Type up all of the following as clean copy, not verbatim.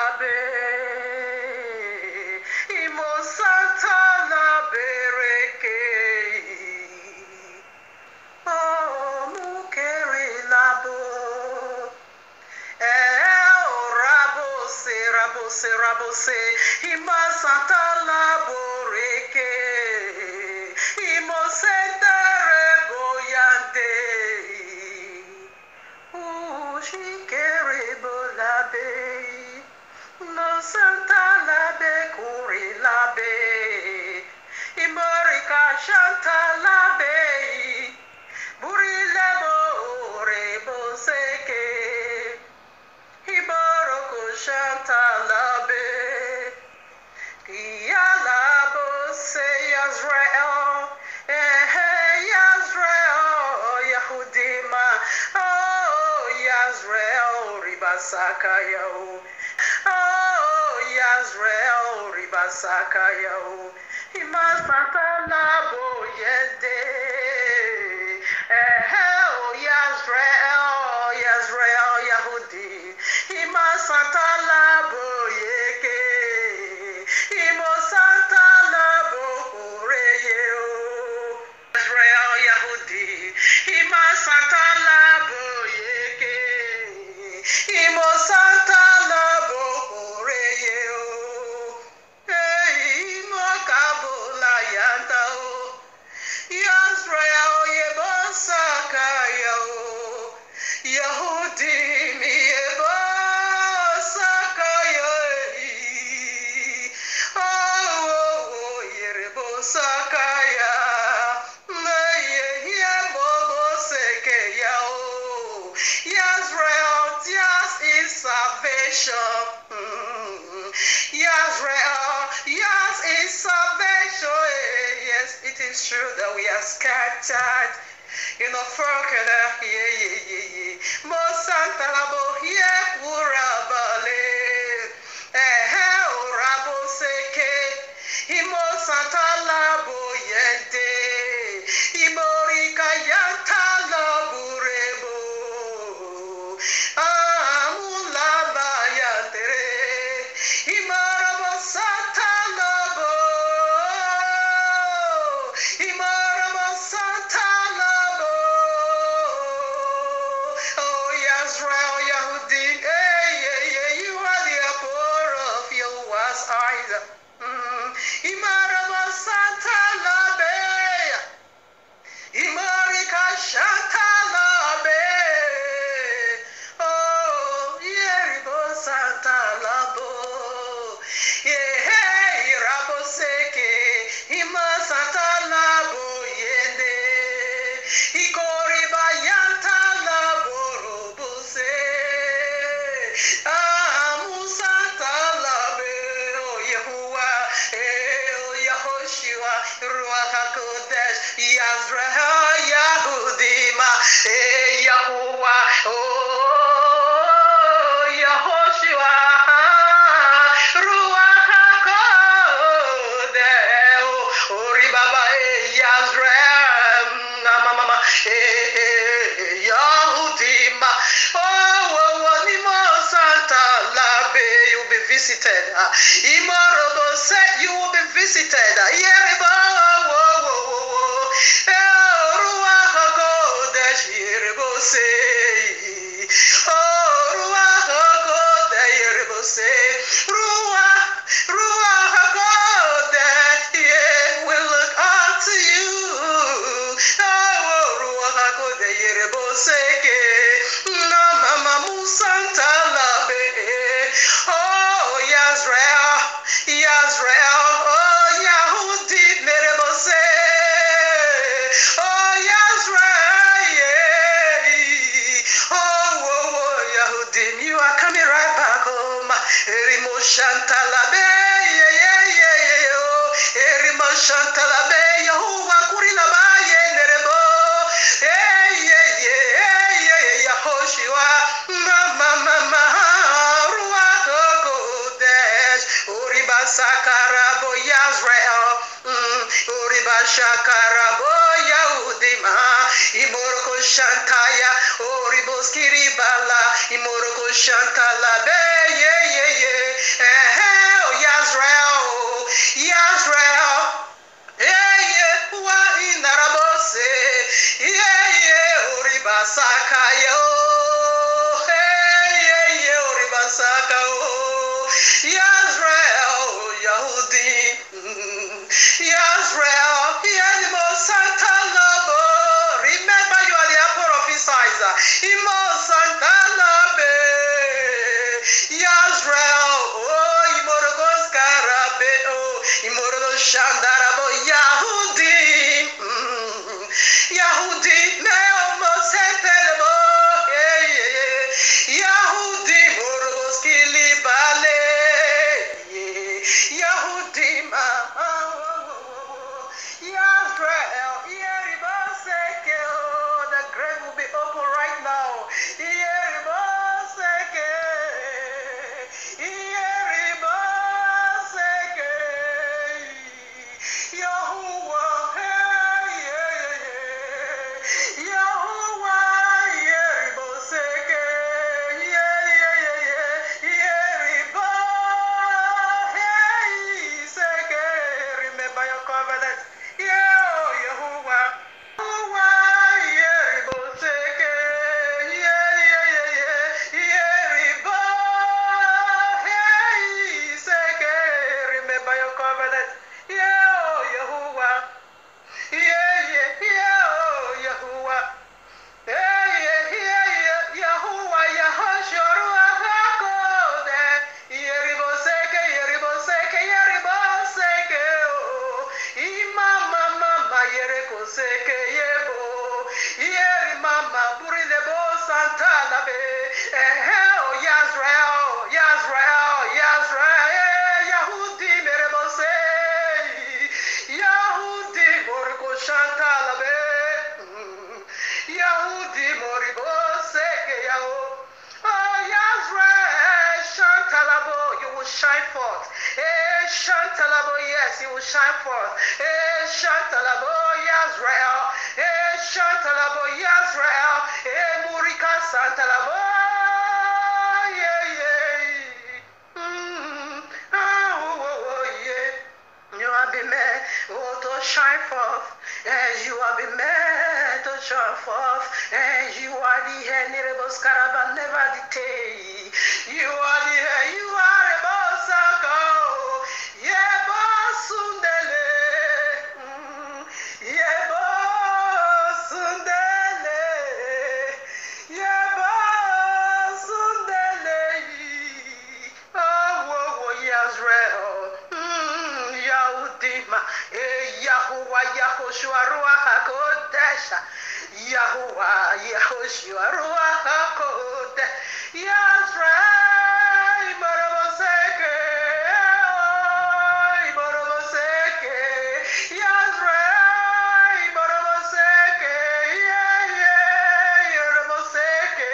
labe, imo santa labe reke, oh mukeri labo, rabose, ima santa labo reke, imo sentere boyande. Shikere bolabe, no santa labe kuri labe, imorika shanta labe, buri lebo rebo seke, iboroko shanta labe, kia labo se Yisrael, Yisrael, Yahudima, Yisrael, Ribasakayo. Oh, Yisrael, Ribasakayo. Imasata labo yede. Oh, Yisrael, Yisrael, Yahudi. Imasata labo yeke. Imosata labo kureyeo. Israel, Yahudi. Imasata labo yeke. Imo santa labo koreye o, imo kabula yanta o, Yisrael yebo sakaya o, Yahudi mi yebo sakaya oh yerebo sakaya, yebo sekeya o, Yisrael, yes is salvation. Yisrael, yes is salvation. Yes, it is true that we are scattered. You know, Furkana, Mo Santa Labo, Urabale, Urabo Seke, Imo Santa Labo Yente, Imorika Yanta Laburebo. Visited. Imorobo said you will be visited. Yeribo, Ruach HaKodesh, Yeribo say, Ruach HaKodesh, Yeribo say, Ruach HaKodesh, yeah, we look unto you. Ruach HaKodesh, Yeribo say, no mama musanta labe. Yisrael, oh Yahudi, Merebose, oh Yisrael, yeah. Oh, Yahudi, you are coming right back home. Erimo Shantalabe, yeah, oh, Erimo Shantalabe, Yahuwah Kurilaba, Nerebo, yeah, Yahoshua, mama. Sakarabo Yisrael, Uriba Shakarabo Yahudima, Imoroko Shantaya, Oribos Kiribala, Imoroko Shantala, yeah, ribasaka yo. Hey, yo, ribasaka oh. Yisrael, Yahudi. Yisrael, Yanimo Santa Lobo. Remember you are the apple of his eyes. Imo Santa Lobe. Yisrael, oh, Imorogos Karabe, oh, Imorogos Shandarabo, Yahudi. Yahudi, Neomo Sentelebo, Yahudi, Morogos Kilibale, Yahudi, Yisrael, Yeriboseke, the grave will be open right now. Yeriboseke, Yeriboseke, Yahuwah, Yahuwah, Yeriboseke, Yeriboseke, remember your covenant. Yahuwah, Yahuwah, Yeriboseke, Yeriboseke, remember your covenant. Yahuwah, Yahuwah. Yahuwah, Yahoshua, Hakode, Yeriboseke, Yeriboseke, Yeriboseke, oh, Imama, Mama, Yerekoseke, Yebo, Yerimama, Burilebo, Santana, oh, Yisrael, Yisrael, Yisrael, Yahudi, Merebose, Yahudi, Moriko, Shantala, Yahudi moriboseke yao. Oh, Yisrael, Shantalabo, you will shine forth. Shantalabo, yes, you will shine forth. Shantalabo, Yisrael. Shantalabo, Yisrael. Murika Santalabo, yeah. Yeah. You have been made to shine forth, and you have been made to shine forth, and you are the head, never scarab, never the tail. You are the head, you are the bossako, yebo sundele, yebo sundele, yebo sundele. Oh, Yisrael. Yahudima, Yahuwah, Yahoshua, Ruach HaKodesh, Yahuwah, Yahoshua, Ruach HaKodesh, Yisrael, Iboroboseke, Iboroboseke, Yisrael, Iboroboseke, Iboroboseke,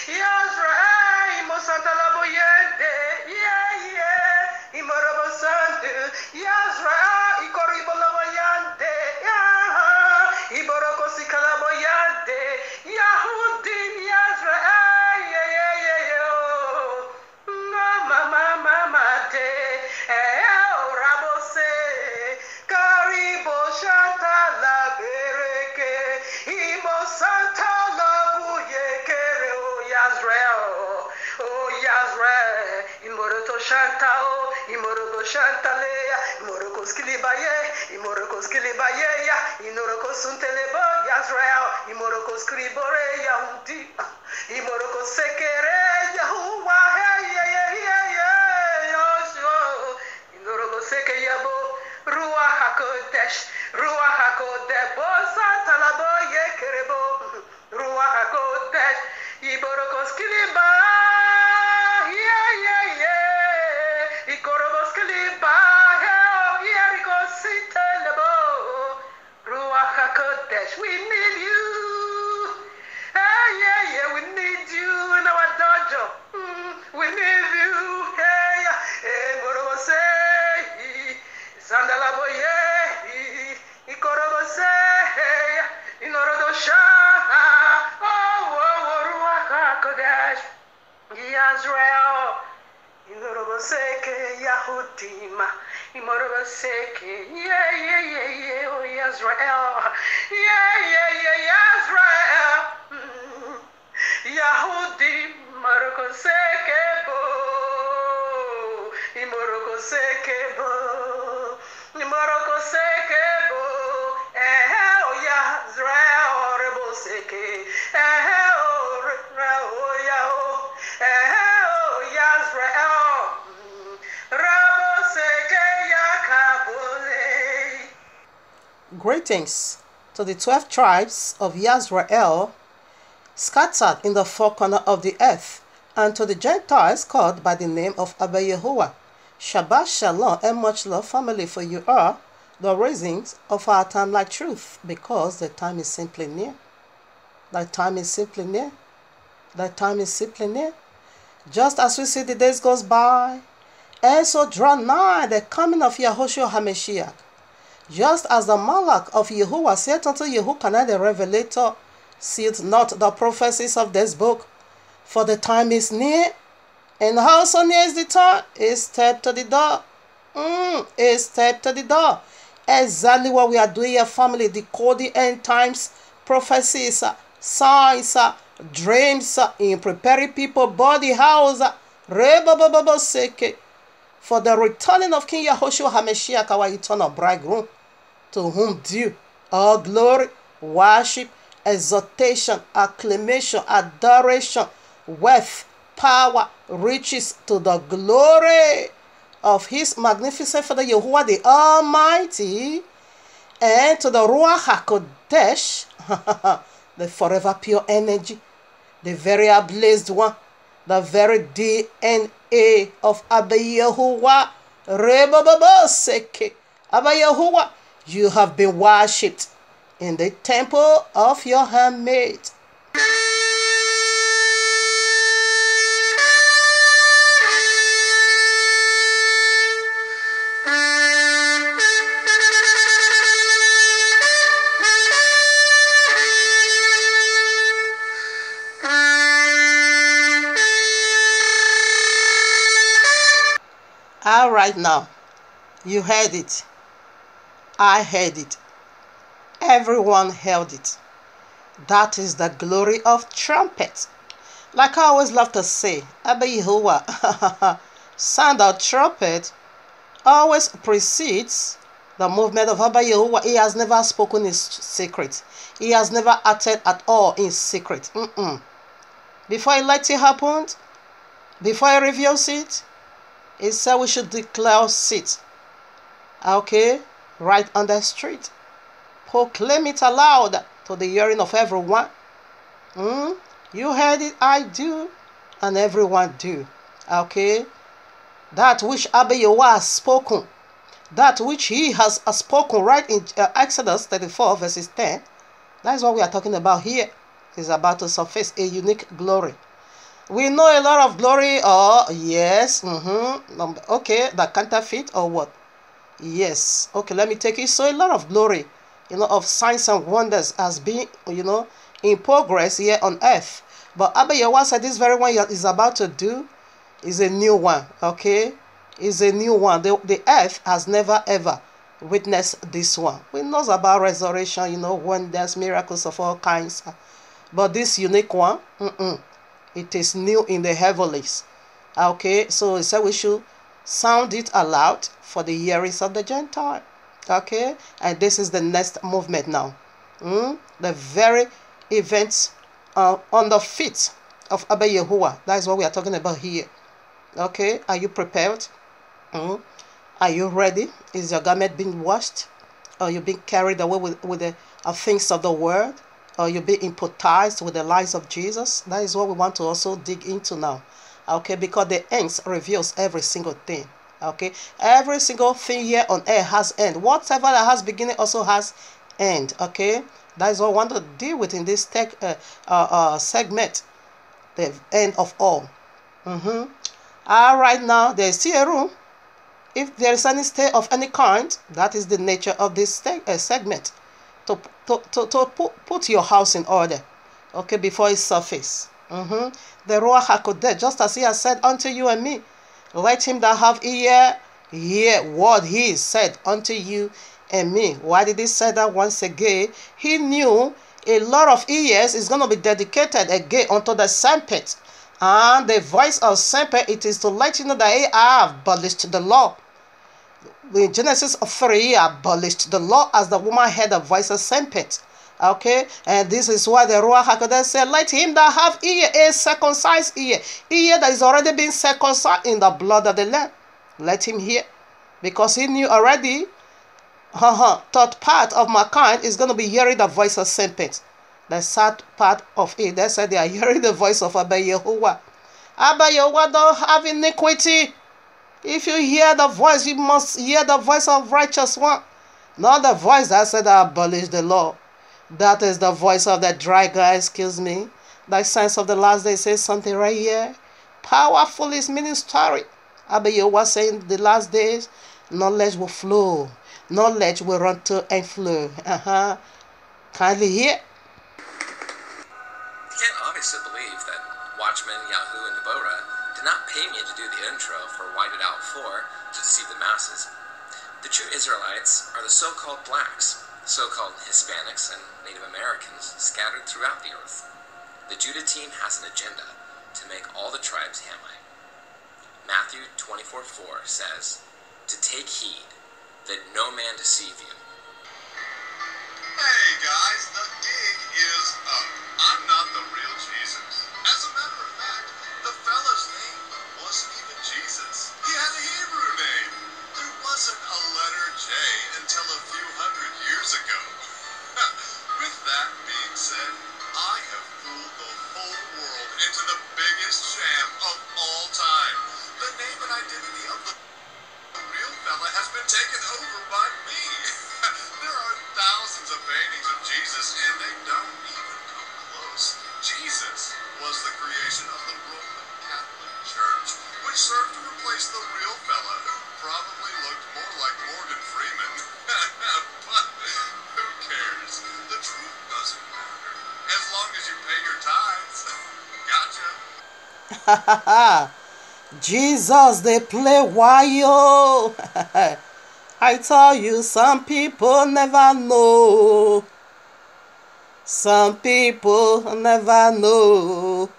Yisrael, Imosantalaboyende, Imorobosante, Yisrael, Ikoribolaboyande, Iborokosikalabo. Shantao, Imoroko Shantalea, Imoroko Skilibaye, Imoroko Skilibaye, Inoroko Suntelebo, Yisrael, Imoroko Skribore, Yahudi, Imoroko Sekere, Yahuwah, Yoshua, Inoroko Seke Yabo, Ruach HaKodesh, Ruach HaKodesh, Santalabo, Yekerebo, Ruach HaKodesh, Iboroko Skiliba. We need you. We need you in our dojo. We need you. Morobose, Sandalaboye, Ikorobose, Inorodosha. Ruach HaKodesh, Yisrael. Inoroboseke Yahudim, Imoroboseke, oh Yisrael, Yisrael, Greetings to the 12 tribes of Yisrael scattered in the four corners of the earth, and to the Gentiles called by the name of Abba Yahuwah. Shabbat Shalom and much love, family, for you are the raisings of our time like truth, because the time is simply near. The time is simply near. The time is simply near. Just as we see the days goes by, and so draw nigh the coming of Yahushua HaMashiach. Just as the Malach of Yahuwah said unto Yehukanah the Revelator, sealed not the prophecies of this book, for the time is near. And how so near is the time? A step to the door. A step to the door. Exactly what we are doing here, family. Decoding end times prophecies, signs, dreams, in preparing people, body, house, for the returning of King Yahushua HaMashiach, our eternal bridegroom, to whom due all glory, worship, exaltation, acclamation, adoration, wealth, power, riches, to the glory of his magnificent Father Yahuwah the Almighty, and to the Ruach HaKodesh, the forever pure energy, the very ablaze one, the very DNA of Abba Yahuwah. Abba Yahuwah, you have been worshipped in the temple of your handmaid. All right, now, you heard it. I heard it. Everyone heard it. That is the glory of trumpet. Like I always love to say, Abba Yahuwah, sound of trumpet always precedes the movement of Abba Yahuwah. He has never spoken in secret. He has never uttered at all in secret. Before he let it happen, before he reveals it, he said we should declare it. Okay? Right on the street. Proclaim it aloud to the hearing of everyone. You heard it, I do, and everyone do. Okay? That which Abba Yahuwah has spoken, that which he has spoken right in Exodus 34 verses 10, that is what we are talking about here. Is about to surface a unique glory. We know a lot of glory, or yes, okay, the counterfeit or what? Yes, okay, let me take it. So a lot of glory, of signs and wonders has been, in progress here on earth. But Abba Yahuwah said this very one is about to do is a new one, okay? Is a new one. The earth has never ever witnessed this one. We know about resurrection, when there's miracles of all kinds. But this unique one, it is new in the heavens. Okay, so he said we should sound it aloud for the hearings of the Gentile. Okay, and this is the next movement now. The very events on the feet of Abba Yahuwah. That is what we are talking about here. Okay, are you prepared? Are you ready? Is your garment being washed? Or you being carried away with the things of the world? Or you be hypnotized with the lies of Jesus? That is what we want to also dig into now. Okay, because the ends reveals every single thing. Okay, every single thing here on earth has end. Whatever that has beginning also has end. Okay, that is what we want to deal with in this segment. The end of all. All right, now there is still a room. If there is any stay of any kind, that is the nature of this segment. To put your house in order, okay, before it surface. The Ruach HaKodesh, just as he has said unto you and me, let him that have ear hear what he said unto you and me. Why did he say that? Once again, he knew a lot of ears is going to be dedicated again unto the trumpet, and the voice of trumpet, it is to let you know that he have abolished the law. In Genesis 3, he abolished the law as the woman heard the voice of trumpet. Okay, and this is why the Ruach HaKodesh said, let him that have ear, a circumcised ear that is already been circumcised in the blood of the Lamb, let him hear. Because he knew already third part of mankind is going to be hearing the voice of serpent. The sad part of it, they said they are hearing the voice of Abba Yehovah. Abba Yehovah don't have iniquity. If you hear the voice, you must hear the voice of righteous one. Not the voice that said I abolish the law. That is the voice of the dry guy, excuse me. The Signs of the Last Day says something right here. Powerful is ministry. Abba Yehovah saying the last days, knowledge will flow. Knowledge will run to and flow. Kindly hear. You can't obviously believe that Watchmen, Yahoo, and Deborah did not pay me to do the intro for White It Out 4 to deceive the masses. The true Israelites are the so-called blacks, so-called Hispanics, and Native Americans scattered throughout the earth. The Judah team has an agenda to make all the tribes Hamite. Matthew 24:4 says, to take heed that no man deceive you. Hey guys, the gig is up. I'm not the real Jesus. As a matter of fact, the fella's name wasn't even Jesus. He had a Hebrew name. There wasn't a letter J until a few hundred years ago. With that being said, I have fooled the whole world into the biggest sham of all time. The name and identity of the real fella has been taken over by me. There are thousands of paintings of Jesus, and they don't even come close. Jesus was the creation of the Roman Catholic Church, which served to replace the real fella, who probably looked more like Morgan Freeman. But who cares? The truth doesn't matter, as long as you pay your tithes. Gotcha. Jesus, they play wild. I tell you, some people never know. Some people never know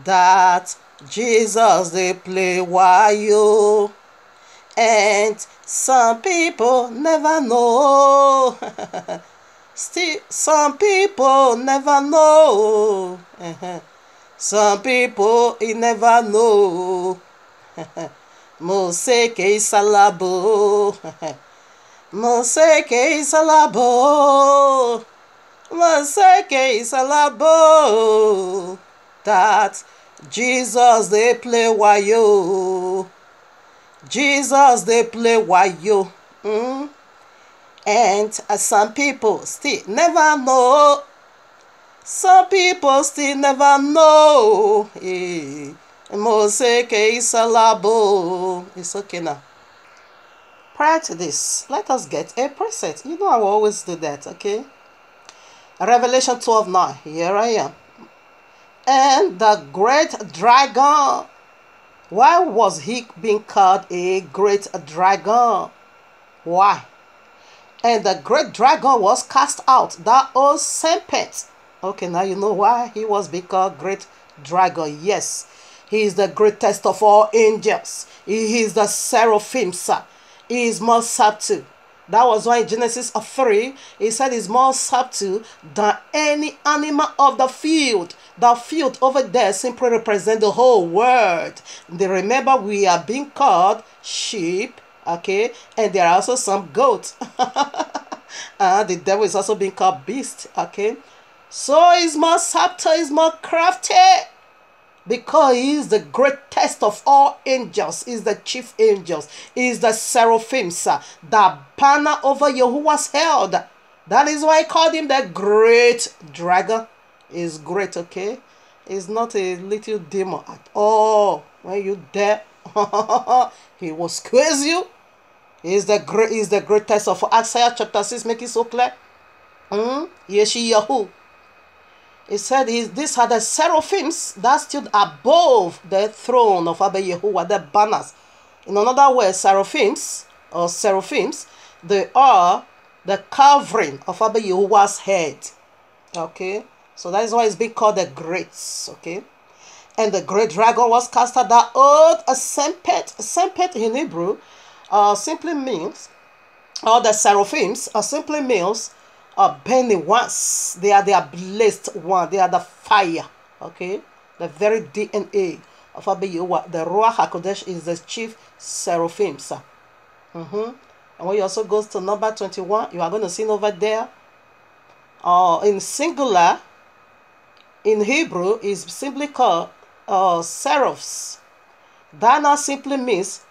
that Jesus, they play wild. And some people never know. Still, some people never know. Some people never know. Moseke salabo. Moseke salabo. Moseke salabo. That Jesus they play wayo. Jesus they play wayo. And some people still never know. Some people still never know. It's okay now. Prior to this, let us get a preset. You know I will always do that, okay? Revelation 12:9. Here I am. And the great dragon. Why was he being called a great dragon? Why? And the great dragon was cast out, that old serpent. Okay, now you know why he was being called great dragon. Yes, he is the greatest of all angels. He is the seraphim, sir. He is more subtle. That was why in Genesis 3, he said he's more subtle than any animal of the field. The field over there simply represents the whole world. Remember, we are being called sheep, okay? And there are also some goats. The devil is also being called beast, okay? So he's more subtle, he's more crafty. Because he is the greatest of all angels. He is the chief angels. He is the seraphim, sir. The banner over Yahuwah's held. That is why I called him the great dragon. He's great, okay? He's not a little demon at all. When you dare, he will squeeze you. He's the greatest of all. Isaiah chapter 6 make it so clear. Yeshiyahu. He said these are the seraphims that stood above the throne of Abba Yehovah, the banners. In another word, seraphims, they are the covering of Abba Yehovah's head. Okay, so that is why it's being called the greats. Okay, and the great dragon was cast at the old serpent. Serpent in Hebrew simply means, or the seraphims simply means burning ones. They are the blessed one. They are the fire. Okay, the very DNA of Abba Yehovah. The Ruach HaKodesh is the chief seraphim, sir. And when you also go to number 21, you are going to see over there, in singular, in Hebrew, is simply called seraphs. That now simply means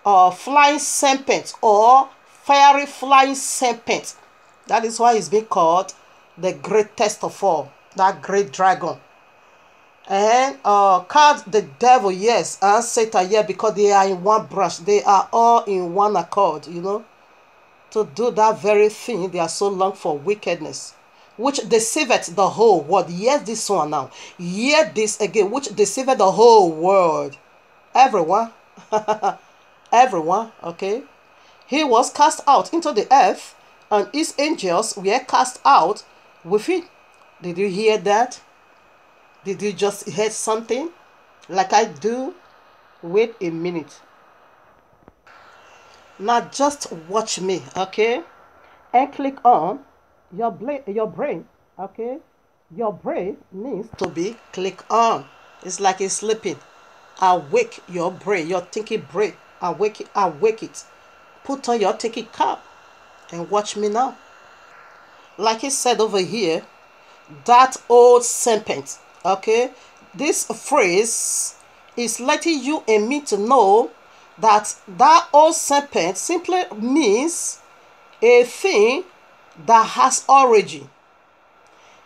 flying serpent or fiery flying serpent. That is why it's being called the greatest of all, that great dragon. And called the devil, yes, and Satan, yeah, because they are in one branch. They are all in one accord, you know, to do that very thing. They are so long for wickedness, which deceiveth the whole world. Yes, this one now. Hear this again, which deceiveth the whole world. Everyone. Everyone, okay? He was cast out into the earth, and his angels were cast out with him. Did you hear that? Did you just hear something? Like I do? Wait a minute. Now just watch me, okay? And click on your brain, okay? Your brain needs to be click on. It's like it's sleeping. Awake your brain, your thinking brain. Awake it. Put on your thinking cap and watch me now. Like he said over here, that old serpent, okay? This phrase is letting you and me to know that that old serpent simply means a thing that has origin.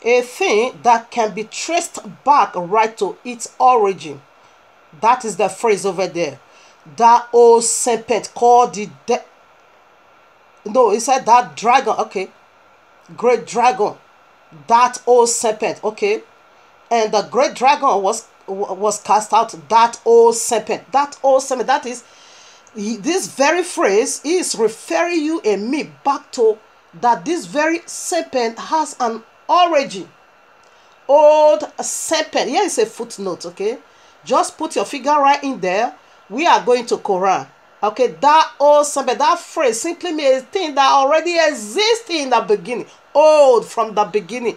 A thing that can be traced back right to its origin. That is the phrase over there. That old serpent called the no, he said that dragon, okay. Great dragon. That old serpent, okay. And the great dragon was cast out. That old serpent. That old serpent. That is, this very phrase is referring you and me back to that this very serpent has an origin. Old serpent. Here is a footnote, okay. Just put your finger right in there. We are going to Quran. Okay, that old serpent, that phrase simply means a thing that already exists in the beginning. Old from the beginning.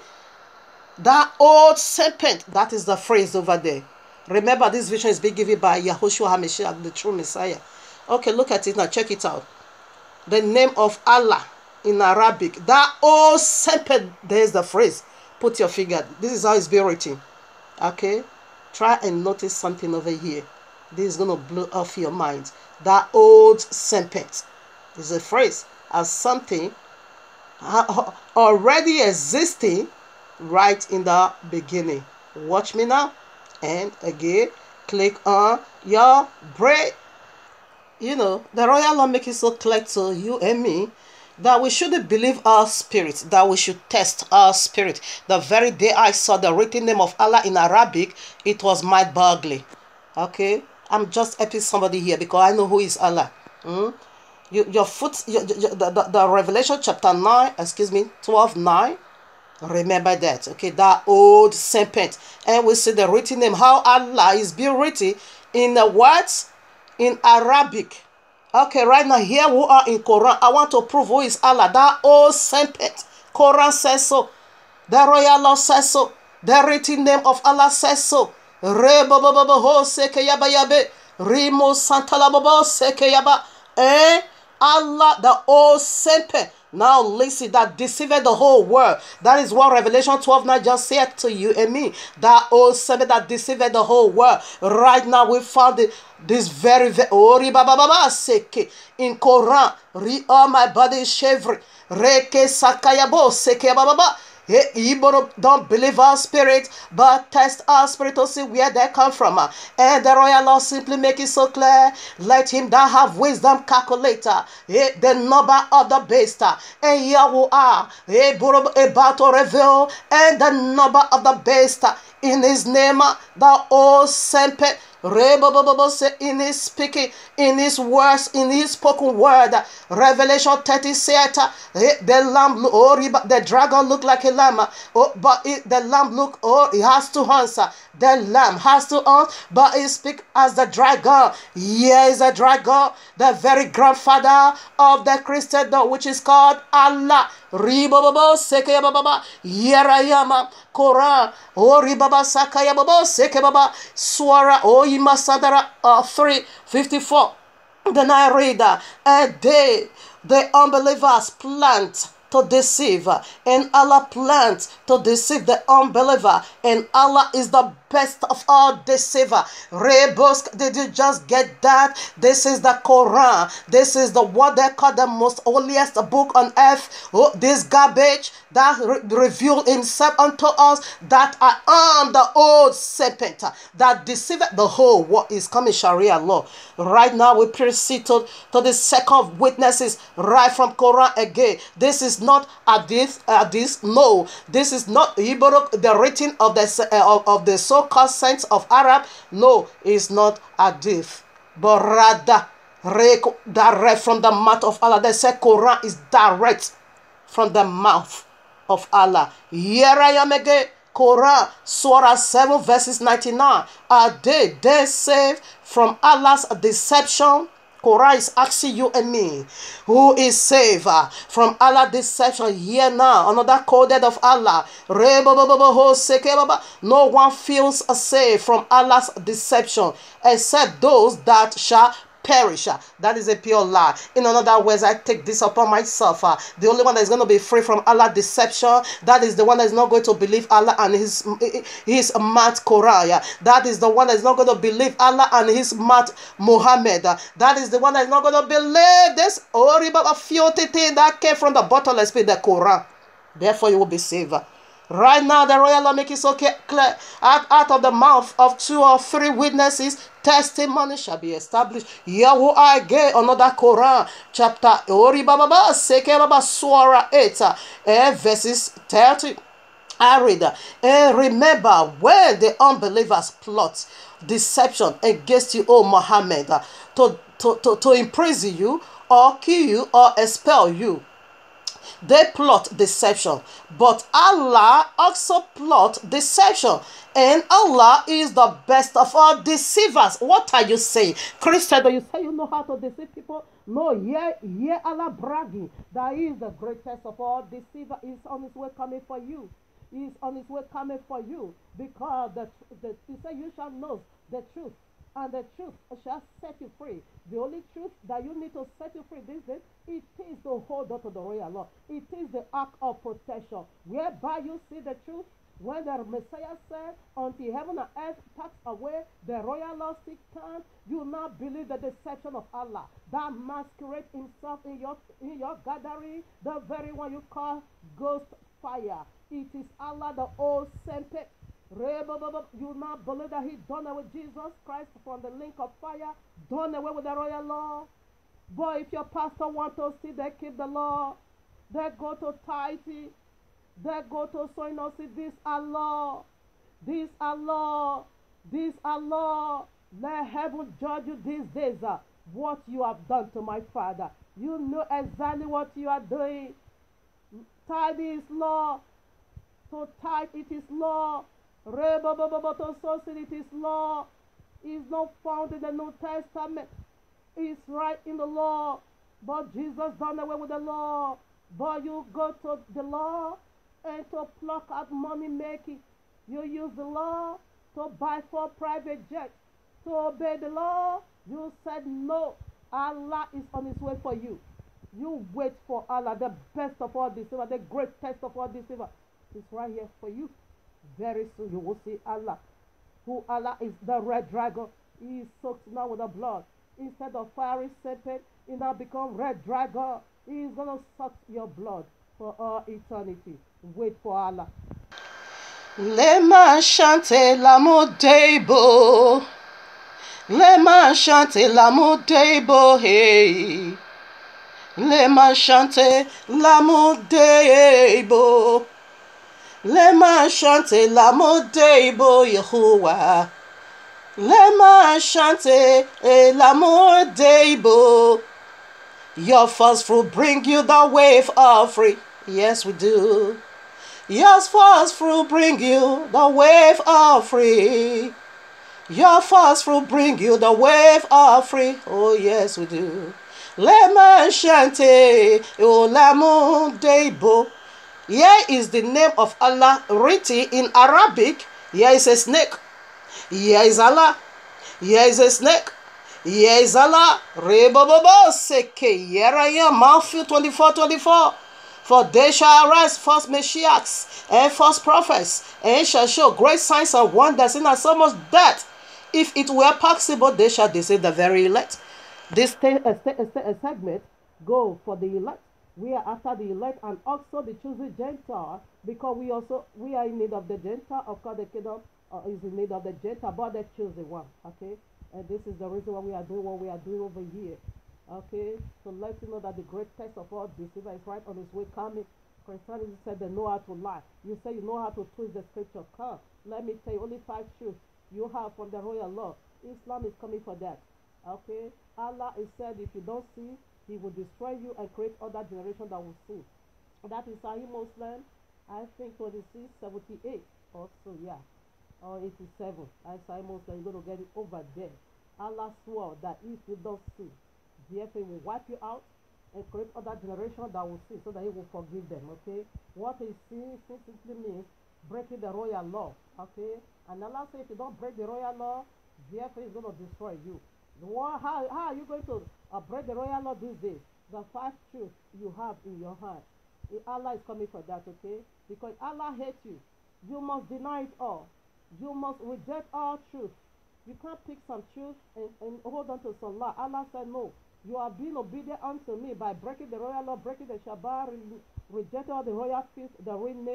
That old serpent, that is the phrase over there. Remember, this vision is being given by Yahushua HaMashiach, the true Messiah. Okay, look at it now. Check it out. The name of Allah in Arabic. That old serpent, there's the phrase. Put your finger. This is how it's being written. Okay? Try and notice something over here. This is going to blow off your mind. That old serpent is a phrase as something already existing right in the beginning. Watch me now. And again, click on your brain. You know, the royal law makes it so clear to you and me that we shouldn't believe our spirit, that we should test our spirit. The very day I saw the written name of Allah in Arabic, it was mind-boggling. Okay? I'm just helping somebody here because I know who is Allah. The Revelation chapter 9, 12:9. Remember that. Okay, that old serpent. And we see the written name, how Allah is being written in the words in Arabic. Okay, right now here we are in Quran. I want to prove who is Allah. That old serpent. Quran says so. The royal law says so. The written name of Allah says so. Remo Santalababa Sekeyaba. Allah, the old serpent. Now listen, that deceived the whole world. That is what Revelation 12:9 just said to you and me. That old serpent that deceived the whole world. Right now we found this very in Quran. My body is shivering. Reke Sakayabo Sekeyababa. Don't believe our spirit, but test our spirit to see where they come from. And the royal law simply make it so clear. Let him that have wisdom calculator the number of the beast. And here we are about to reveal and the number of the beast in his name, the old serpent. In his speaking, in his words, in his spoken word. Revelation 30 said the lamb, the dragon looked like a lamb, but the lamb look, it has two horns. The lamb has two horns, but it speaks as the dragon. Here is the dragon, the very grandfather of the Christendom, which is called Allah. Ribaba Sekaya Baba, Yerayama, Korah, Ribaba Sakaya Baba, Sekebaba, Swara, Imasadara 3:54. Then I read, and the unbelievers plant to deceive, and Allah plans to deceive the unbeliever, and Allah is the best of all deceiver. Rebosk, did you just get that? This is the Quran. This is the what they call the most holiest book on earth. Oh, this garbage that revealed himself unto us, that I am the old serpent that deceived the whole world, is coming Sharia law. Right now we proceed to the second witnesses right from Quran again. This is not hadith, no. This is not Hebrew, the written of the so-called saints of Arab. No, it's not hadith, but rather direct from the mouth of Allah. They say Quran is direct from the mouth of Allah. Here I am again. Quran, Surah 7, verses 99. Are they saved from Allah's deception? Quran is asking you and me, who is saved from Allah's deception? Here now, another coded of Allah. No one feels safe from Allah's deception except those that shall perish. That is a pure lie. In other words, I take this upon myself. The only one that is going to be free from Allah deception, that is the one that is not going to believe Allah and his mat Quran. That is the one that is not going to believe Allah and his mat Muhammad. That is the one that is not going to believe this horrible filthy thing that came from the bottomless pit, the Quran. Therefore you will be saved. Right now, the royal law makes it so clear. Out of the mouth of 2 or 3 witnesses, testimony shall be established. Yahoo again, another Quran chapter Surah 8, verses 30. I read, and remember when the unbelievers plot deception against you, O Muhammad, to imprison you or kill you or expel you. They plot deception, but Allah also plot deception, and Allah is the best of all deceivers. What are you saying? Christian, do you say you know how to deceive people? No, yeah, Allah bragging that He is the greatest of all deceivers. He is on His way coming for you. He is on His way coming for you, because He said you shall know the truth, and the truth shall set you free. The only truth that you need to set you free these days, it is to hold on to the royal law. It is the act of protection, whereby you see the truth. When the Messiah said, until heaven and earth pass away, the royal law still stands, you now believe the deception of Allah that masquerades himself in your gathering, the very one you call ghost fire. It is Allah, the old serpent. You now believe that He done away with Jesus Christ from the link of fire, done away with the royal law. But if your pastor wants to see, they keep the law, they go to tithing, they go to sowing or see, this Allah, this Allah, this Allah. Let heaven judge you these days. What you have done to my Father, you know exactly what you are doing. Tithing is law. To tithe, it is law. To sow seed, it is law. It's not found in the New Testament. It's right in the law. But Jesus done away with the law. But you go to the law and to pluck out money making. You use the law to buy for private jets. To obey the law, you said no. Allah is on His way for you. You wait for Allah, the best of all deceivers, the greatest of all deceivers. It's right here for you. Very soon you will see Allah. Who Allah is, the red dragon. He is soaked now with the blood. Instead of fiery serpent, he now become red dragon. He is going to suck your blood for all eternity. Wait for Allah. Lema chante l'amour debo. Lema chante l'amour debo, hey. Lema chante l'amour debo. Lema chante l'amour debo, Yehovah. Lema chante l'amour debo. Your first fruit bring you the wave offering. Yes, we do. Your first fruit bring you the wave offering. Your first fruit bring you the wave offering. Oh, yes, we do. Lema chante l'amour debo. Here is the name of Allah written in Arabic. Here is a snake. Here is Allah. Here is a snake. Yes, Allah. Rebobobo seke. Here I am. Matthew 24:24. For they shall arise false Messiahs and false prophets, and shall show great signs and wonders, in so much that, if it were possible, they shall deceive the very elect. This segment go for the elect. We are after the elect and also the chosen Gentile, because we are in need of the Gentile. Of course, the kingdom is in need of the Gentile, but they choose the one. Okay, and this is the reason why we are doing what we are doing over here. Okay, so let you know that the great test of all deceiver is right on his way coming. Christianity said they know how to lie. You say you know how to twist the scripture. Come, let me tell you, only 5 truths you have from the royal law. Islam is coming for that. Okay, Allah is said if you don't see, He will destroy you and create other generation that will see. That is Sahih Muslim, I think 2678 or so, yeah, or 87. I Sahih Muslim, you're going to get it over there. Allah swore that if you don't see, therefore He will wipe you out and create other generation that will see, so that He will forgive them. Okay, what He sees simply means breaking the royal law. Okay, and Allah says if you don't break the royal law, therefore He's going to destroy you. How are you going to break the royal law these days? The 5 truths you have in your heart. Allah is coming for that. Okay, because Allah hates you. You must deny it all. You must reject all truth. You can't pick some truth and hold on to some lie. Allah said no. You are being obedient unto me by breaking the royal law, breaking the Shabbat, rejecting all the royal feast, the ring.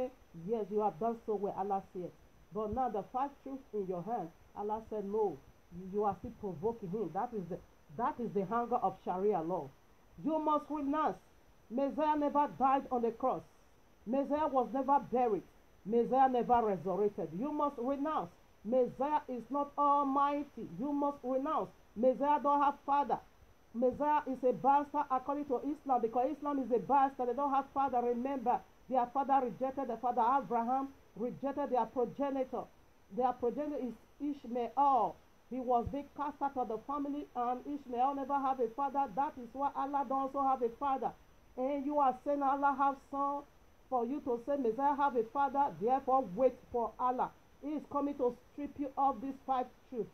Yes, you have done so where Allah said. But now the 5 truths in your hand, Allah said no. You are still provoking Him. That is the hunger of Sharia law. You must renounce. Messiah never died on the cross. Messiah was never buried. Messiah never resurrected. You must renounce. Messiah is not almighty. You must renounce. Messiah don't have father. Messiah is a bastard according to Islam, because Islam is a bastard. They don't have father. Remember, their father rejected the father Abraham, rejected their progenitor. Their progenitor is Ishmael. He was being cast out of the family, and Ishmael never have a father. That is why Allah don't also have a father. And you are saying Allah have son. For you to say Messiah have a father, therefore wait for Allah. He is coming to strip you of these 5 truths.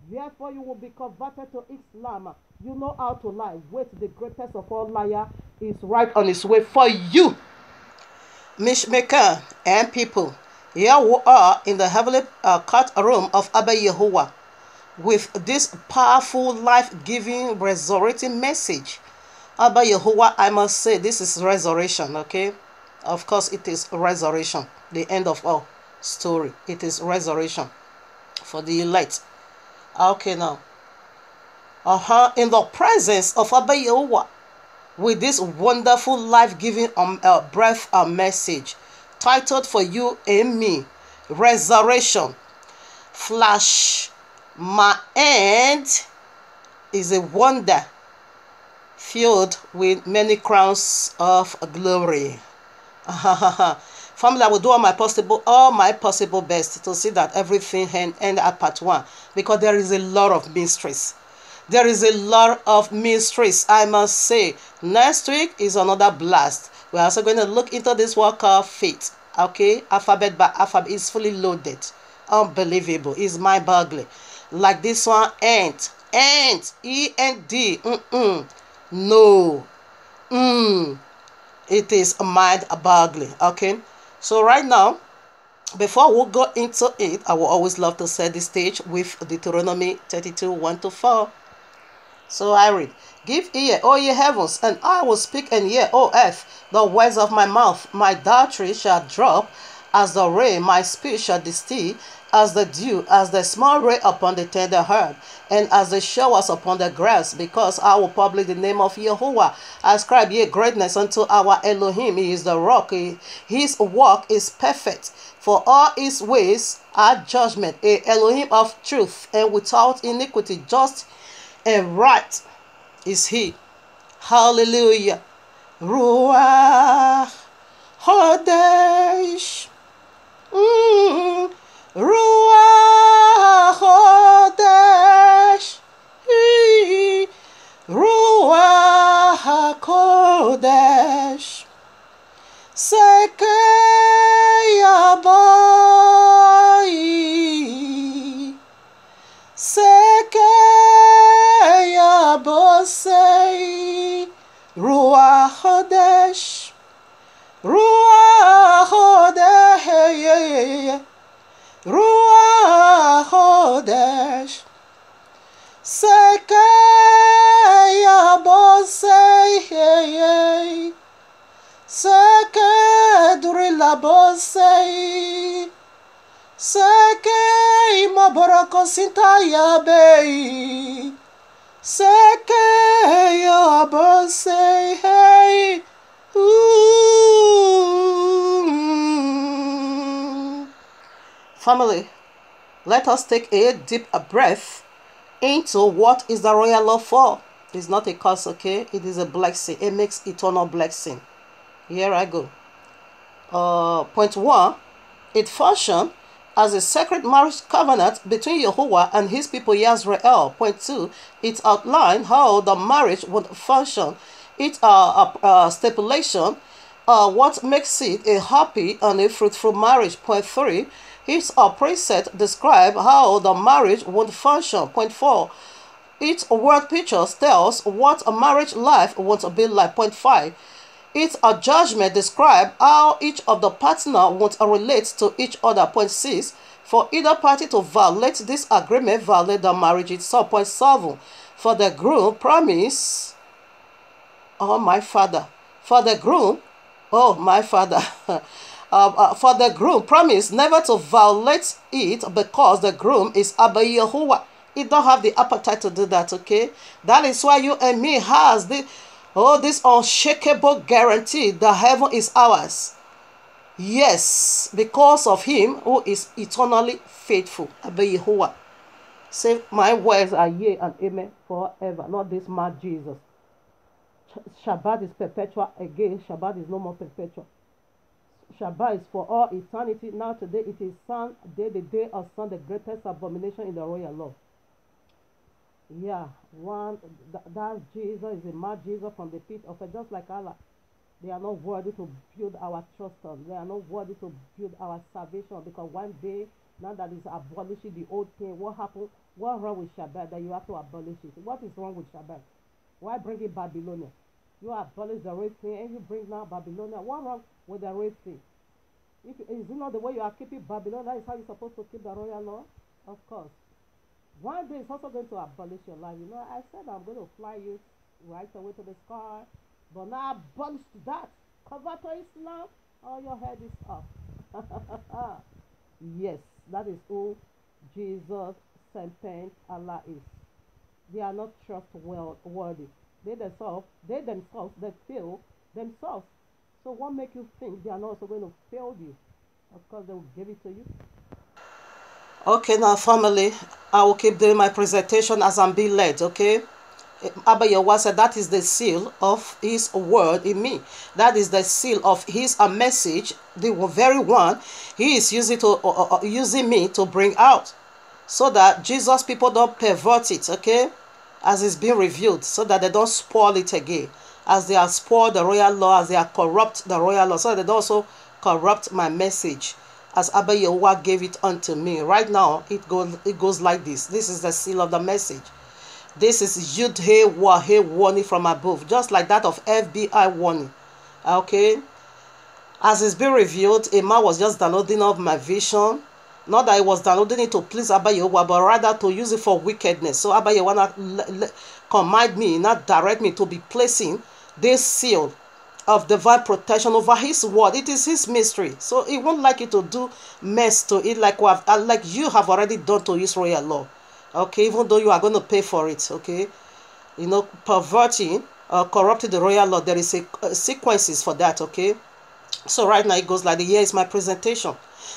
Therefore you will be converted to Islam. You know how to lie. Wait, the greatest of all liar is right on his way for you. Mishmaker and people, here we are in the heavenly courtroom of Abba Yahuwah, with this powerful, life-giving, resurrecting message. Abba Yahuwah, I must say, this is resurrection, okay? Of course, it is resurrection. The end of all story. It is resurrection for the elect. Okay, now. In the presence of Abba Yahuwah, with this wonderful, life-giving breath message, titled for you and me, Resurrection. Flash. My end is a wonder filled with many crowns of glory. Family, I will do all my possible best to see that everything end at part 1, because there is a lot of mysteries. There is a lot of mysteries, I must say. Next week is another blast. We're also going to look into this work of faith. Okay, alphabet by alphabet is fully loaded. Unbelievable. It's mind-boggling. Like this one, Ent, E-N-D. No. It is mind-boggling. Okay, so right now, before we go into it, I will always love to set the stage with Deuteronomy 32:1-4. So I read, Give ear, O ye heavens, and I will speak, and hear, O earth, the words of my mouth. My doctrine shall drop as the rain, my speech shall distill as the dew, as the small rain upon the tender herb, and as the showers upon the grass, because I will publish the name of Yahuwah. Ascribe ye greatness unto our Elohim. He is the rock. His work is perfect, for all his ways are judgment. A Elohim of truth, and without iniquity, just and right is he. Hallelujah. Ruach Hodesh. Ruach Hodesh. Ruach Kodesh. Sekeyabai. Sekeyabai. Kodesh. Sekeya bosei, seke durila bosei, seke mabarako sintaya bei, sekeya bosei hey. Family, let us take a deep breath into what is the royal law for. It's not a curse, okay? It is a blessing. It makes eternal blessing. Here I go. Point 1. It functions as a sacred marriage covenant between Yahuwah and his people Yisrael. Point 2. It outlines how the marriage would function. It stipulation what makes it a happy and a fruitful marriage. Point 3. Its precept describe how the marriage would function. Point 4. Its word pictures tells what a marriage life would be like. Point 5. Its judgment describe how each of the partner would relate to each other. Point 6. For either party to violate this agreement, violate the marriage itself. Point 7. For the groom promise, oh my father. For the groom, oh my father. For the groom promise never to violate it because the groom is Abba Yahuwah. He don't have the appetite to do that, okay? That is why you and me has this unshakable guarantee that heaven is ours. Yes, because of him who is eternally faithful, Abba Yahuwah. Say, my words are yea and amen forever, not this mad Jesus. Shabbat is perpetual again. Shabbat is no more perpetual. Shabbat is for all eternity. Now today it is Sunday, the day of sun, the greatest abomination in the royal law. Yeah, that Jesus is a mad Jesus from the pit of it, just like Allah. They are not worthy to build our trust on. They are not worthy to build our salvation, because one day, now that is abolishing the old thing, what happened? What's wrong with Shabbat that you have to abolish it? What is wrong with Shabbat? Why bring it Babylonia? You abolish the Red Sea and you bring now Babylonia. What wrong with the Red Sea? Is it not the way you are keeping Babylon? That is how you're supposed to keep the royal law? Of course. One day it's also going to abolish your life. You know, I said I'm going to fly you right away to the sky, but now abolish that. Convert to Islam, or your head is off. Yes, that is who Jesus sent Allah is. They are not trustworthy. They themselves, they fail themselves. So what makes you think they are not also going to fail you? Of course, they will give it to you. Okay, now family, I will keep doing my presentation as I'm being led, okay? Abba Yahuwah said that is the seal of his word in me. That is the seal of his message, the very one he is using me to bring out, so that Jesus people don't pervert it, okay? As it's being revealed, so that they don't spoil it again. As they have spoiled the royal law, as they are corrupt the royal law, so that they don't also corrupt my message, as Abba Yahuwah gave it unto me. Right now, it goes like this. This is the seal of the message. This is Yud He Wah He warning from above, just like that of FBI warning. Okay? As it's been revealed, a man was just downloading of my vision. Not that I was downloading it to please Abba Yahuwah, but rather to use it for wickedness. So Abba Yahuwah command me, not direct me to be placing this seal of divine protection over his word. It is his mystery. So he won't like you to do mess to it like you have already done to his royal law. Okay, even though you are going to pay for it, okay? You know, perverting, corrupting the royal law, there is sequences for that, okay? So right now it goes like, here is my presentation.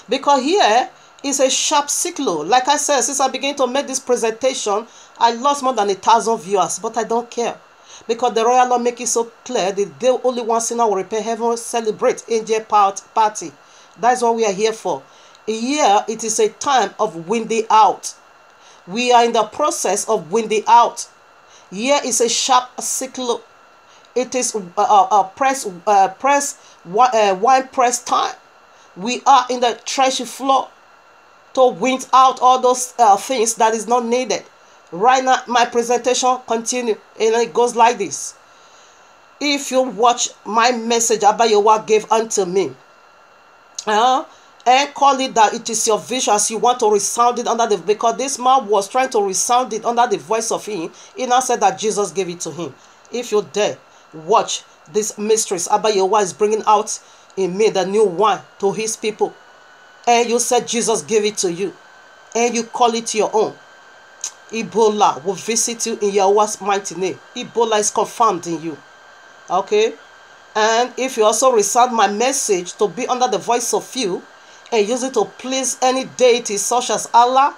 Because here is a sharp sickle. Like I said, since I began to make this presentation, I lost more than 1,000 viewers, but I don't care. Because the royal law make it so clear that they only one sinner will repent, heaven will celebrate angel party. That's what we are here for. Here, it is a time of winding out. We are in the process of winding out. Here is a sharp sickle. It is wine press time. We are in the threshing floor to wind out all those things that is not needed. Right now, my presentation continue, and it goes like this. If you watch my message Abba Yahuwah gave unto me, and call it that it is your vision as you want to resound it under the, because this man was trying to resound it under the voice of him. He now said that Jesus gave it to him. If you dare watch this mysteries Abba Yehovah is bringing out in me, the new wine to his people, and you said Jesus gave it to you, and you call it your own, Ebola will visit you in Yahweh's mighty name. Ebola is confirmed in you. Okay? And if you also resound my message to be under the voice of you and use it to please any deity such as Allah,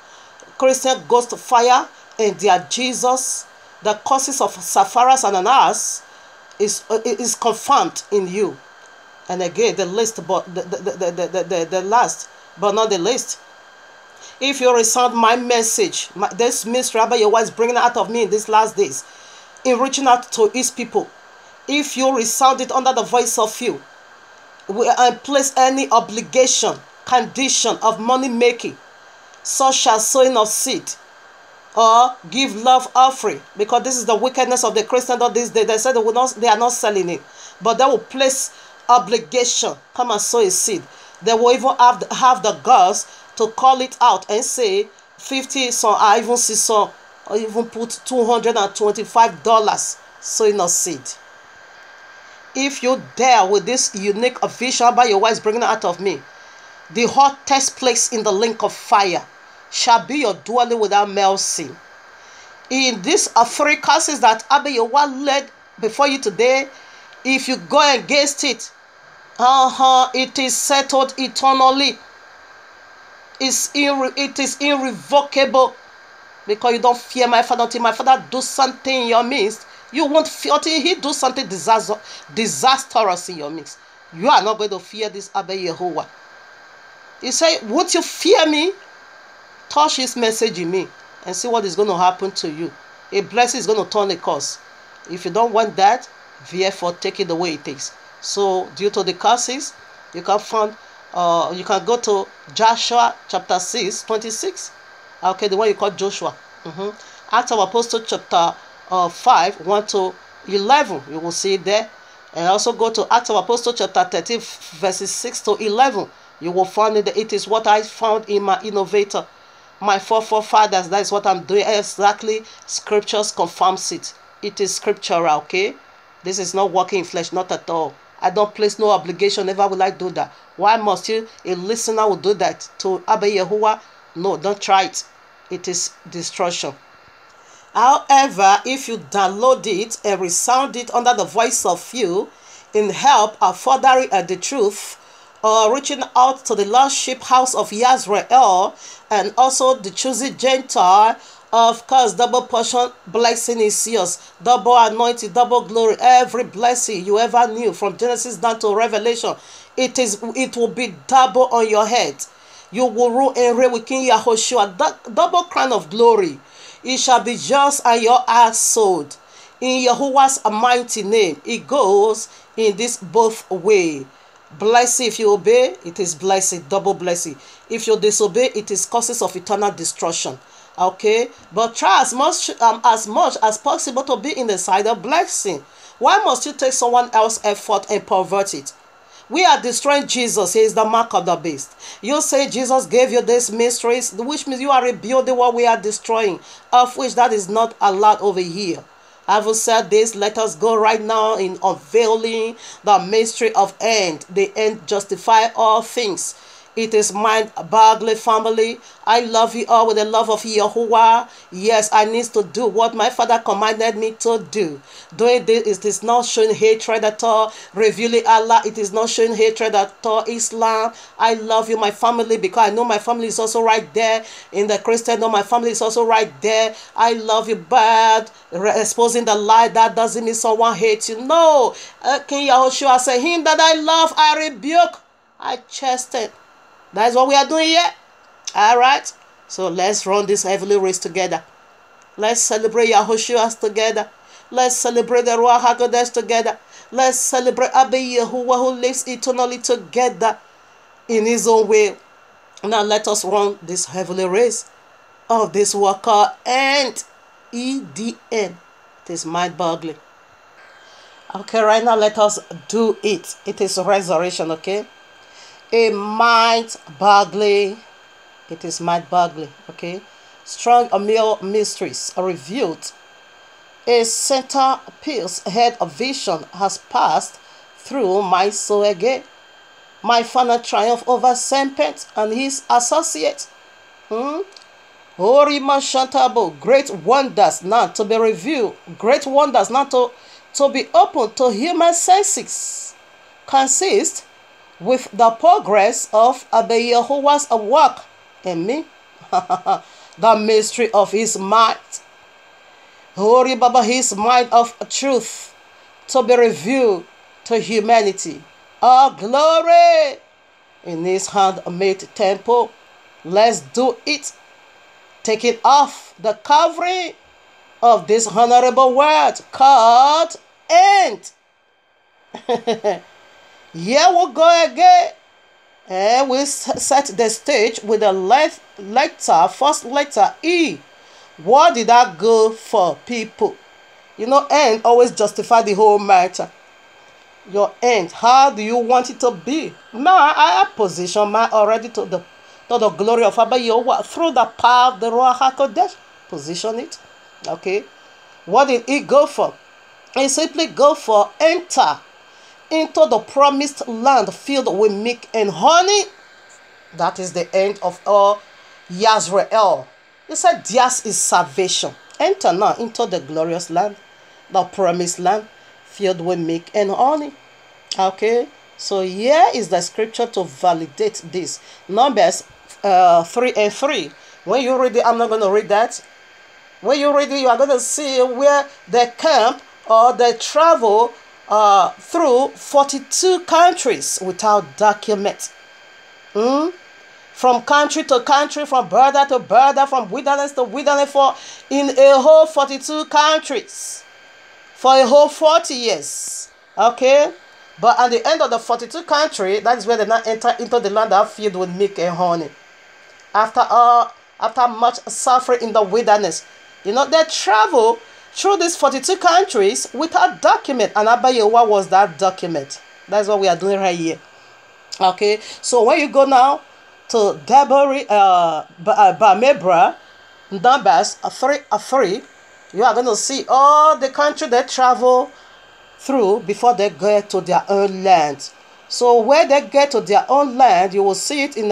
Christian ghost fire, and their Jesus, the causes of Sapphirus and Ananias is confirmed in you. And again, the list, but the last but not the least, if you resound my message, this mystery Abba Yehovah is bringing out of me in these last days, in reaching out to his people, if you resound it under the voice of you, and place any obligation, condition of money making, such as sowing of seed, or give love offering, because this is the wickedness of the Christendom these days. They said they are not selling it, but they will place obligation. Come and sow a seed. They will even have the guts to call it out and say 50, so I even see some, or even put $225 sowing of seed. If you dare with this unique vision Abba Yehovah is bringing out of me, the hottest place in the lake of fire shall be your dwelling without mercy. In this three curses that Abba Yehovah led before you today, if you go against it, it is settled eternally. It is irrevocable, because you don't fear my Father until my Father do something in your midst. You won't fear until he do something disastrous in your midst. You are not going to fear this Abba Yehovah. He said, won't you fear me? Touch his message in me and see what is going to happen to you. A blessing is going to turn a curse. If you don't want that, therefore take it the way it is. So due to the curses, you can find you can go to Joshua chapter 6, 26. Okay, the one you call Joshua. Acts of Apostles chapter 5, 1 to 11. You will see it there. And also go to Acts of Apostles chapter 13, verses 6 to 11. You will find it. It is what I found in my innovator. My forefathers, that is what I'm doing. Exactly. Scriptures confirms it. It is scriptural, okay? This is not working in flesh, not at all. I don't place no obligation. Never will I do that. Why must you? A listener will do that to Abba Yehovah? No, don't try it. It is destruction. However, if you download it and resound it under the voice of you in help of furthering the truth, or reaching out to the Lordship house of Yisrael, and also the chosen Gentile, of course, double portion blessing is yours, double anointing, double glory, every blessing you ever knew from Genesis down to Revelation, it will be double on your head. You will rule and reign with King Yahushua, double crown of glory. It shall be yours and your household. In Yahuwah's mighty name, it goes in this both way. Blessing, if you obey, it is blessing, double blessing. If you disobey, it is causes of eternal destruction. Okay, but try as much as possible to be in the side of blessing. Why must you take someone else's effort and pervert it? We are destroying Jesus. He is the mark of the beast. You say Jesus gave you these mysteries, which means you are rebuilding what we are destroying, of which that is not allowed over here. Having said this, let us go right now in unveiling the mystery of end. The end justify all things. It is mind-boggling, family. I love you all with the love of Yahuwah. Yes, I need to do what my Father commanded me to do. Doing this, it is not showing hatred at all. Revealing Allah, it is not showing hatred at all. Islam, I love you, my family, because I know my family is also right there. In the Christendom, my family is also right there. I love you, but exposing the lie, that doesn't mean someone hates you. No. King Yahushua said, him that I love, I rebuke, I chasten. That's what we are doing here. Alright. So let's run this heavenly race together. Let's celebrate Yahushua together. Let's celebrate the Ruach HaKodesh together. Let's celebrate Abba Yehovah, who lives eternally, together in his own way. Now let us run this heavenly race of this worker and EDN. It is mind-boggling. Okay, right now let us do it. It is resurrection, okay? a mind-boggling, it is mind-boggling, okay? Strong male mysteries are revealed. A centerpiece head of vision has passed through my soul again. My final triumph over serpent and his associates. Orima Shantabo, great wonders now to be revealed, great wonders now to be open to human senses, consist with the progress of Abba Yehovah's work in me, the mystery of his might, Hori Baba, his mind of truth, to be revealed to humanity. All glory in his hand-made temple. Let's do it. Taking off the covering of this honorable word called end. Here we go again. And we set the stage with the first letter E. What did that go for, people? You know, end always justify the whole matter. Your end, how do you want it to be? Now, I position my already to the glory of Abba Yehovah through the power of the Ruach HaKodesh. Position it. Okay. What did it go for? It simply go for enter into the promised land filled with milk and honey. That is the end of all Yisrael. He said, theirs is salvation. Enter now into the glorious land, the promised land filled with milk and honey. Okay. So here is the scripture to validate this. Numbers 3:3. When you read it, I'm not going to read that. When you read it, you are going to see where they camp or they travel through 42 countries without document. From country to country, from border to border, from wilderness to wilderness, in a whole 42 countries for a whole 40 years. Okay? But at the end of the 42 country, that is where they now enter into the land that filled with milk and honey. After much suffering in the wilderness, you know, they travel through these 42 countries without document, and Abba Yehovah was that document. That's what we are doing right here. Okay, so when you go now to Bamebra, Numbers 3:3, you are going to see all the country they travel through before they get to their own land. So where they get to their own land, you will see it in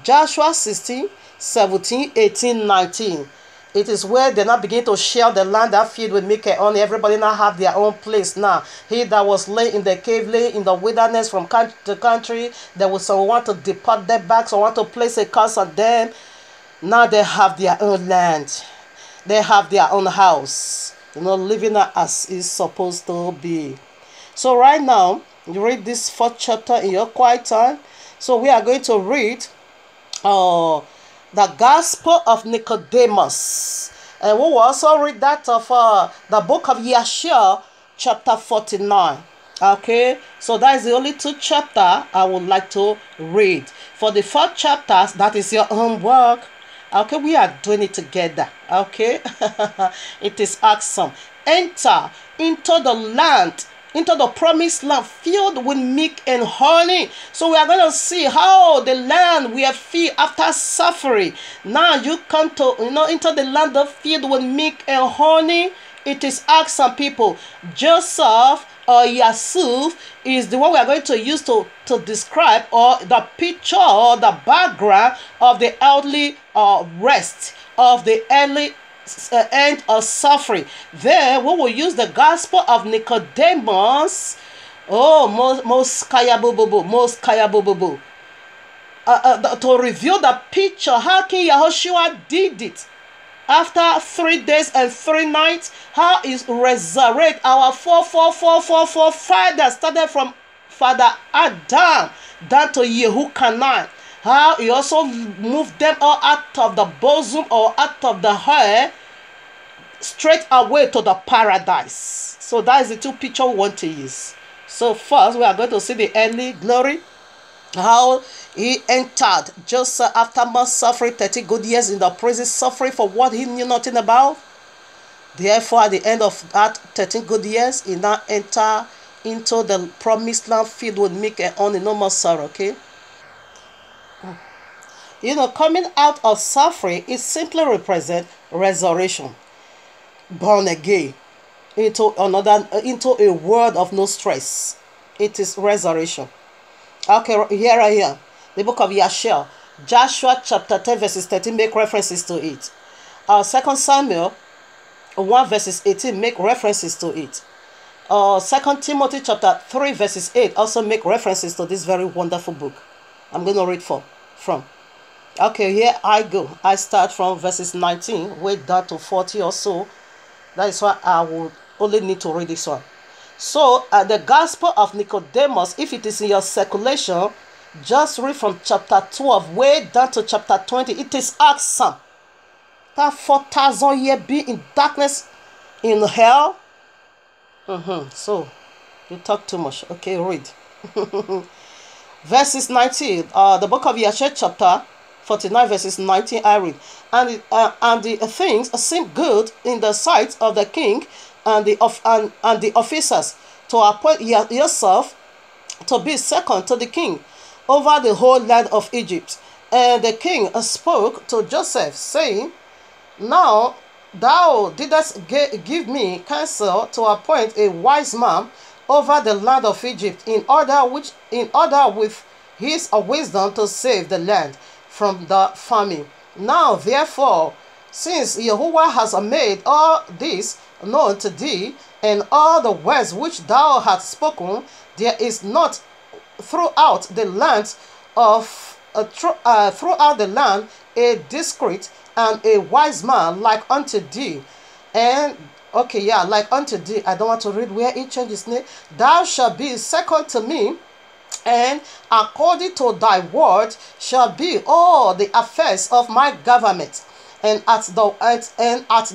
Joshua 16, 17, 18, 19. It is where they now begin to share the land that filled with milk and honey. Everybody now have their own place now. He that was lay in the cave, lay in the wilderness from country to country. There was someone want to depart them back, so want to place a curse on them. Now they have their own land. They have their own house. You know, living as is supposed to be. So right now, you read this 4th chapter in your quiet time. So we are going to read the Gospel of Nicodemus. And we will also read that of the book of Yeshua, chapter 49. Okay, so that is the only 2 chapters I would like to read. For the 4th chapters, that is your homework. Okay, we are doing it together. Okay, it is awesome. Enter into the land, into the promised land filled with milk and honey. So we are going to see how the land we are filled after suffering. Now you come to, into the land of filled with milk and honey. It is awesome, people. Joseph or Yusuf is the one we are going to use to describe or the picture or the background of the early rest of the early end of suffering. Then we will use the Gospel of Nicodemus. Most kaya bubu. To reveal the picture how King Yahushua did it. After 3 days and 3 nights, how is resurrect our four fathers, started from Father Adam down to Yehukanan. How he also moved them all out of the bosom or out of the hair straight away to the paradise. So that is the 2 pictures we want to use. So first we are going to see the early glory. How he entered just after much suffering, 30 good years in the prison, suffering for what he knew nothing about. Therefore, at the end of that 13 good years, he now entered into the promised land filled with milk and honey, no more sorrow. Okay, Coming out of suffering, it simply represents resurrection, born again into a world of no stress. It is resurrection. Okay, here I am. The book of Yashel, Joshua chapter 10 verses 13 make references to it. 2 Samuel 1 verses 18 make references to it. 2 Timothy chapter 3 verses 8 also make references to this very wonderful book. I'm going to read from. Okay, here I go. I start from verses 19, way down to 40 or so. That is why I would only need to read this one. So, the Gospel of Nicodemus, if it is in your circulation, just read from chapter 12 way down to chapter 20. It is awesome. That 4,000 years be in darkness in hell. So, you talk too much. Okay, read. Verses 19. The book of Yashel chapter 49 verses 19 I read. And the things seem good in the sight of the king and the officers, to appoint yourself to be second to the king over the whole land of Egypt. And the king spoke to Joseph, saying, Now thou didst give me counsel to appoint a wise man over the land of Egypt, in order with his wisdom to save the land from the famine. Now therefore, since Yahuwah has made all this known to thee, and all the words which thou hast spoken, there is not throughout the land a discreet and a wise man like unto thee. And like unto thee. I don't want to read where it changes name. Thou shalt be second to me, and according to thy word shall be all the affairs of my government. And at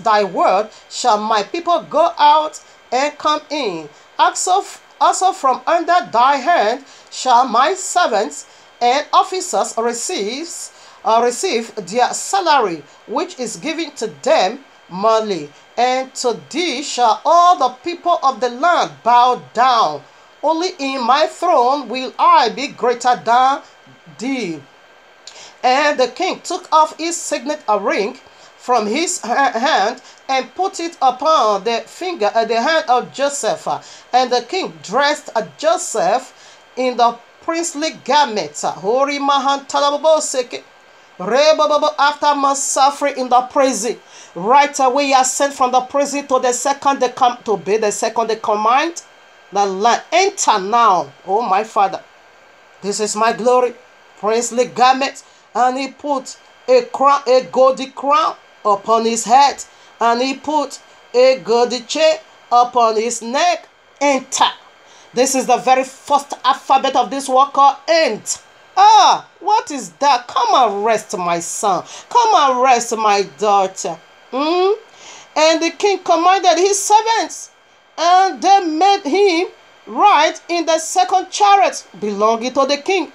thy word shall my people go out and come in. Also from under thy hand shall my servants and officers receive their salary, which is given to them monthly. And to thee shall all the people of the land bow down. Only in my throne will I be greater than thee. And the king took off his signet ring from his hand and put it upon the hand of Joseph. And the king dressed Joseph in the princely garments. After much suffering in the prison, right away he are sent from the prison to the second to obey the second command. The land, enter now, oh my father. This is my glory, princely garment. And he put a goldy crown upon his head, and he put a goldy chain upon his neck. Enter. This is the very first alphabet of this word called ent. What is that? Come and rest, my son. Come and rest, my daughter. And the king commanded his servants, and they made him ride in the second chariot belonging to the king,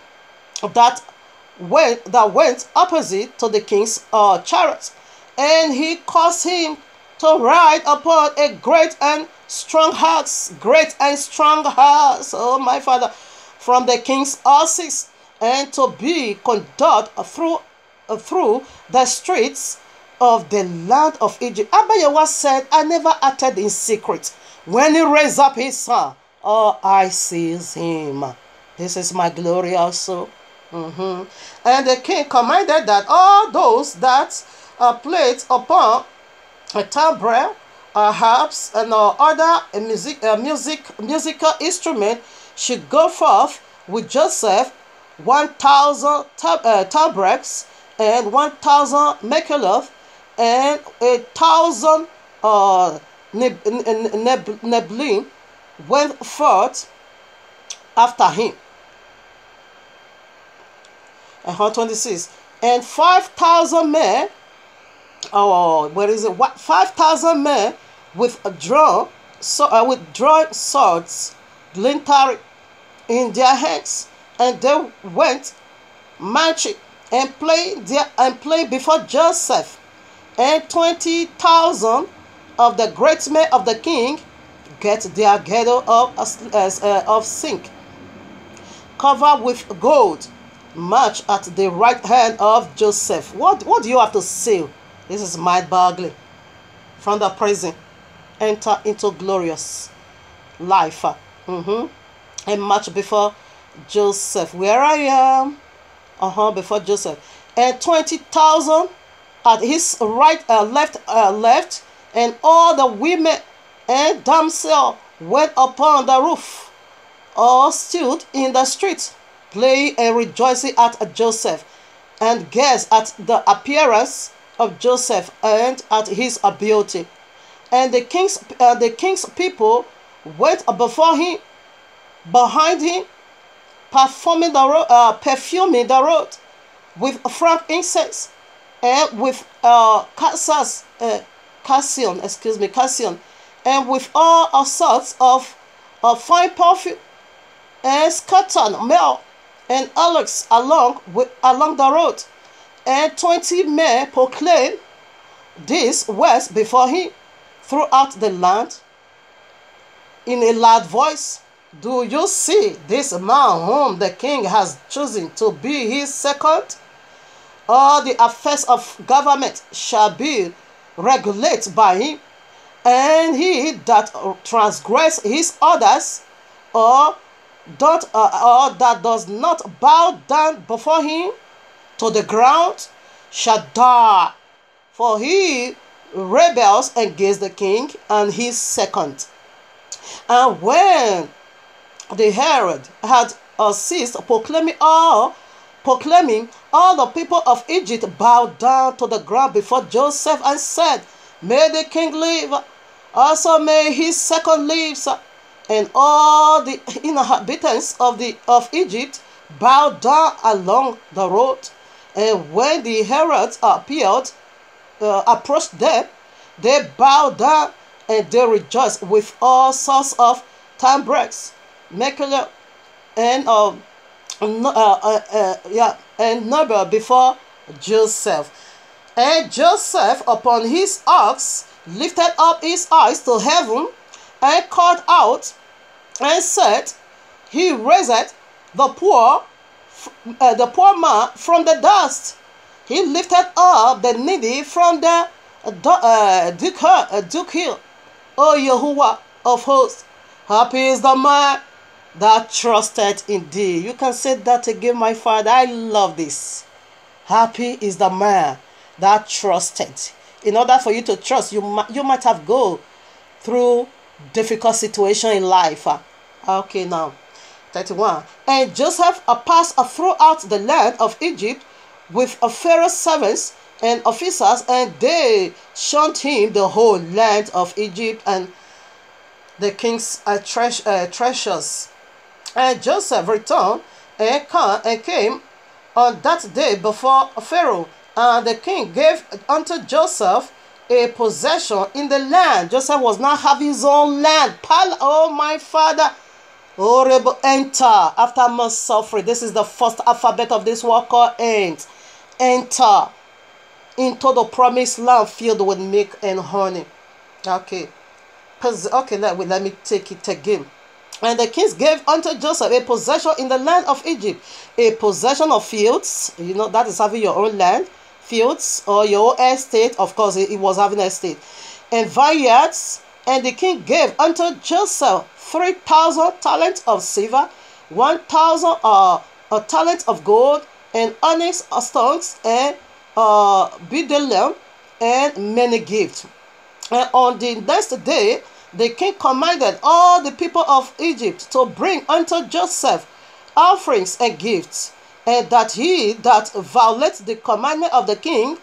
that went opposite to the king's chariot. And he caused him to ride upon a great and strong horse, oh my father, from the king's horses, and to be conducted through the streets of the land of Egypt. Abba Yahweh said, I never acted in secret. When he raised up his son, all I sees him. This is my glory also. And the king commanded that all those that played upon a tambourine, harps, and other musical instrument should go forth with Joseph 1,000 tabrets and 1,000 mekaloth and 1,000 neblim went forth after him. 26. And 5,000 men, 5,000 men with drawn swords glinting in their hands, and they went marching and played before Joseph. And 20,000 of the great men of the king get their girdle of zinc, covered with gold, march at the right hand of Joseph. What do you have to say? This is mind-boggling. From the prison, enter into glorious life. And march before Joseph. Where I am. Before Joseph. And 20,000 at his right, left, and all the women and damsels went upon the roof, or stood in the street, playing and rejoicing at Joseph, and gazed at the appearance of Joseph and at his beauty. And the king's people went before him, behind him, perfuming the road with frankincense and with cassion, and with all sorts of fine perfume, and scattered myrrh and aloes along the road. And 20 men proclaimed these words before him throughout the land in a loud voice. Do you see this man whom the king has chosen to be his second? All the affairs of government shall be regulated by him, and he that transgress his orders, or that does not bow down before him to the ground, shall die. For he rebels against the king and his second. And when the Herod had ceased proclaiming, all the people of Egypt bowed down to the ground before Joseph and said, May the king live, also may his second live. And all the inhabitants of Egypt bowed down along the road. And when the Herod approached them, they bowed down and they rejoiced with all sorts of timbrels, maculum, and number before Joseph. And Joseph upon his ox lifted up his eyes to heaven and called out and said, He raised the poor man from the dust. He lifted up the needy from the dunghill. O Yahuwah of hosts, happy is the man that trusted in thee. You can say that again, my father. I love this. Happy is the man that trusted. In order for you to trust, you might have go through difficult situation in life. Okay, now 31. And Joseph passed throughout the land of Egypt with Pharaoh's servants and officers, and they shunned him the whole land of Egypt and the king's treasures. And Joseph returned and came on that day before Pharaoh, and the king gave unto Joseph a possession in the land. Joseph was not having his own land. Oh, my father. Oh, enter after much suffering. This is the first alphabet of this word called ent. Enter into the promised land filled with milk and honey. Okay. Okay, let me take it again. And the kings gave unto Joseph a possession in the land of Egypt, a possession of fields. You know, that is having your own land, fields, or your own estate. Of course, it was having an estate, and vineyards. And the king gave unto Joseph 3,000 talents of silver, 1,000 talents of gold, and onyx stones, and bdellium, and many gifts. And on the next day, the king commanded all the people of Egypt to bring unto Joseph offerings and gifts, and that he that violates the commandment of the king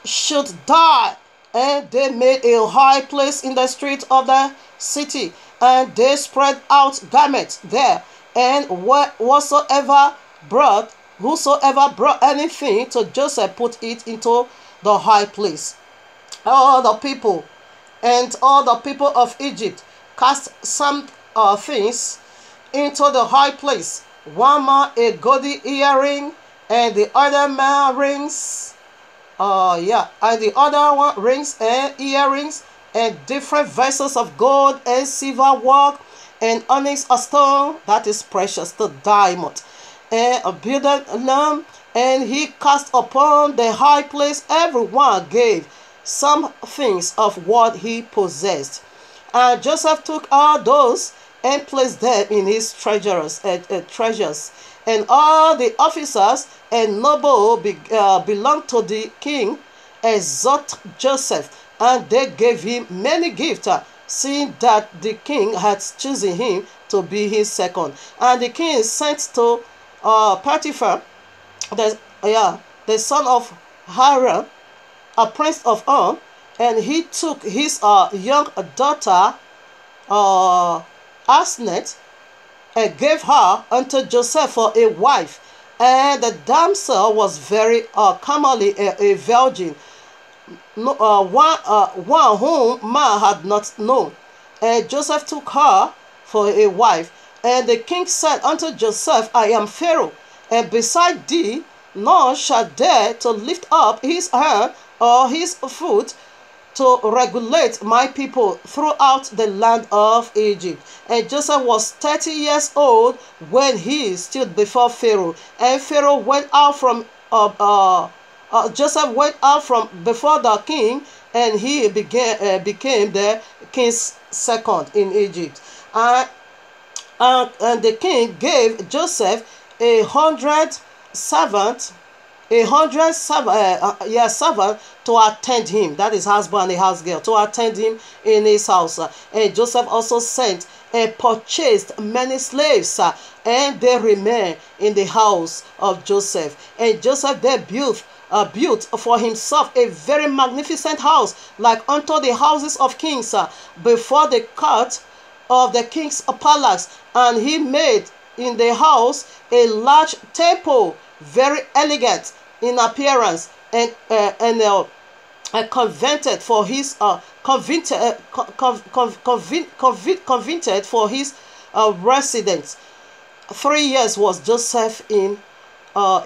should die. And they made a high place in the street of the city, and they spread out garments there, and whosoever brought anything to Joseph put it into the high place. All the people of Egypt cast some things into the high place. One man a golden earring, and the other man rings. And the other one rings and earrings, and different vessels of gold and silver work, and onyx stone that is precious to diamond, and built them, and he cast upon the high place. Everyone gave some things of what he possessed. And Joseph took all those and placed them in his treasures. And all the officers and nobles belonged to the king exhort Joseph, and they gave him many gifts, seeing that the king had chosen him to be his second. And the king sent to Potiphar, the son of Hiram, a prince of On, and he took his young daughter Asenath, and gave her unto Joseph for a wife. And the damsel was very commonly a virgin, one whom man had not known. And Joseph took her for a wife. And the king said unto Joseph, I am Pharaoh, and beside thee none shall dare to lift up his hand or his foot to regulate my people throughout the land of Egypt. And Joseph was 30 years old when he stood before Pharaoh. And Pharaoh went out from Joseph went out from before the king, and he became the king's second in Egypt. And the king gave Joseph 100 servants, servant to attend him, that is husband and house girl, to attend him in his house. And Joseph also sent and purchased many slaves, and they remained in the house of Joseph. And Joseph there built for himself a very magnificent house, like unto the houses of kings, before the court of the king's palace. And he made in the house a large temple, very elegant in appearance, and covenanted for his residence. 3 years was Joseph in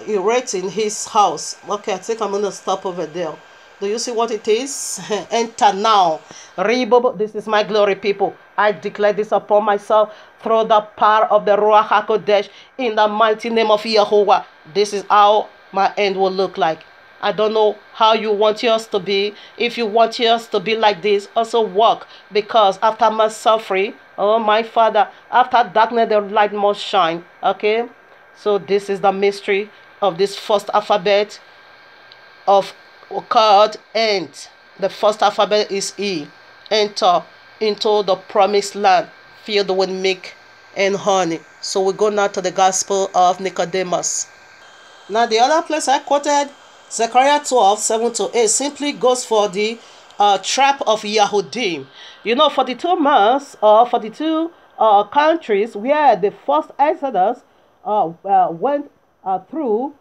erecting his house. Okay, I think I'm gonna stop over there. Do you see what it is? Enter now. This is my glory, people. I declare this upon myself through the power of the Ruach HaKodesh, in the mighty name of Yahuwah. This is how my end will look like. I don't know how you want yours to be. If you want yours to be like this, also walk. Because after my suffering, oh my Father, after darkness the light must shine. Okay? So this is the mystery of this first alphabet of God. And the first alphabet is E. Enter into the promised land filled with milk and honey. So we go now to the Gospel of Nicodemus. Now the other place I quoted, Zechariah 12:7-8, simply goes for the tribe of Yahudim. You know, 42 months or 42 countries where the first Exodus went through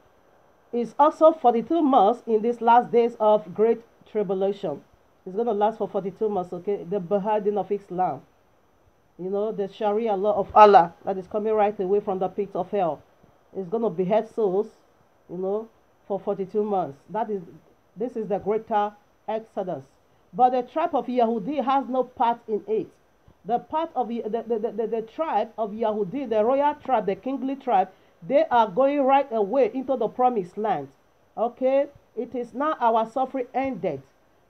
is also 42 months in these last days of great tribulation. It's going to last for 42 months, okay? The beheading of Islam. You know, the Sharia law of Allah that is coming right away from the pit of hell. It's going to behead souls, you know, for 42 months. This is the greater Exodus. But the tribe of Yahudi has no part in it. The part of the tribe of Yahudi, the royal tribe, the kingly tribe, they are going right away into the promised land. Okay? It is now our suffering ended.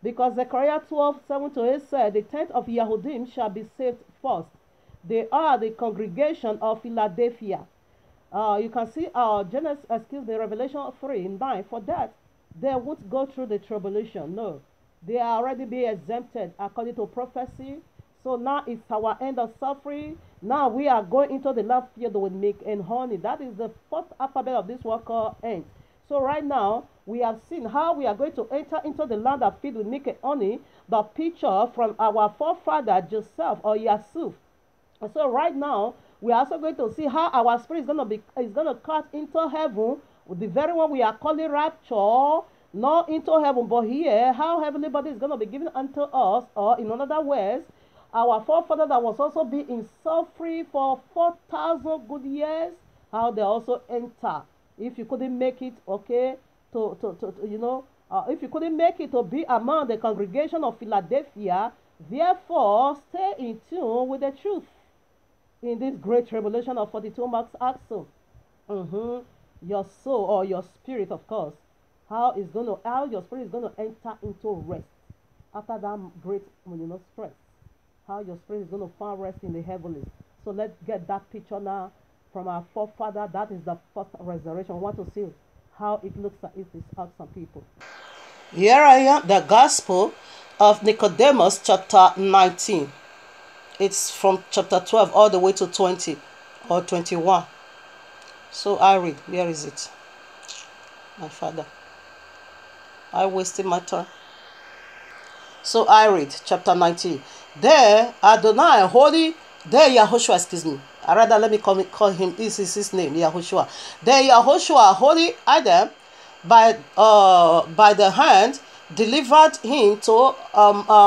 Because Zechariah 12:7-8 said, the tent of Yahudim shall be saved first. They are the congregation of Philadelphia. You can see Revelation 3:9. For that, they won't go through the tribulation. No. They are already be exempted according to prophecy. So now it's our end of suffering. Now we are going into the land filled with milk and honey. That is the first alphabet of this word called end. So right now, we have seen how we are going to enter into the land that filled with milk and honey. The picture from our forefather Joseph or Yusuf. And so right now, we are also going to see how our spirit is going to cut into heaven, the very one we are calling rapture, not into heaven, but here, how heavenly body is going to be given unto us, or in other words, our forefather that was also be in suffering for 4,000 good years, how they also enter. If you couldn't make it, okay, if you couldn't make it to be among the congregation of Philadelphia, therefore stay in tune with the truth in this great tribulation of 42 months also. your soul or your spirit, of course, how your spirit is going to enter into rest after that great, stress. How your spirit is going to find rest in the heavens. So let's get that picture now from our forefather. That is the first resurrection. We want to see how it looks like it is out some people. Here I am, the Gospel of Nicodemus, chapter 19. It's from chapter 12 all the way to 20 or 21. So I read. Where is it? My father. I wasted my time. So I read chapter 19. There Adonai holy, there Yahushua, excuse me. Rather, let me call him, this is his name, Yahushua. There Yahushua, holy Adam, by the hand, delivered him to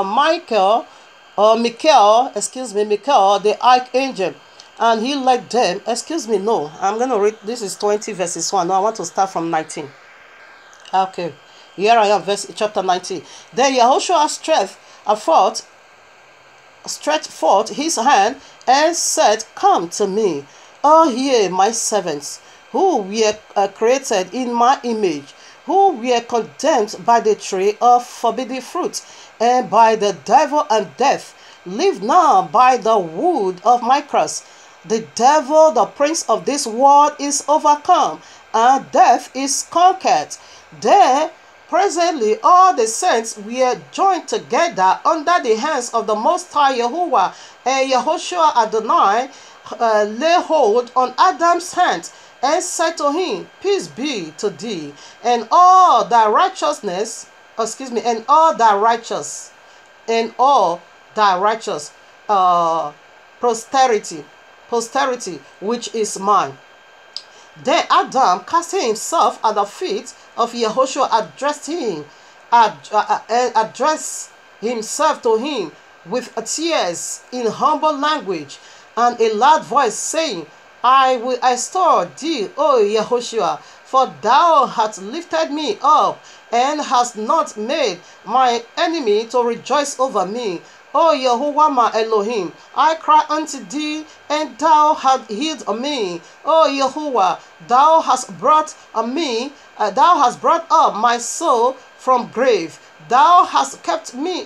Michael, the archangel. And he led them, I'm going to read, this is 20 verses 1. No, I want to start from 19. Okay, here I am, chapter 19. Then Yahushua stretched forth his hand and said, "Come to me, all ye my servants, who were created in my image, who were condemned by the tree of forbidden fruit, and by the devil and death. Live now by the wood of my cross. The devil, the prince of this world, is overcome, and death is conquered." There, presently, all the saints were joined together under the hands of the Most High Yahuwah, and Yahushua Adonai lay hold on Adam's hand and said to him, "Peace be to thee, and all thy righteous posterity, which is mine." Then Adam, casting himself at the feet of Yahushua, addressed himself to him with tears in humble language and a loud voice, saying, "I will extol thee, O Yahushua, for thou hast lifted me up and hast not made my enemy to rejoice over me. O Yahuwah my Elohim, I cry unto thee, and thou hast healed me. O Yahuwah, thou hast brought up my soul from grave. Thou hast kept me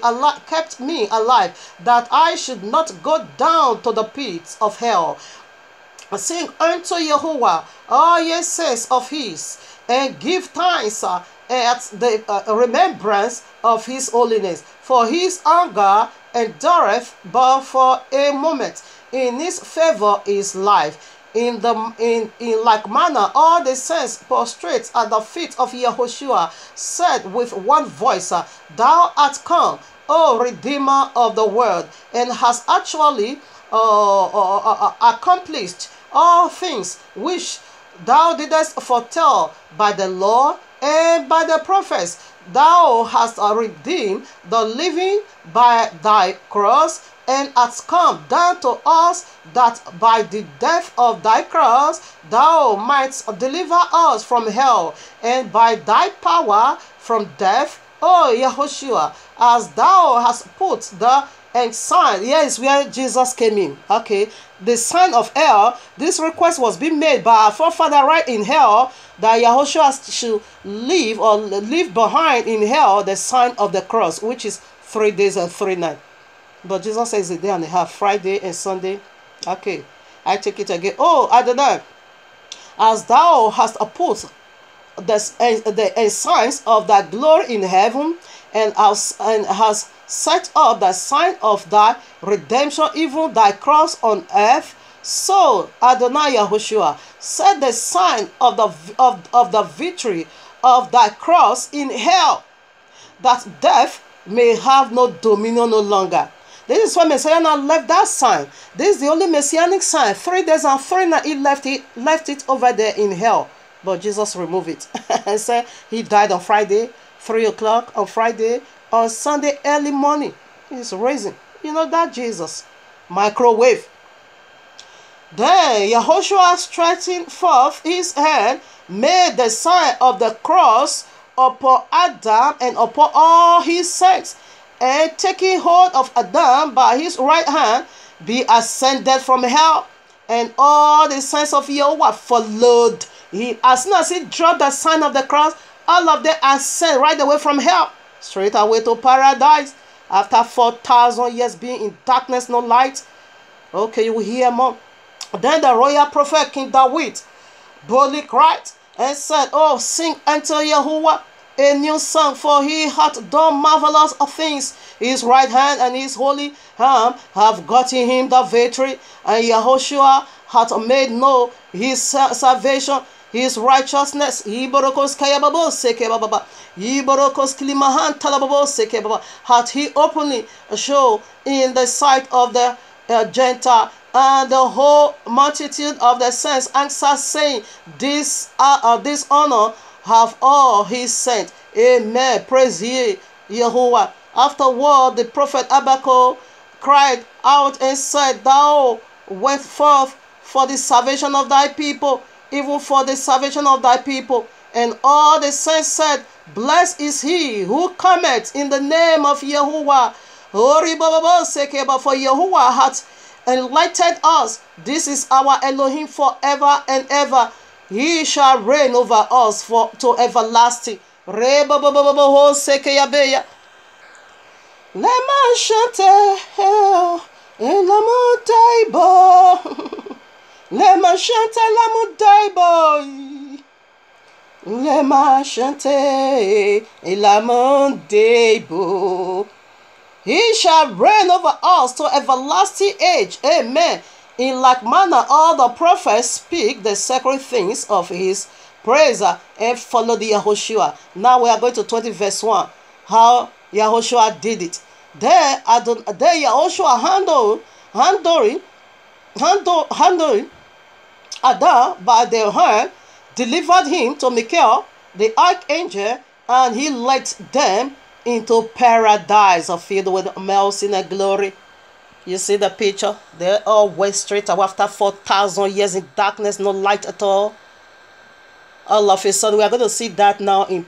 alive, that I should not go down to the pits of hell. Sing unto Yahuwah, all ye saints of his, and give thanks at the remembrance of his holiness. For his anger endureth but for a moment. In his favor is life. In like manner, all the saints prostrate at the feet of Yahushua said with one voice, "Thou art come, O Redeemer of the world, and hast actually accomplished all things which thou didst foretell by the law and by the prophets. Thou hast redeemed the living by thy cross, and hast come down to us, that by the death of thy cross thou mightst deliver us from hell, and by thy power from death, O Yahushua, as thou hast put the ensign." Here is where Jesus came in. Okay, the sign of hell. This request was being made by our forefather right in hell, that Yahushua should leave behind in hell the sign of the cross, which is 3 days and 3 nights. But Jesus says a day and a half, Friday and Sunday. Okay, I take it again. "Oh Adonai, as thou hast put the signs of thy glory in heaven, and has set up the sign of thy redemption, even thy cross on earth, so Adonai Yahushua set the sign of the victory of thy cross in hell, that death may have no dominion no longer." This is why Messiah now left that sign. This is the only messianic sign. 3 days and 3 nights he left it over there in hell. But Jesus removed it and said he died on Friday, 3 o'clock on Friday. On Sunday early morning, he's raising. You know that Jesus. Microwave. Then Yahushua, stretching forth his hand, made the sign of the cross upon Adam and upon all his saints, and taking hold of Adam by his right hand, be ascended from hell, And all the saints of Yahweh followed him. As soon as he dropped the sign of the cross, all of them are sent right away from hell, straight away to paradise. After 4,000 years being in darkness, no light. Okay, you will hear more. Then the royal prophet King David boldly cried and said, oh, sing unto Yahuwah a new song, for he hath done marvelous things. His right hand and his holy arm have gotten him the victory, and Yahushua hath made known his salvation, his righteousness. Hath he openly shown in the sight of the Gentile, and the whole multitude of the saints answered, saying, this honor have all he sent. Amen. Praise ye Yahuwah. Afterward, the prophet Habakkuk cried out and said, thou went forth for the salvation of thy people, even for the salvation of thy people. And all the saints said, blessed is he who cometh in the name of Yahuwah. For Yahuwah hath enlightened us. This is our Elohim forever and ever. He shall reign over us to everlasting. Lema chante l'amour d'Aibo. Lema chante l'amour d'Aibo. Lema chante l'amour d'Aibo. He shall reign over us to everlasting age. Amen. In like manner, all the prophets speak the sacred things of his praise and follow the Yahushua. Now we are going to 20 verse 1. How Yahushua did it. There Yahushua handling Adam by the hand, delivered him to Michael, the archangel, and he led them into paradise filled with mercy and glory. You see the picture? They all went straight away after 4,000 years in darkness, no light at all. All of a sudden, we are going to see that now in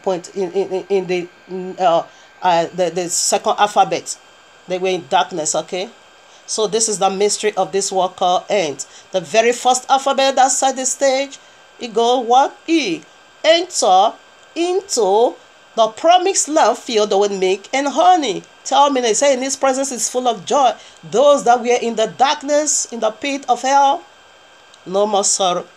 the second alphabet. They were in darkness, okay? So this is the mystery of this word called end. The very first alphabet that set the stage, it goes what? E. Enter into the promised land filled with milk and honey. Tell me, they say in his presence is full of joy. Those that were in the darkness, in the pit of hell, no more sorrow.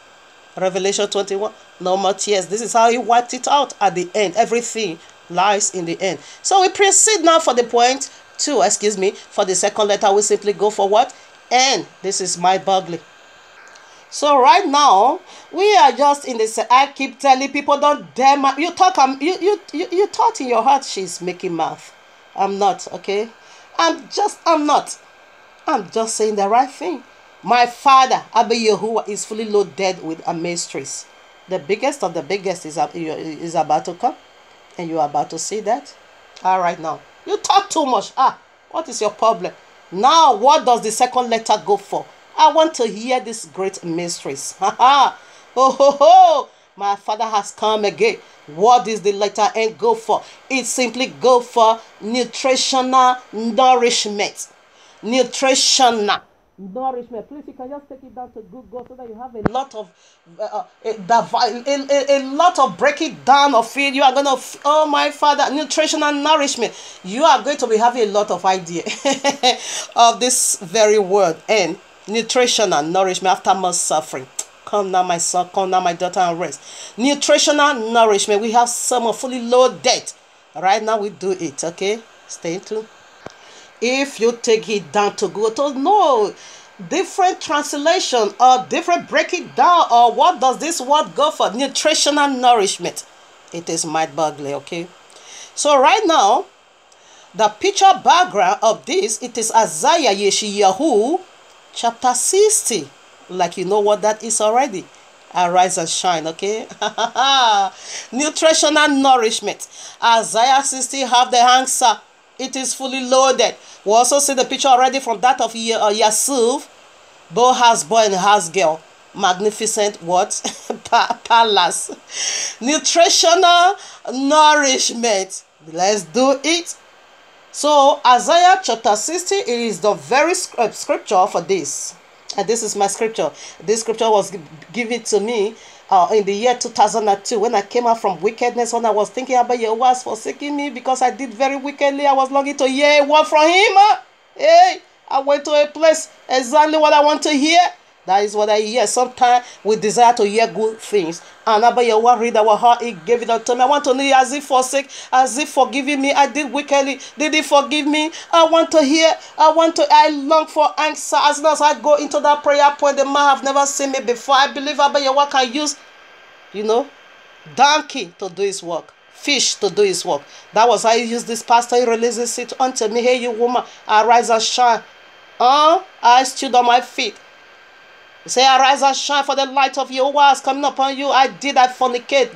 Revelation 21, no more tears. This is how he wiped it out at the end. Everything lies in the end. So we proceed now for the point 2, for the second letter, we simply go for what? N. This is mind-boggling. So right now, we are just in this. I keep telling people, don't dare. You thought in your heart she's making math. I'm not, okay? I'm not. I'm just saying the right thing. My father, Abba Yahuwah, is fully loaded with a mysteries. The biggest of the biggest is about to come. And you are about to see that. All right now. You talk too much. What is your problem? Now, what does the second letter go for? I want to hear these great mysteries. My father has come again. What is the letter N go for? It simply go for nutritional nourishment. Nutritional nourishment. Please, you can just take it down to Google so that you have a lot of break it down of it. You are going to, oh my father, nutritional nourishment. You are going to be having a lot of idea of this very word. And nutritional nourishment after much suffering. Come now, my son. Come now, my daughter, and rest. Nutritional nourishment. We have some fully loaded. Right now, we do it. Okay? Stay tuned. If you take it down to go to know different translation or different break it down, or what does this word go for? Nutritional nourishment. It is mind-boggling. Okay? So right now, the picture background of this, it is Isaiah Yeshayahu chapter 60. Like you know what that is already. Arise and shine, okay? Nutritional nourishment. Isaiah 60 have the answer. It is fully loaded. We also see the picture already from that of Yasuf, Boaz boy and Hasgirl. Magnificent what? Palace. Nutritional nourishment. Let's do it. So Isaiah chapter 60 is the very scripture for this. And this is my scripture. This scripture was given to me in the year 2002 when I came out from wickedness, when I was thinking about Yahweh forsaking me because I did very wickedly. I was longing to hear a word from him. Hey, I went to a place exactly what I want to hear. That is what I hear. Sometimes we desire to hear good things. And Abba Yahweh read our heart, he gave it unto me. I want to know, as if forsake, as if forgiving me. I did wickedly. Did he forgive me? I want to hear. I long for answer. As soon as I go into that prayer point, the man have never seen me before. I believe Abba Yahweh can use, donkey to do his work. Fish to do his work. That was how he used this pastor. He releases it unto me. Hey, you woman, arise and shine. I stood on my feet. Say, arise and shine, for the light of Yahweh is coming upon you. I fornicate.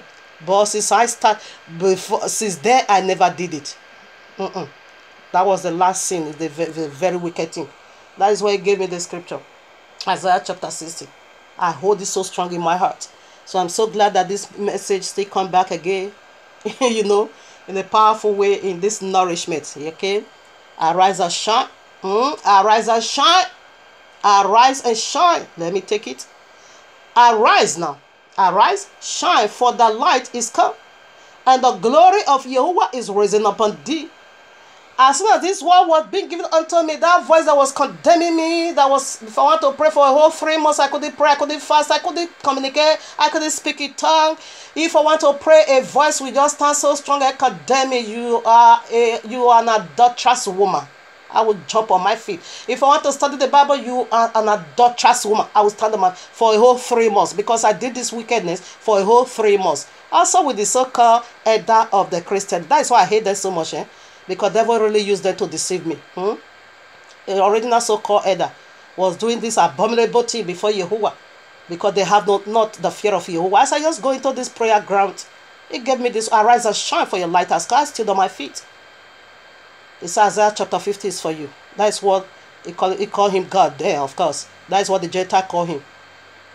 But since then, I never did it. That was the last sin, the very wicked thing. That is why he gave me the scripture. Isaiah chapter 60. I hold it so strong in my heart. So I'm so glad that this message still come back again, in a powerful way, in this nourishment. Okay? Arise and shine. Arise and shine. Arise and shine. Let me take it. Arise now. Arise, shine, for the light is come, and the glory of Yahweh is risen upon thee. As soon as this word was being given unto me, that voice that was condemning me, that was, if I want to pray for a whole 3 months, I couldn't pray, I couldn't fast, I couldn't communicate, I couldn't speak in tongue. If I want to pray, a voice will just stand so strong and condemn me. You are an adulterous woman. I will jump on my feet. If I want to study the Bible, you are an adulterous woman. I will stand on for a whole 3 months, because I did this wickedness for a whole 3 months. Also with the so-called elder of the Christian. That is why I hate them so much, because the devil really used them to deceive me. The original so-called elder was doing this abominable thing before Yahuwah, because they have not the fear of Yahuwah. As I just go into this prayer ground, he gave me this, arise and shine, for your light has come. I stood on my feet. It's Isaiah chapter 50 is for you. That is what he call him God there, of course. That is what the Gentile call him.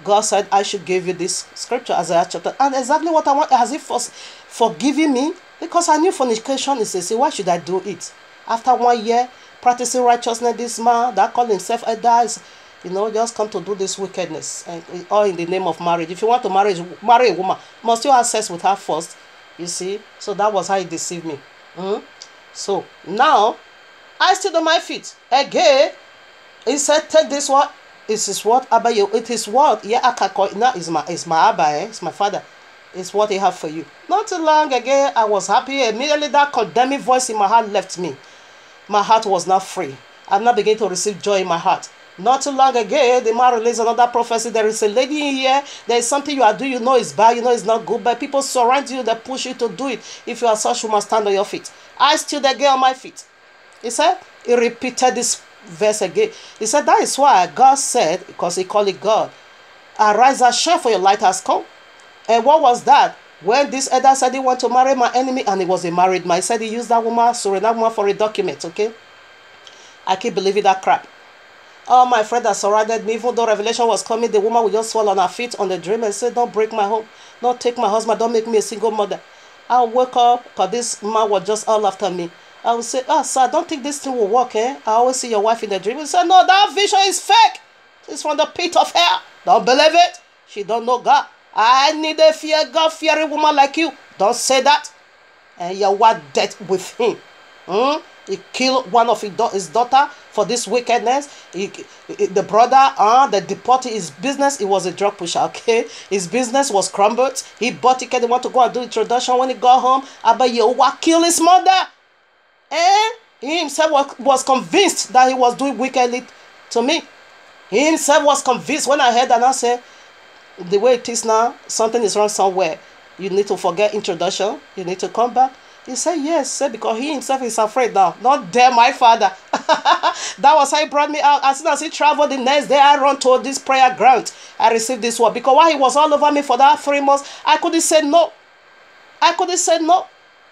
God said, I should give you this scripture, Isaiah chapter. And exactly what I want, as if for forgiving me, because I knew fornication is a sin. Why should I do it? After 1 year practicing righteousness, this man that called himself a dies, just come to do this wickedness, and all in the name of marriage. If you want to marry a woman, must you have sex with her first? You see? So that was how he deceived me. So now I stood on my feet again. He said, take this word. It is what Abba, it is what now is my Abba, it's my father. It's what he have for you. Not too long again, I was happy. Immediately that condemning voice in my heart left me. My heart was not free. I'm not beginning to receive joy in my heart. Not too long again, the man released another prophecy. There is a lady in here. There is something you are doing. It's bad. It's not good. But people surround you. They push you to do it. If you are such, you must stand on your feet. I stood again on my feet. He repeated this verse again. He said, that is why God said, because he called it God, arise and shine, for your light has come. And what was that? When this elder said he want to marry my enemy, and he was a married man, he said he used that woman for a document, okay? I keep believing that crap. All my friends that surrounded me, even though revelation was coming, the woman would just fall on her feet on the dream and say, don't break my home. Don't take my husband. Don't make me a single mother. I'll wake up, because this man was just all after me. I will say, sir, I don't think this thing will work, I always see your wife in the dream. He said, no, that vision is fake. It's from the pit of hell. Don't believe it. She don't know God. I need a God-fearing woman like you. Don't say that. And you were dead with him. He killed one of his daughter for this wickedness. The brother, they deported his business. He was a drug pusher, okay? His business was crumbled. He bought ticket. He wanted to go and do introduction. When he got home, Abba Yehovah killed his mother. And he himself was convinced that he was doing wickedly to me. He himself was convinced. When I heard that, I said, the way it is now, something is wrong somewhere. You need to forget introduction. You need to come back. He said, yes, because he himself is afraid now. Not dare my father. That was how he brought me out. As soon as he traveled the next day, I run to this prayer ground. I received this word. Because while he was all over me for that 3 months, I couldn't say no.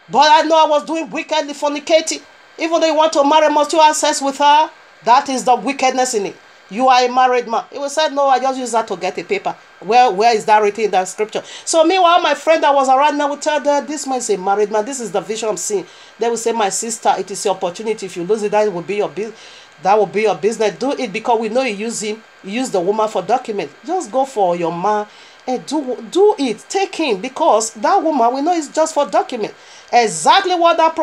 But I know I was doing wickedly, fornicating. Even though you want to marry, must you have sex with her? That is the wickedness in it. You are a married man. He will say, no, I just use that to get a paper. Where is that written in that scripture? So meanwhile, my friend that was around me would tell them, this man is a married man. This is the vision I'm seeing. They will say, my sister, it is your opportunity. If you lose it, that will be your business. That will be your business. Do it because we know you use him. You use the woman for document. Just go for your man and do it. Take him, because that woman, we know, is just for document. Exactly what that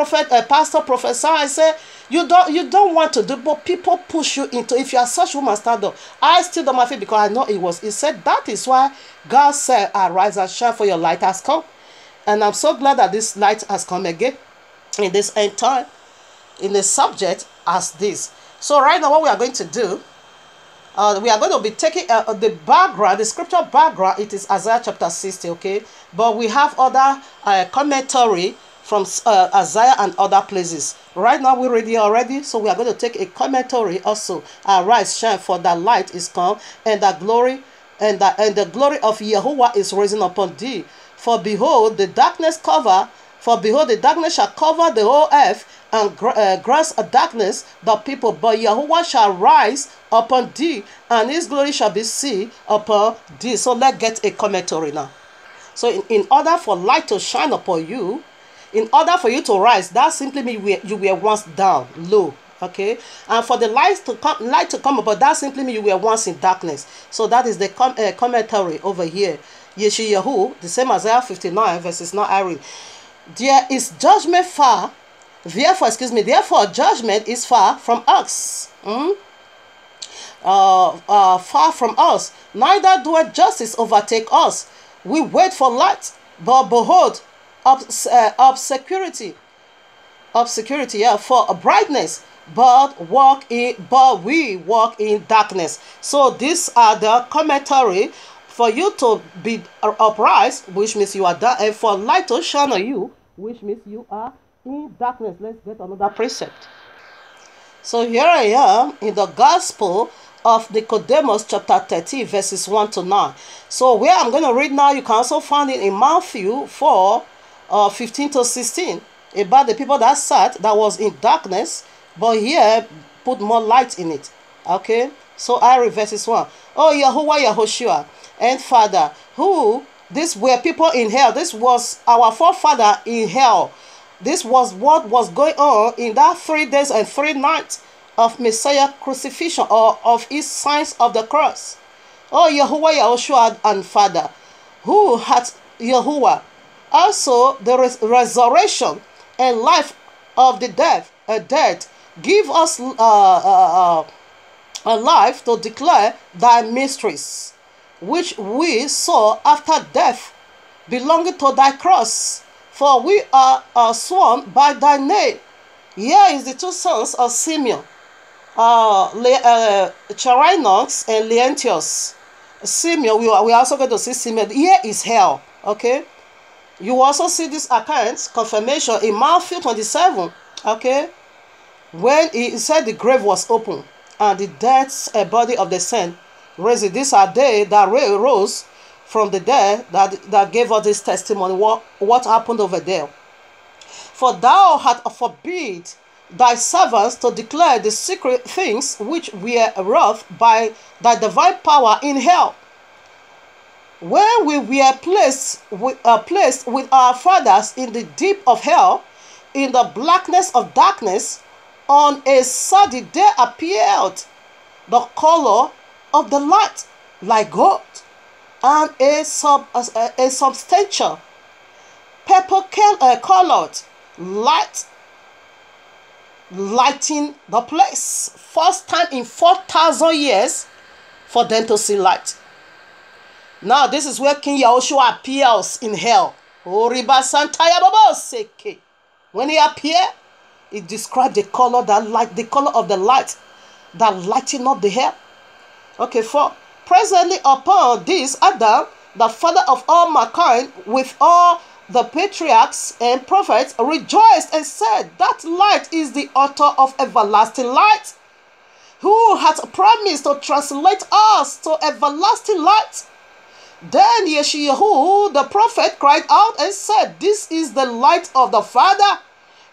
pastor prophesied. I say you don't want to do, but people push you into. If you are such woman, stand up. I still on my feet because I know it was. He said that is why God said, "Arise and shine, for your light has come." And I'm so glad that this light has come again in this end time, in the subject as this. So right now, what we are going to do, we are going to be taking the background, the scripture background. It is Isaiah chapter 60, okay? But we have other commentary from Isaiah and other places. Right now, we read it already, so we are going to take a commentary also. Arise, shine, for the light is come, and the glory and the glory of Yahuwah is risen upon thee. For behold, the darkness shall cover the whole earth, and gross darkness the people. But Yahuwah shall rise upon thee, and his glory shall be seen upon thee. So let's get a commentary now. So in order for light to shine upon you, in order for you to rise, that simply means you were once down, low. Okay, and for the light to come upon, that simply means you were once in darkness. So that is the commentary over here. Yeshayahu, the same Isaiah 59 verses 9. I read, there is judgment far. Therefore, judgment is far from us. Far from us. Neither doeth justice overtake us. We wait for light, but behold, obscurity. Yeah, for a brightness, but we walk in darkness. So these are the commentary for you to be upright, which means you are dark, and for light to shine on you, which means you are in darkness. Let's get another precept. So here I am in the Gospel of Nicodemus chapter 13 verses 1 to 9. So where I'm going to read now, you can also find it in Matthew 4 15 to 16, about the people that was in darkness, but here put more light in it. Okay, so I read verses 1. Oh Yahuwah Yahushua and Father, these were people in hell. This was our forefather in hell. This was what was going on in that 3 days and 3 nights of Messiah crucifixion, or of his signs of the cross. Oh Yahuwah Yahushua and Father, who had Yahuwah also the resurrection and life of the dead, give us a life to declare thy mysteries, which we saw after death, belonging to thy cross. For we are sworn by thy name. Here is the 2 sons of Simeon, Charinox and Leontius. Simeon, we are also going to see Simeon. Here is hell. Okay, you also see this account confirmation in Matthew 27. Okay, when he said the grave was open and the dead body of the saint raised. These are they that rose from the dead, that gave us this testimony. What happened over there? For thou hast forbid thy servants to declare the secret things which were wrought by thy divine power in hell, when we were placed with our fathers in the deep of hell, in the blackness of darkness. On a sudden there appeared the color of the light like gold, and a substantial purple colored light lighting the place. First time in 4,000 years for them to see light. Now this is where King Yahushua appears in hell. When he appeared, he described the color the color of the light that lighting up the hell. Okay, for presently upon this Adam, the father of all mankind, with all the patriarchs and prophets, rejoiced and said, that light is the author of everlasting light, who hath promised to translate us to everlasting light. Then Yeshayahu the prophet cried out and said, this is the light of the Father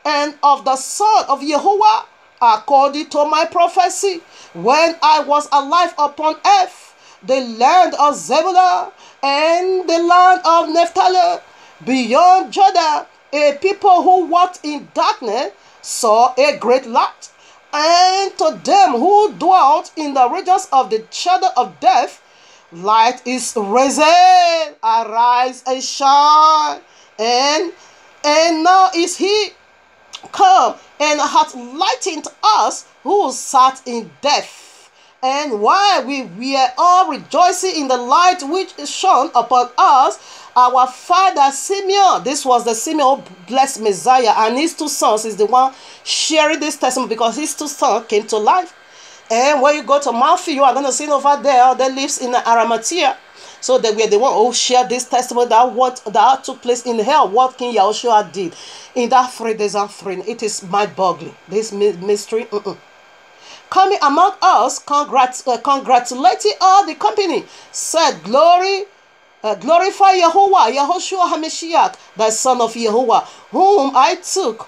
and of the Son of Yahuwah, according to my prophecy, when I was alive upon earth, the land of Zebulun and the land of Naphtali, beyond Jordan, a people who walked in darkness saw a great light. And to them who dwelt in the regions of the shadow of death, light is risen. Arise and shine. And now is he come and hath lightened us who sat in death. And while we were all rejoicing in the light which shone upon us, our father Simeon, this was the Simeon who blessed Messiah, and his two sons is the one sharing this testimony because his two sons came to life. And when you go to Matthew, you are going to see over there that lives in Arimathea. So they were the one who shared this testimony that took place in hell, what King Yahushua did in that 3 days and 3 nights. It is mind-boggling, this mystery. Coming among us, congratulating all the company, said, glorify Yahuwah, Yahushua HaMashiach, the son of Yahuwah, whom I took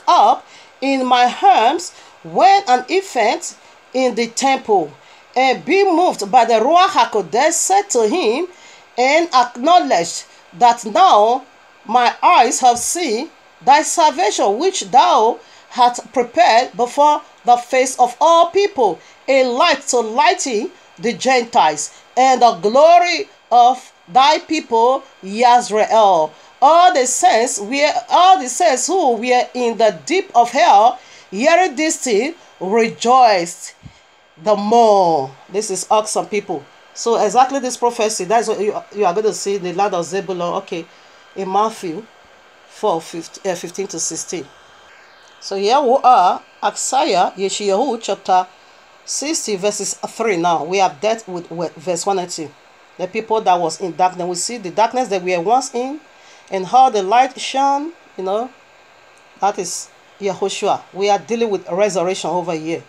up in my arms when an infant in the temple, and being moved by the Ruach HaKodesh, said to him, and acknowledged that now my eyes have seen thy salvation, which thou hast prepared before the face of all people, a light to lighten the Gentiles, and the glory of thy people Yisrael. All the saints who were in the deep of hell, hearing this thing, rejoiced the more. This is awesome, people. So exactly this prophecy, that's what you are going to see in the land of Zebulun, okay, in Matthew 4, 15 to 16. So here we are, Isaiah Yeshayahu chapter 60 verses 3 now. We have dealt with verse 1 and 2. The people that was in darkness, we see the darkness that we were once in, and how the light shone, that is Yahushua. We are dealing with resurrection over here.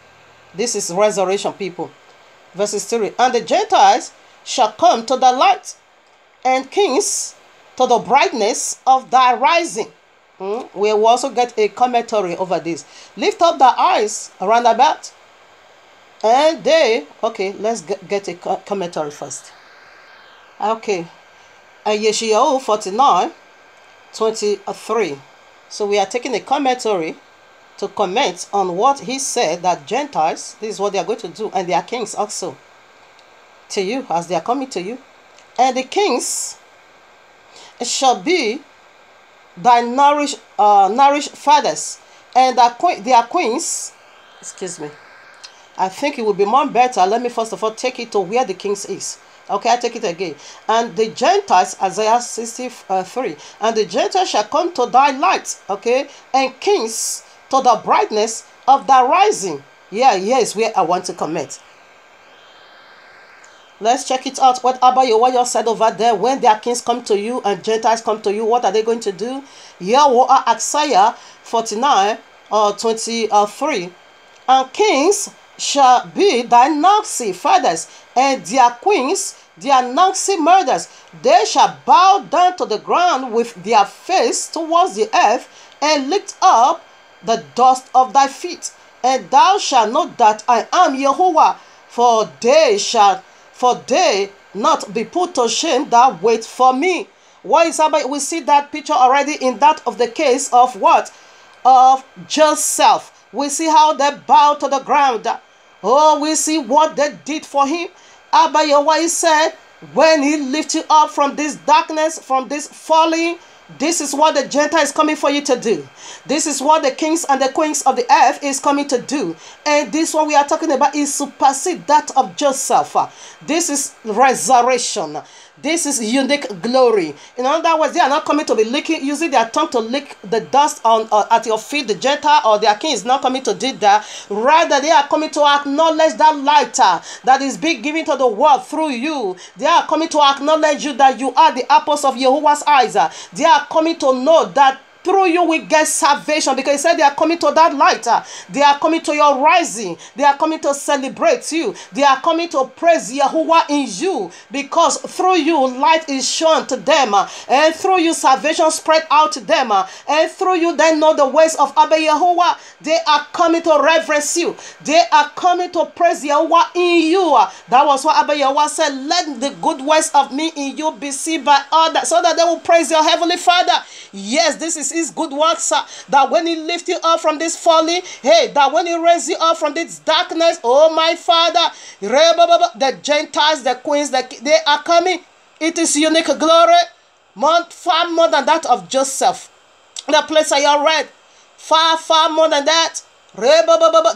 This is resurrection, people. Verses 3. And the Gentiles shall come to the light, and kings to the brightness of thy rising. We will also get a commentary over this. Lift up the eyes around about. And they, okay, let's get a commentary first. Okay. Yeshayahu 49:23. So we are taking a commentary to comment on what he said, that Gentiles, this is what they are going to do, and their kings also, to you, as they are coming to you. And the kings shall be thy nourished fathers, and their queens, excuse me, I think it would be more better. Let me first of all take it to where the kings is. Okay, I take it again. And the Gentiles, Isaiah 63, and the Gentiles shall come to thy light, okay, and kings to the brightness of thy rising. Yeah, here is where I want to comment. Let's check it out. What Abba Yahweh said over there, when their kings come to you and Gentiles come to you, what are they going to do? Here we are, Isaiah 49:23. And kings shall be thy Naxi fathers, and their queens, their Naxi murders. They shall bow down to the ground with their face towards the earth, and lift up the dust of thy feet. And thou shalt know that I am Yahuwah, for they not be put to shame that wait for me. What is about? We see that picture already in that of the case of what? Of Joseph. We see how they bowed to the ground. Oh, we see what they did for him. Abba Yahweh said, when he lifts you up from this darkness, from this falling, this is what the Gentile is coming for you to do. This is what the kings and the queens of the earth is coming to do. And this one we are talking about is supersede that of Joseph. This is resurrection. This is unique glory. In other words, they are not coming to be using their tongue to lick the dust on at your feet. The Gentile or their king is not coming to do that. Rather, they are coming to acknowledge that light that is being given to the world through you. They are coming to acknowledge you that you are the apples of Yahuwah's eyes. They are coming to know that through you we get salvation, because he said they are coming to that light. They are coming to your rising. They are coming to celebrate you. They are coming to praise Yahuwah in you, because through you light is shown to them, and through you salvation spread out to them, and through you they know the ways of Abba Yahuwah. They are coming to reverence you. They are coming to praise Yahuwah in you. That was what Abba Yahuwah said, let the good ways of me in you be seen by others, so that they will praise your heavenly Father. Yes, this is his good works, that when he lift you up from this folly, hey, that when he raise you up from this darkness, oh my Father, the Gentiles, the queens, they are coming. It is unique glory, far more than that of Joseph. The place I read, far more than that.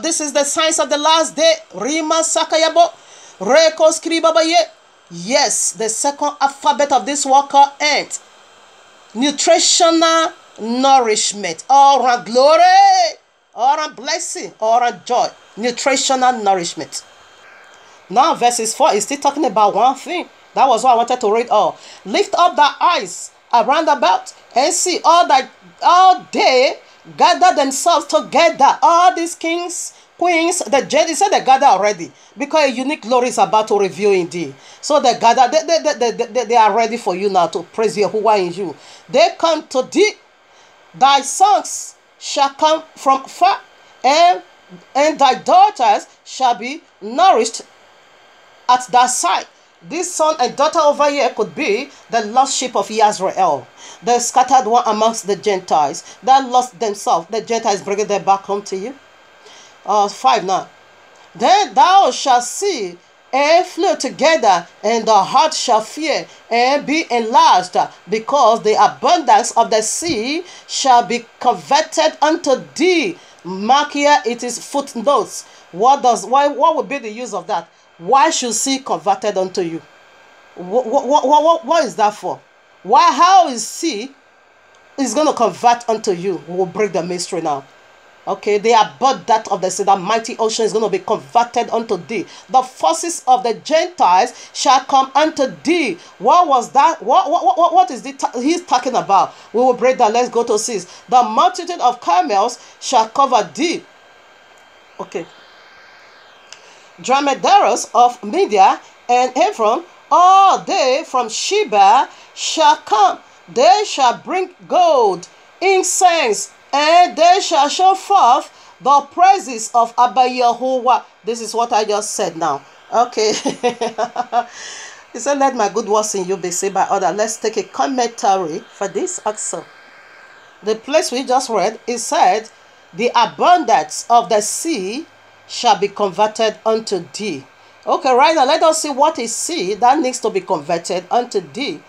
This is the signs of the last day. Rima sakayabo, reko skribabaye. Yes, the second alphabet of this word called ant. Nutritional nourishment, all around glory, all around blessing, all around joy. Nutritional nourishment. Now verses 4 is still talking about one thing. That was what I wanted to read all. Lift up thy eyes around about and see all they gather themselves together. All these kings, queens, the judges, he said they gather already because a unique glory is about to reveal in thee. So they gather, they are ready for you now to praise Yahuwah in you. They come to thee. Thy sons shall come from far, and thy daughters shall be nourished at thy side. This son and daughter over here could be the lost sheep of Israel, the scattered one amongst the Gentiles that lost themselves. The Gentiles bringing them back home to you. 5 now. Then thou shalt see and flow together, and the heart shall fear and be enlarged, because the abundance of the sea shall be converted unto thee. Mark here, it is footnotes. What would be the use of that? Why should sea converted unto you? What is that for? How is sea is going to convert unto you? We will break the mystery now. Okay, the abundance of the sea, the mighty ocean is going to be converted unto thee. The forces of the Gentiles shall come unto thee. What was that? What is he's talking about? We will break that. Let's go to 6. The multitude of camels shall cover thee. Okay. Dromedaries of Media and Ephraim, all they from Sheba shall come. They shall bring gold, incense, and they shall show forth the praises of Abba Yahuwah. This is what I just said now. Okay. He said, let my good works in you be seen by others. Let's take a commentary for this also. The place we just read, it said, the abundance of the sea shall be converted unto thee. Okay, right now let us see what is sea that needs to be converted unto thee.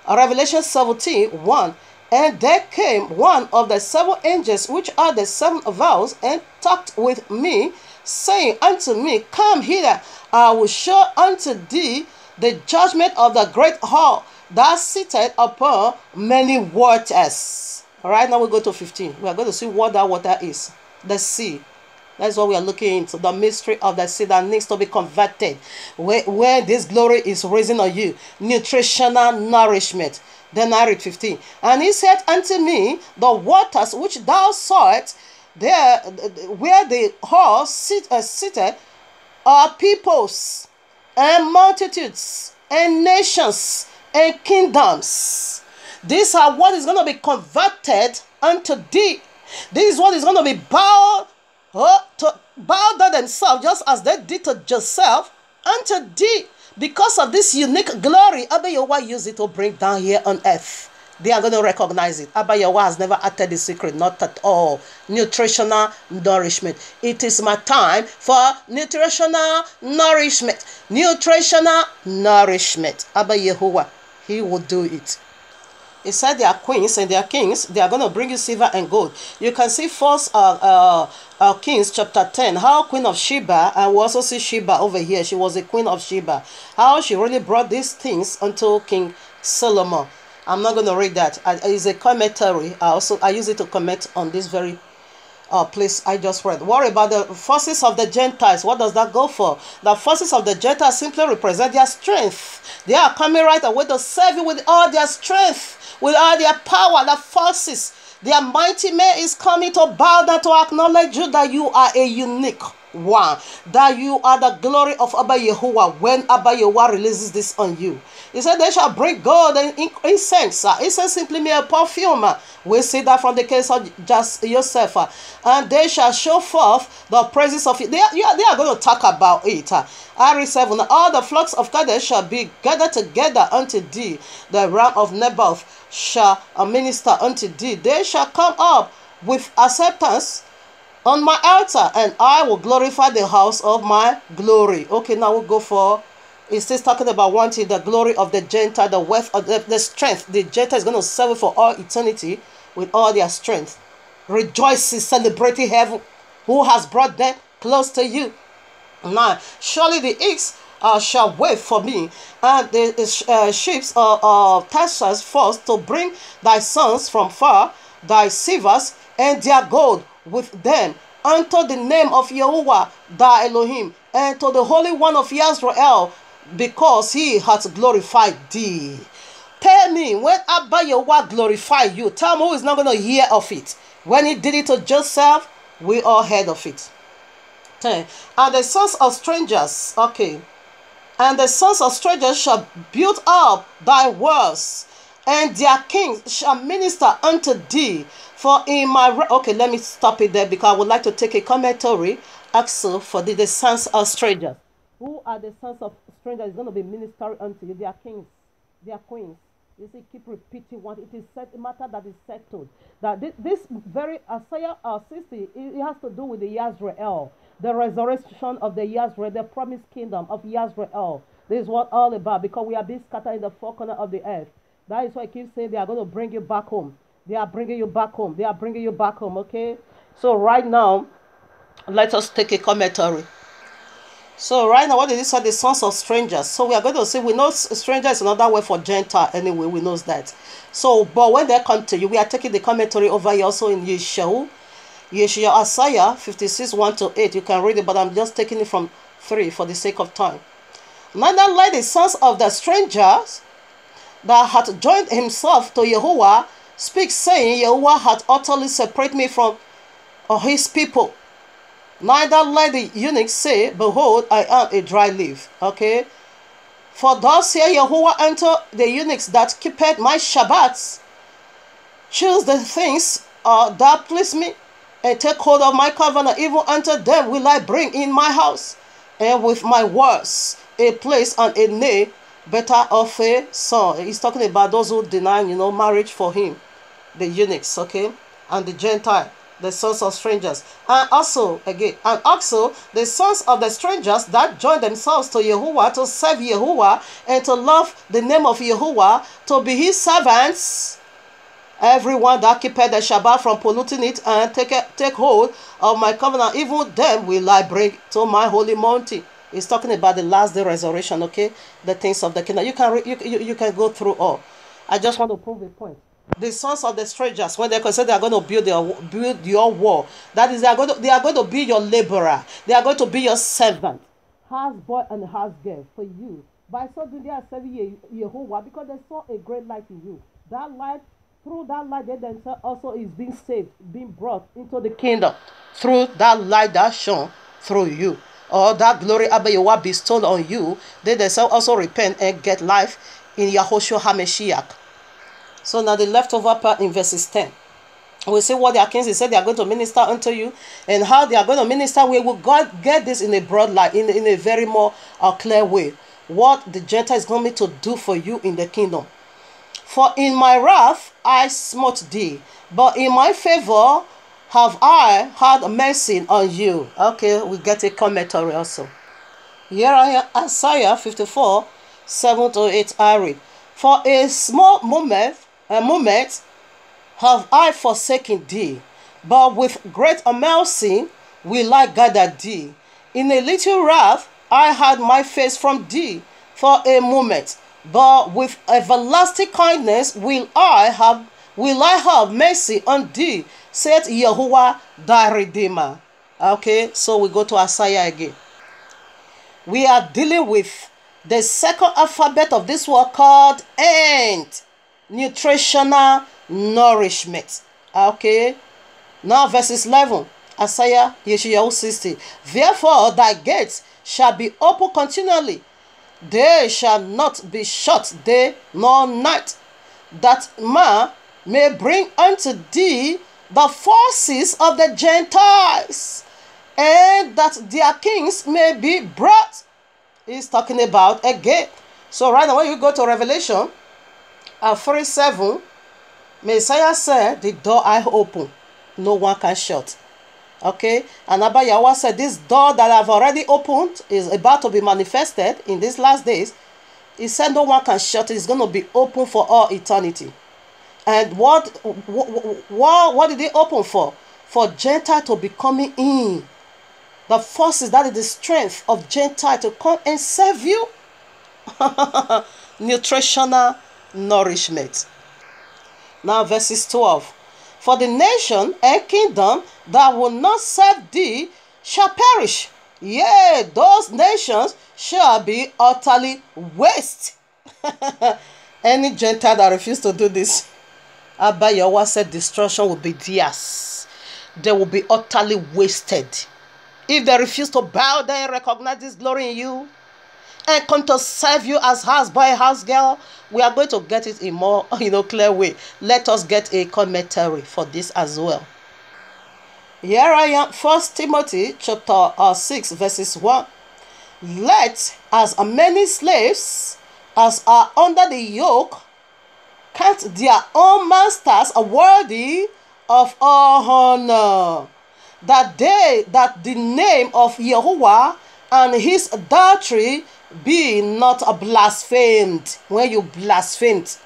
Revelation 17:1. And there came one of the 7 angels, which are the 7 vials, and talked with me, saying unto me, come hither, I will show unto thee the judgment of the great hall that sitteth upon many waters. All right, now we go to 15. We are going to see what that water is. The sea. That's what we are looking into. The mystery of the sea that needs to be converted. Where this glory is raising on you. Nutritional nourishment. Then I read 15. And he said unto me, the waters which thou sawest, there where the horse sitteth, are peoples, and multitudes, and nations, and kingdoms. These are what is going to be converted unto thee. This is what is going to be bowed down themselves, just as they did to Joseph, unto thee. Because of this unique glory, Abba Yahuwah used it to bring down here on earth. They are going to recognize it. Abba Yahuwah has never uttered the secret, not at all. Nutritional nourishment. It is my time for nutritional nourishment. Nutritional nourishment. Abba Yahuwah, he will do it. He said their queens and their kings, they are going to bring you silver and gold. You can see First Kings chapter 10, how Queen of Sheba, and we also see Sheba over here. She was a queen of Sheba. How she really brought these things unto King Solomon. I'm not going to read that. It's a commentary. I use it to comment on this very place I just read. Worry about the forces of the Gentiles. What does that go for? The forces of the Gentiles simply represent their strength. They are coming right away to serve you with all their strength, with all their power. The forces, their mighty man is coming to bow down to acknowledge you that you are a unique 1, that you are the glory of Abba Yehovah when Abba Yehovah releases this on you. He said, they shall bring gold and incense. Incense simply means a perfume. We see that from the case of just Joseph. And they shall show forth the praises of it. They are going to talk about it. Ari 7, all the flocks of Kadesh shall be gathered together unto thee. The ram of Naboth shall minister unto thee. They shall come up with acceptance on my altar, and I will glorify the house of my glory. Okay, now we'll go for, it's still talking about wanting the glory of the Gentile, the wealth of the strength. The Gentile is going to serve for all eternity with all their strength. Rejoicing, celebrating heaven, who has brought them close to you. 9, surely the east shall wait for me, and the ships of Tarshish first to bring thy sons from far, thy silvers and their gold with them, unto the name of Yehovah thy Elohim, and to the Holy One of Israel, because he hath glorified thee. Tell me, when Abba Yehovah glorify you, tell me who is not going to hear of it. When he did it to Joseph, we all heard of it. 10, and the sons of strangers, okay, and the sons of strangers shall build up thy walls, and their kings shall minister unto thee. For in my... Okay, let me stop it there, because I would like to take a commentary also for the sons of strangers. Who are the sons of strangers? Is going to be ministering unto you. They are kings, they are queens. You see, keep repeating what it is set, a matter that is settled. That this very Isaiah 60, it has to do with the Yisrael, the resurrection of the Yisrael, the promised kingdom of Yisrael. This is what all about, because we are being scattered in the four corners of the earth. That is why I keep saying they are going to bring you back home. They are bringing you back home. They are bringing you back home, okay? So right now, let us take a commentary. So right now, what did he say? The sons of strangers. So we are going to say, we know stranger is another word for Gentile anyway. We know that. So, but when they come to you, we are taking the commentary over here also in Yeshua, Isaiah 56, 1-8. You can read it, but I'm just taking it from 3 for the sake of time. Neither let the sons of the strangers that hath joined himself to Yehovah speak, saying, Yehovah hath utterly separated me from his people. Neither let the eunuch say, behold, I am a dry leaf. Okay. For thus saith Yehovah unto the eunuchs that keepeth my Shabbats, choose the things that please me, and take hold of my covenant. Even unto them will I bring in my house, and with my words a place and a name better of a son. He's talking about those who deny, marriage for him, the eunuchs, okay, and the Gentile, the sons of strangers, and also the sons of the strangers that join themselves to Yehovah, to serve Yehovah and to love the name of Yehovah, to be his servants. Everyone that keepeth the Shabbat from polluting it and take hold of my covenant, even them will I bring to my holy mountain. He's talking about the last day resurrection, okay, the things of the kingdom. You can go through all. I just want to prove a point. The sons of the strangers, when they consider they are going to build your wall, that is, they are going to be your laborer. They are going to be your servant, house boy and house girl for you. By so doing, they are serving Yehovah because they saw a great light in you. That light, through that light, they themselves also is being saved, being brought into the kingdom through that light that shone through you, or that glory Abba Yehovah bestowed on you. They themselves also repent and get life in Yahushua HaMashiach. So now the leftover part in verses 10. We see what their kings, he said they are going to minister unto you, and how they are going to minister. We will get this in a broad light, in a very more clear way. What the Gentile is going to do for you in the kingdom. For in my wrath I smote thee, but in my favor have I had mercy on you. Okay, we get a commentary also. Here I am, Isaiah 54, 7-8. I read, for a small moment have I forsaken thee, but with great mercy will I gather thee. In a little wrath I hid my face from thee for a moment, but with everlasting kindness will I have mercy on thee, saith Yehovah thy Redeemer. Okay, so we go to Isaiah again. We are dealing with the second alphabet of this word called AND. Nutritional nourishment. Okay. Now verses 11. Isaiah Yeshayahu 60. Therefore thy gates shall be open continually, they shall not be shut day nor night, that man may bring unto thee the forces of the Gentiles, and that their kings may be brought. He's talking about a gate. So right now when you go to Revelation 3:7, Messiah said, the door I open, no one can shut. Okay, and Abba Yahweh said, this door that I've already opened is about to be manifested in these last days. He said no one can shut it. It's going to be open for all eternity. And what did he open for? For Gentile to be coming in. The forces, that is the strength of Gentile to come and serve you. Nutritional nourishment. Now verses 12. For the nation and kingdom that will not serve thee shall perish. Yea, those nations shall be utterly waste. Any Gentile that refuse to do this, Abba Yahweh said destruction will be theirs. They will be utterly wasted. If they refuse to bow down and recognize this glory in you, and come to serve you as houseboy, house girl, we are going to get it in more clear way. Let us get a commentary for this as well. Here I am, 1 Timothy chapter 6 verses 1. Let as many slaves as are under the yoke count their own masters worthy of all honor, that the name of Yahuwah and his doctrine be not blasphemed. When you blasphemed,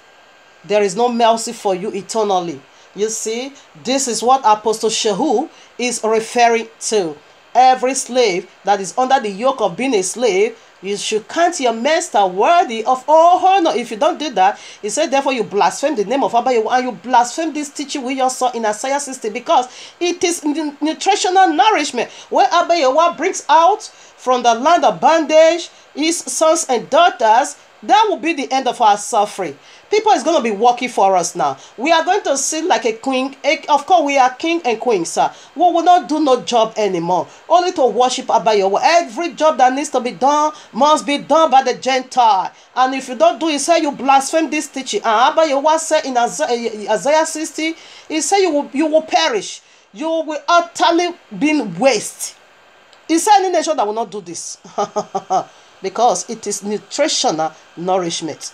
there is no mercy for you eternally. You see, this is what Apostle Shehu is referring to. Every slave that is under the yoke of being a slave, you should count your master worthy of all honor. If you don't do that, he said, therefore you blaspheme the name of Abba Yahweh, and you blaspheme this teaching we just saw in Isaiah 60, because it is nutritional nourishment. When Abba Yahweh brings out from the land of bondage his sons and daughters, that will be the end of our suffering. People is going to be working for us now. We are going to sit like a queen. Of course, we are king and queen, sir. We will not do no job anymore. Only to worship Abba Yahweh. Every job that needs to be done must be done by the Gentile. And if you don't do it, say you blaspheme this teaching. And Abba Yahweh said in Isaiah 60, he said you will perish. You will utterly be waste. He said any nation that will not do this. Because it is nutritional nourishment.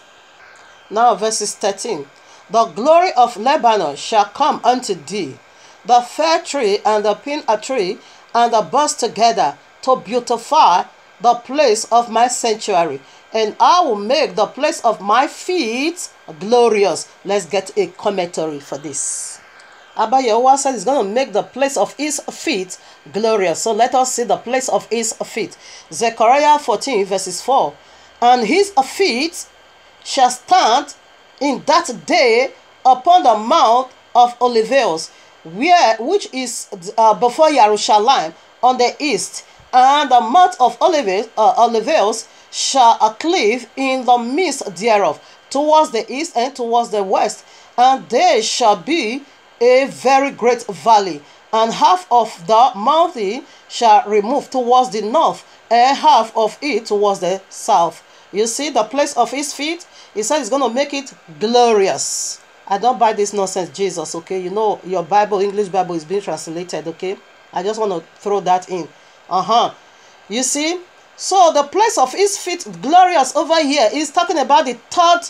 Now verses 13. The glory of Lebanon shall come unto thee, the fair tree and the pine tree and the bust together, to beautify the place of my sanctuary, and I will make the place of my feet glorious. Let's get a commentary for this. Abba Yahweh said he's going to make the place of his feet glorious. So let us see the place of his feet. Zechariah 14 verses 4. And his feet shall stand in that day upon the Mount of Olives, which is before Jerusalem on the east, and the Mount of Olives shall cleave in the midst thereof, towards the east and towards the west, and there shall be a very great valley, and half of the mountain shall remove towards the north, and half of it towards the south. You see the place of his feet? He said he's going to make it glorious. I don't buy this nonsense, Jesus, okay? You know, your Bible, English Bible, is being translated, okay? I just want to throw that in. You see? So the place of his feet glorious over here is talking about the third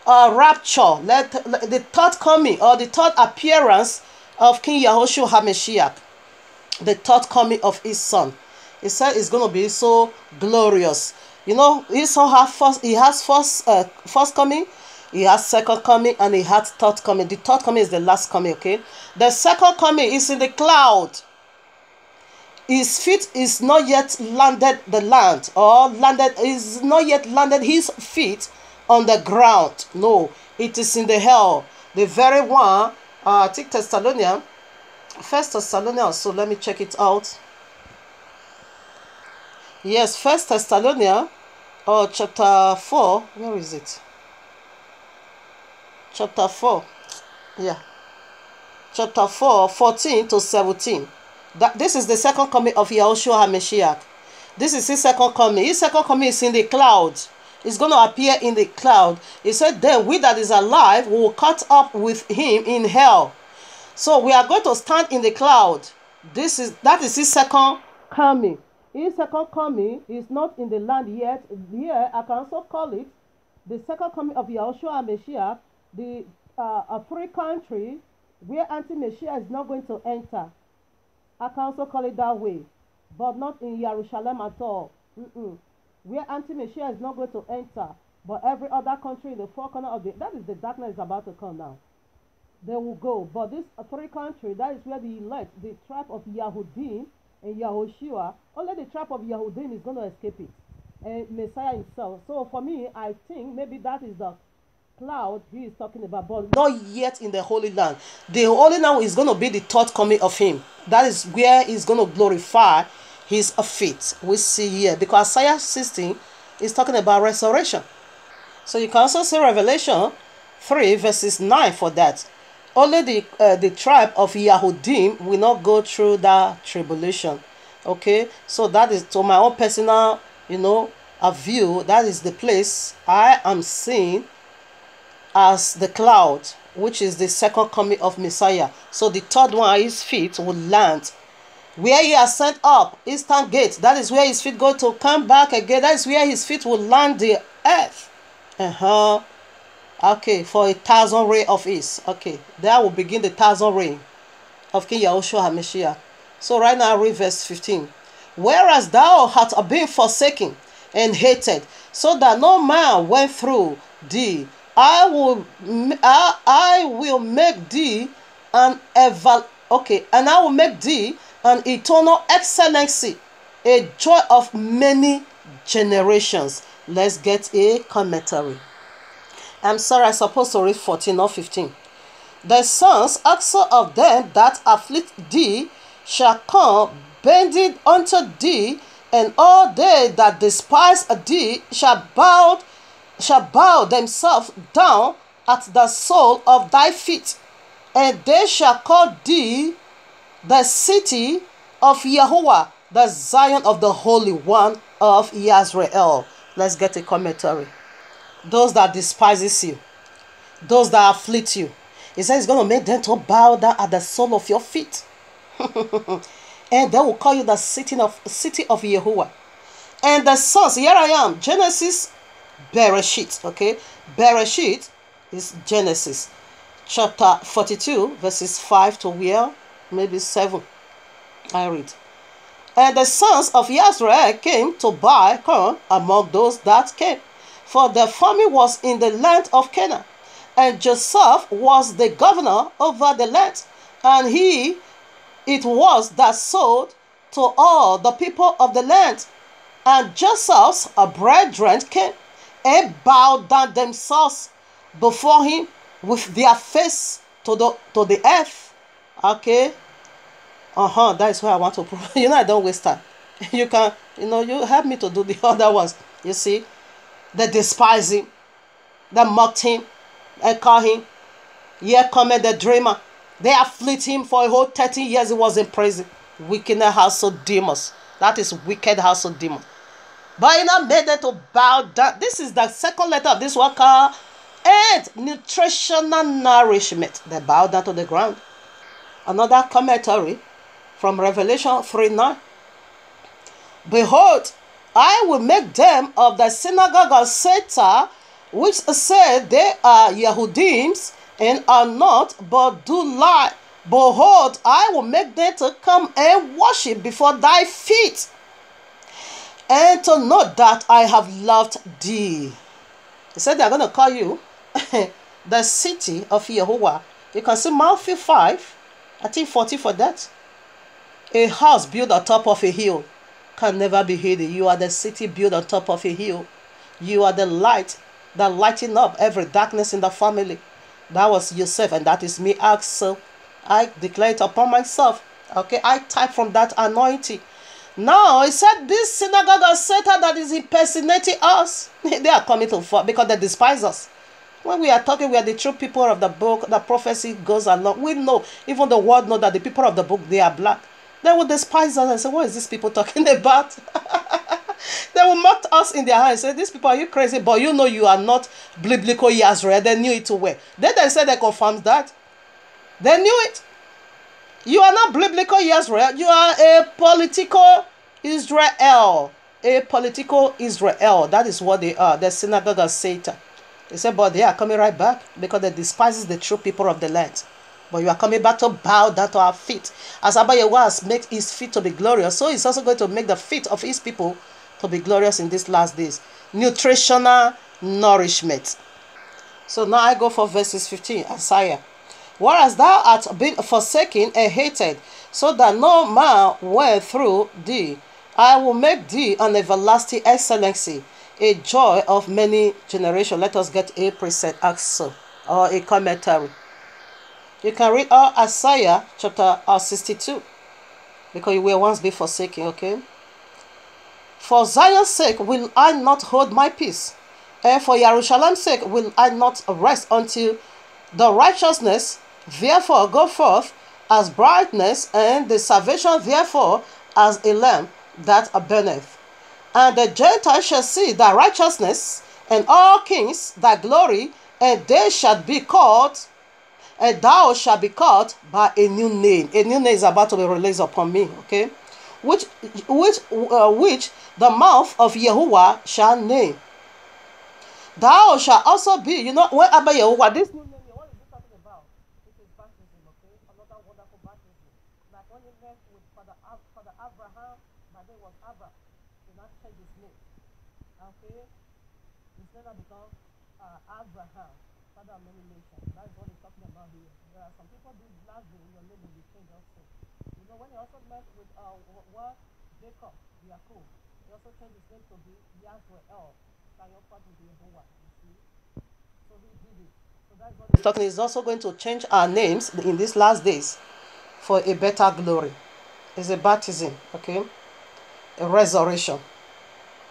rapture, the third coming, or the third appearance of King Yahushua HaMashiach, the third coming of his son. He said it's going to be so glorious. You know, he has first coming, he has second coming, and he has third coming. The third coming is the last coming, okay? The second coming is in the cloud. His feet is not yet landed the land, or is not yet landed his feet on the ground. No, it is in the hell. The very one, I think Thessalonians, 1 Thessalonians, so let me check it out. Yes, 1 Thessalonians, chapter 4, where is it? Chapter 4, yeah. Chapter 4, 14 to 17. That this is the second coming of Yahushua HaMashiach. This is his second coming. His second coming is in the cloud. It's going to appear in the cloud. He said, then we that is alive will cut up with him in hell. So we are going to stand in the cloud. That is his second coming. His second coming is not in the land yet. Here, I can also call it the second coming of Yahushua HaMashiach, a free country where anti-Messiah is not going to enter. I can also call it that way, but not in Jerusalem at all. Where anti-Messiah is not going to enter, but every other country in the four corners of that is the darkness is about to come now. They will go, but this three country, that is where the elect, the tribe of Yahudim and Yahushua, only the tribe of Yahudim is going to escape it, and Messiah himself. So for me, I think maybe that is the cloud he is talking about, but not yet in the Holy Land. The Holy Land is going to be the third coming of him. That is where he's going to glorify his feet. We see here, because Isaiah 16 is talking about resurrection. So you can also see Revelation 3 verses 9 for that. Only the tribe of Yahudim will not go through that tribulation. Okay, so that is, to my own personal, a view, that is the place I am seeing as the cloud, which is the second coming of Messiah. So the third one, his feet will land where he has sent up, eastern gate. That is where his feet go to come back again. That is where his feet will land the earth. Okay, for 1,000 reign of east. Okay, there will begin the 1,000 reign of King Yahushua HaMashiach. So right now I read verse 15. Whereas thou hast been forsaken and hated, so that no man went through thee, I will make thee an an eternal excellency, a joy of many generations. Let's get a commentary. I'm sorry, I'm supposed to read 14 or 15. The sons also of them that afflict thee shall come bending unto thee, and all they that despise thee shall bow themselves down at the sole of thy feet, and they shall call thee the city of Yahuwah, the Zion of the Holy One of Israel. Let's get a commentary. Those that despises you, those that afflict you, he says he's going to make them to bow down at the sole of your feet. And they will call you the city of Yahuwah. And the sons, here I am, Genesis, Bereshit, okay? Bereshit is Genesis, chapter 42, verses 5 to where? Maybe 7. I read. And the sons of Israel came to buy corn among those that came, for the famine was in the land of Canaan, and Joseph was the governor over the land, and it was that sold to all the people of the land. And Joseph's brethren came and bowed down themselves before him with their face to the earth. Okay. That is why I want to prove. I don't waste time. You can, you help me to do the other ones. You see, they despise him, they mocked him, and call him, here cometh the dreamer. They afflict him for a whole 30 years. He was in prison. Wicked household demons. That is wicked household demons. But he now made them to bow down. This is the second letter of this word called and nutritional nourishment. They bow down to the ground. Another commentary from Revelation 3:9. Behold, I will make them of the synagogue of Satan, which said they are Yahudims, and are not, but do lie. Behold, I will make them to come and worship before thy feet, and to know that I have loved thee. He said they are going to call you the city of Yahuwah. You can see Matthew 5, I think 40 for that. A house built on top of a hill can never be hidden. You are the city built on top of a hill. You are the light that lighting up every darkness in the family. That was Yosef, and that is me also. I declare it upon myself. Okay, I type from that anointing. Now, he said this synagogue of Satan that is impersonating us, they are coming to fall because they despise us. When we are talking, we are the true people of the book. The prophecy goes along. We know, even the world know that the people of the book, they are black. They will despise us and say, what is this people talking about? They will mock us in their eyes. Say, these people, are you crazy? But you know you are not biblical Israel. They knew it too well. Then they said they confirmed that. They knew it. You are not biblical Israel. You are a political Israel. A political Israel. That is what they are. The synagogue of Satan. They said, but they are coming right back because they despise the true people of the land. But you are coming back to bow down to our feet. As Abba Yehovah has made his feet to be glorious, so he's also going to make the feet of his people to be glorious in these last days. Nutritional nourishment. So now I go for verses 15, Isaiah. Whereas thou art been forsaken and hated, so that no man went through thee, I will make thee an everlasting excellency, a joy of many generations. Let us get a precept also, or a commentary. You can read Isaiah chapter 62, because you will once be forsaken, okay? For Zion's sake will I not hold my peace, and for Jerusalem's sake will I not rest until the righteousness therefore go forth as brightness, and the salvation therefore as a lamp that burneth. And the Gentiles shall see thy righteousness, and all kings thy glory, and they shall be called, and thou shalt be called by a new name. A new name is about to be released upon me, okay? Which the mouth of Yehovah shall name. Thou shalt also be, you know, when Abba Yehovah, this new name, what is he talking about? It is baptism, okay? Another wonderful baptism. Like when you met with Father Abraham, my name was Abba. He not change his name. Okay? His name has become Abraham, father of many nations. That's what he's talking about here. There are some people do last day, your name will be changed also. You know, when he also met with Jacob, Yaakov, he also changed his name to be Yahweh. You see? So he did it. So that's what he's talking. He's also going to change our names in these last days for a better glory. It's a baptism, okay? A resurrection.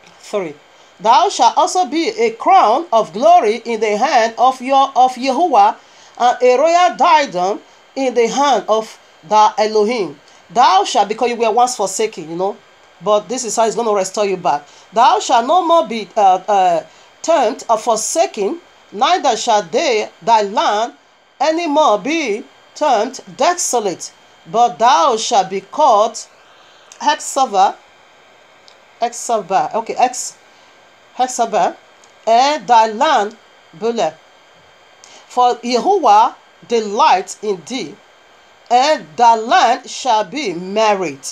3. Thou shalt also be a crown of glory in the hand of Yehovah, and a royal diadem in the hand of the Elohim. Thou shalt, because you were once forsaken, you know, but this is how he's going to restore you back. Thou shalt no more be termed or forsaken, neither shall thy land any more be termed desolate, but thou shalt be called Hexabah, and thy land Beulah. For Yehovah delights in thee, and thy land shall be married.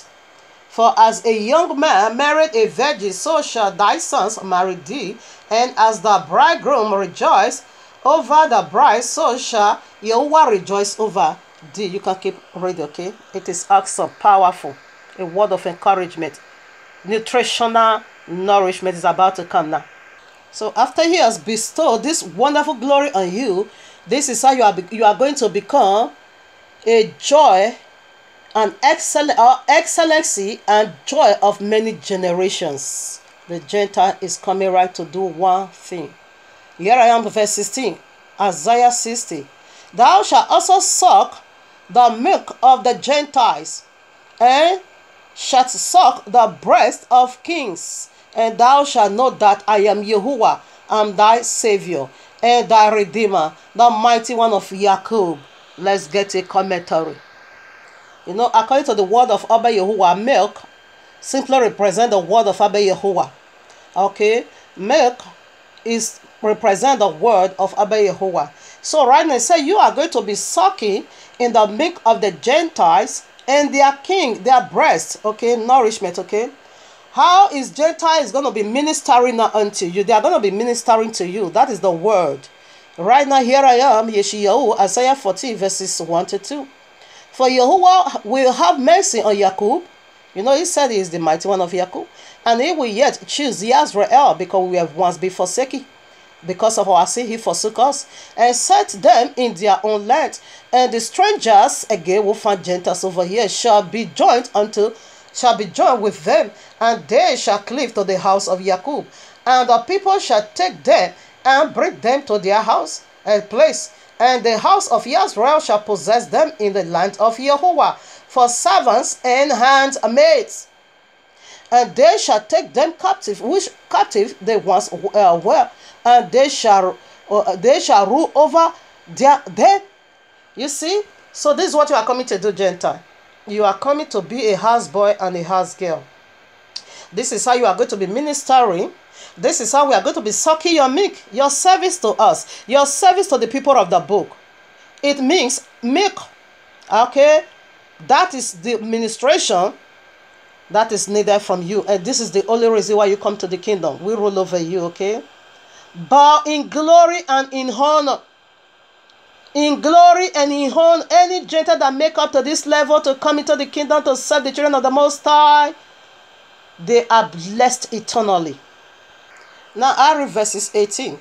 For as a young man married a virgin, so shall thy sons marry thee, and as the bridegroom rejoice over the bride, so shall Yehovah rejoice over thee. You can keep reading, okay? It is awesome, powerful, a word of encouragement. Nutritional nourishment is about to come now. So after he has bestowed this wonderful glory on you, this is how you are going to become a joy and excellency and joy of many generations. The Gentile is coming right to do one thing. Here I am, verse 16, Isaiah 60. Thou shalt also suck the milk of the Gentiles, and shalt suck the breast of kings, and thou shalt know that I am Yehovah, am thy Savior, and thy Redeemer, the mighty one of Jacob. Let's get a commentary. You know, according to the word of Abba Yehovah, milk simply represents the word of Abba Yehovah. Okay, milk is represent the word of Abba Yehovah. So right now, say you are going to be sucking in the milk of the Gentiles and their king, their breast, okay, nourishment, okay. How is Gentiles going to be ministering now unto you? They are going to be ministering to you. That is the word. Right now, here I am, Yeshayahu, Isaiah 14, verses 1 to 2. For Yehovah will have mercy on Jacob. You know, he said he is the mighty one of Jacob. And he will yet choose Israel, because we have once been forsaken. Because of our sin, he forsook us, and set them in their own land. And the strangers, again, will find Gentiles over here, shall be joined with them, and they shall cleave to the house of Jacob. And the people shall take them and bring them to their house and place, And the house of Israel shall possess them in the land of Jehovah for servants and handmaids. And they shall take them captive, which captive they once were, and they shall rule over them. You see? So this is what you are coming to do, Gentile. You are coming to be a houseboy and a housegirl. This is how you are going to be ministering. This is how we are going to be sucking your milk, your service to us, your service to the people of the book. It means milk. Okay? That is the ministration that is needed from you. And this is the only reason why you come to the kingdom. We rule over you, okay? Bow in glory and in honor. In glory and in honor. Any Gentile that make up to this level to come into the kingdom to serve the children of the Most High, they are blessed eternally. Now I read verses 18.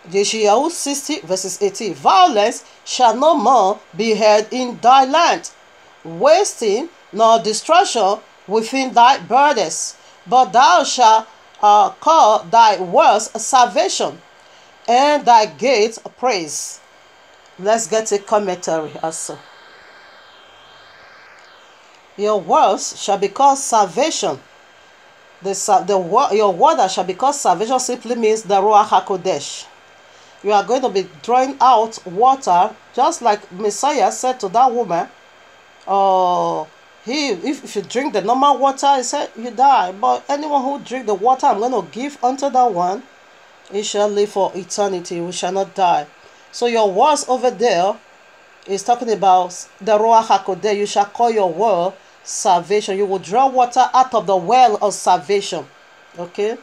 Yeshayahu 60 verses 18. Violence shall no more be heard in thy land, wasting nor destruction within thy borders. But thou shalt call thy words salvation, and thy gates praise. Let's get a commentary also. Your words shall be called salvation. Your word that shall be called salvation simply means the Ruach HaKodesh. You are going to be drawing out water, just like Messiah said to that woman. If you drink the normal water, he said, you die. But anyone who drink the water I'm going to give unto that one, he shall live for eternity. We shall not die. So your words over there is talking about the Ruach HaKodesh. You shall call your word salvation. You will draw water out of the well of salvation. Okay?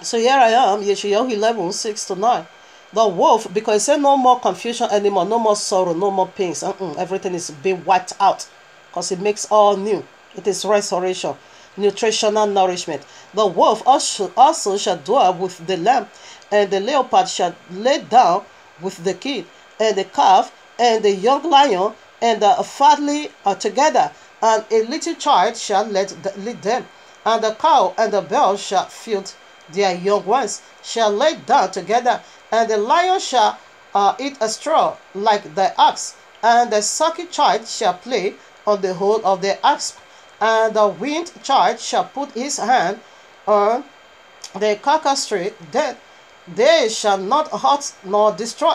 So here I am, Yeshayahu 11, 6-9. The wolf, because it said no more confusion anymore, no more sorrow, no more pains. Everything is being wiped out, because it makes all new. It is restoration, nutritional nourishment. The wolf also shall dwell with the lamb, and the leopard shall lay down with the kid, and the calf, and the young lion, and the fatling are together. And a little child shall lead them, and the cow and the bear shall feed their young ones, shall lay down together, and the lion shall eat a straw like the ox, and the sucking child shall play on the hole of the asp, and the weaned child shall put his hand on the carcass tree. Then they shall not hurt nor destroy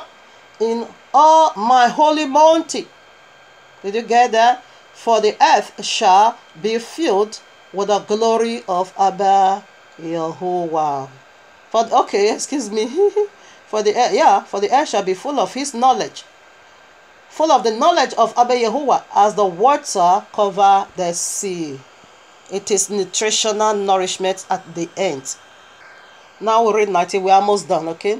in all my holy mountain. Did you get that? For the earth shall be filled with the glory of Abba Yehovah. For the earth shall be full of his knowledge, full of the knowledge of Abba Yehovah, as the water cover the sea. It is nutritional nourishment at the end. Now we read 19. We are almost done, okay?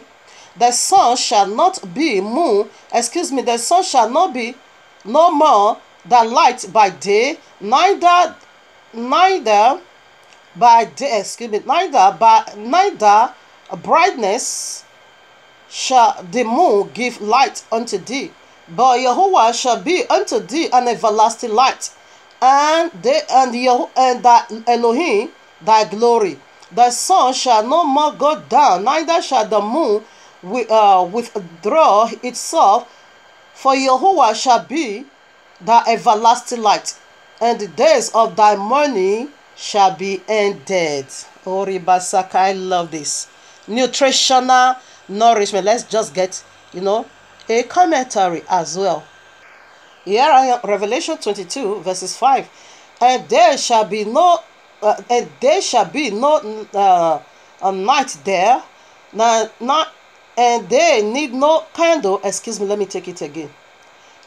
The sun shall not be the sun shall not be no more the light by day, neither brightness shall the moon give light unto thee, but Jehovah shall be unto thee an everlasting light, and thy Elohim thy glory. The sun shall no more go down, neither shall the moon withdraw itself, for Jehovah shall be thy everlasting light, and the days of thy mourning shall be ended. Oh, Ribasaka, I love this. Nutritional nourishment. Let's just get, a commentary as well. Here I am, Revelation 22, verses 5. And there shall be no night there, and they need no candle. Let me take it again.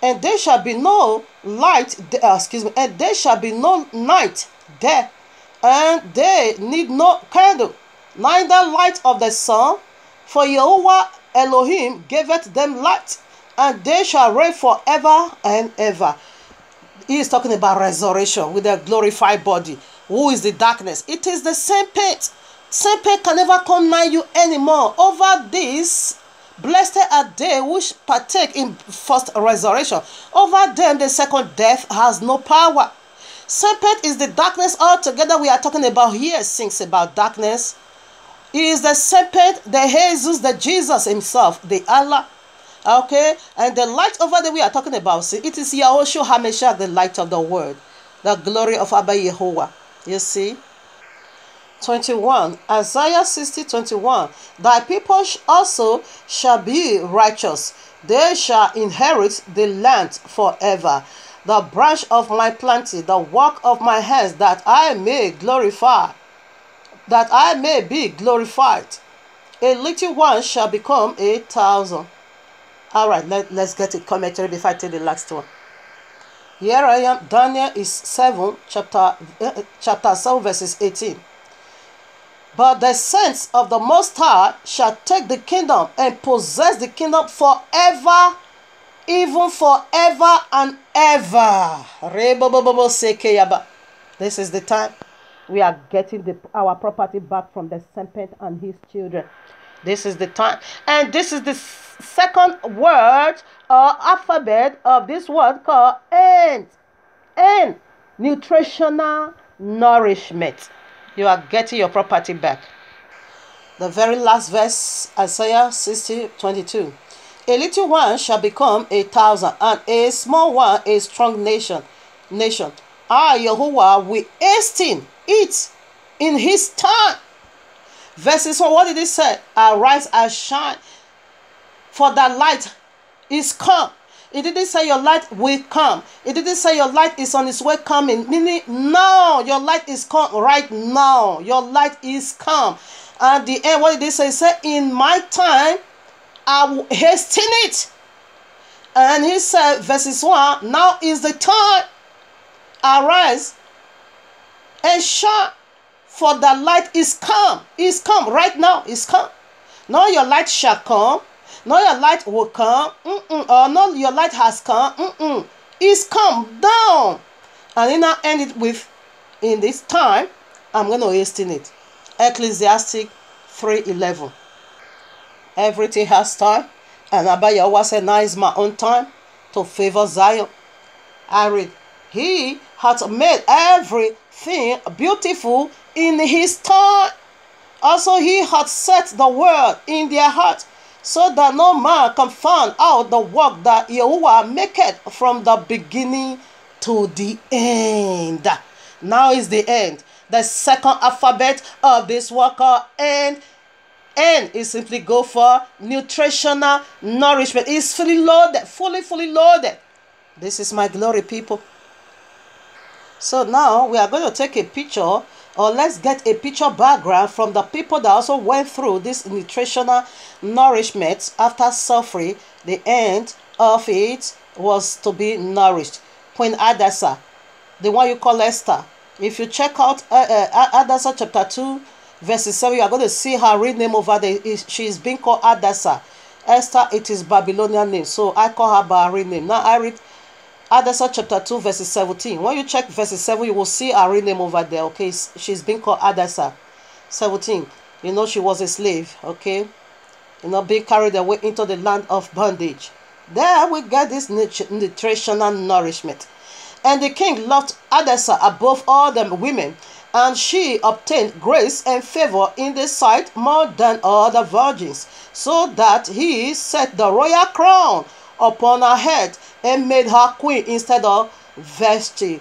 And there shall be no light, and there shall be no night there, and they need no candle, neither light of the sun, for Jehovah Elohim giveth them light, and they shall reign forever and ever. He is talking about resurrection with a glorified body. Who is the darkness? It is the serpent. Serpent can never come nigh you anymore. Over this, blessed are they which partake in first resurrection. Over them the second death has no power. Serpent is the darkness altogether. We are talking about here. Sings about darkness. He is the serpent, the Jesus, the Jesus himself, the Allah. Okay, and the light over there we are talking about, see, it is Yahushua HaMashiach, the light of the world, the glory of Abba Yehovah. You see? 21, Isaiah 60:21. Thy people also shall be righteous. They shall inherit the land forever. The branch of my planting, the work of my hands, that I may glorify, that I may be glorified. A little one shall become 1,000. All right, let's get a commentary before I take the last one. Here I am. Daniel is 7, chapter 7, verses 18. But the saints of the Most High shall take the kingdom and possess the kingdom forever, even forever and ever. This is the time we are getting our property back from the serpent and his children. This is the time. And this is the second word or alphabet of this word called N. N. Nutritional nourishment. You are getting your property back. The very last verse, Isaiah 60:22. A little one shall become 1,000, and a small one a strong nation. I, Yahuwah, will hasten it in his time. Verses 1, what did it say? Arise and shine, for the light is come. It didn't say your light will come. It didn't say your light is on its way coming. Meaning, no, your light is come right now. Your light is come. At the end, what did it say? It said, in my time, I will hasten it. And he said, verses 1, now is the time. Arise and shine, for the light is come. Is come right now. Is come. Now your light shall come. Now your light will come. Or no, your light has come. It's come down. And then I end it with, in this time, I'm going to hasten it. Ecclesiastic 3:11. Everything has time. And Abba Yahuwah said, now is my own time to favor Zion. I read, he hath made everything beautiful in his time. Also he hath set the word in their heart, so that no man can find out the work that Yahuwah maketh from the beginning to the end. Now is the end. The second alphabet of this word called N. N is simply go for nutritional nourishment. It's fully loaded, fully loaded. This is my glory, people. So now we are going to take a picture, or let's get a picture background from the people that also went through this nutritional nourishment after suffering. The end of it was to be nourished. Queen Hadassah, the one you call Esther. If you check out Hadassah chapter 2, verses 7, you are going to see her real name over there. She is being called Hadassah. Esther, it is Babylonian name. So I call her by her real name. Now I read Hadassah chapter 2, verses 17. When you check verses 7, you will see her real name over there. Okay, she's been called Hadassah. 17. You know, she was a slave. Okay, you know, being carried away into the land of bondage. There we get this nutritional nourishment. And the king loved Hadassah above all the women, and she obtained grace and favor in the sight more than all the virgins, so that he set the royal crown upon her head and made her queen instead of Vashti.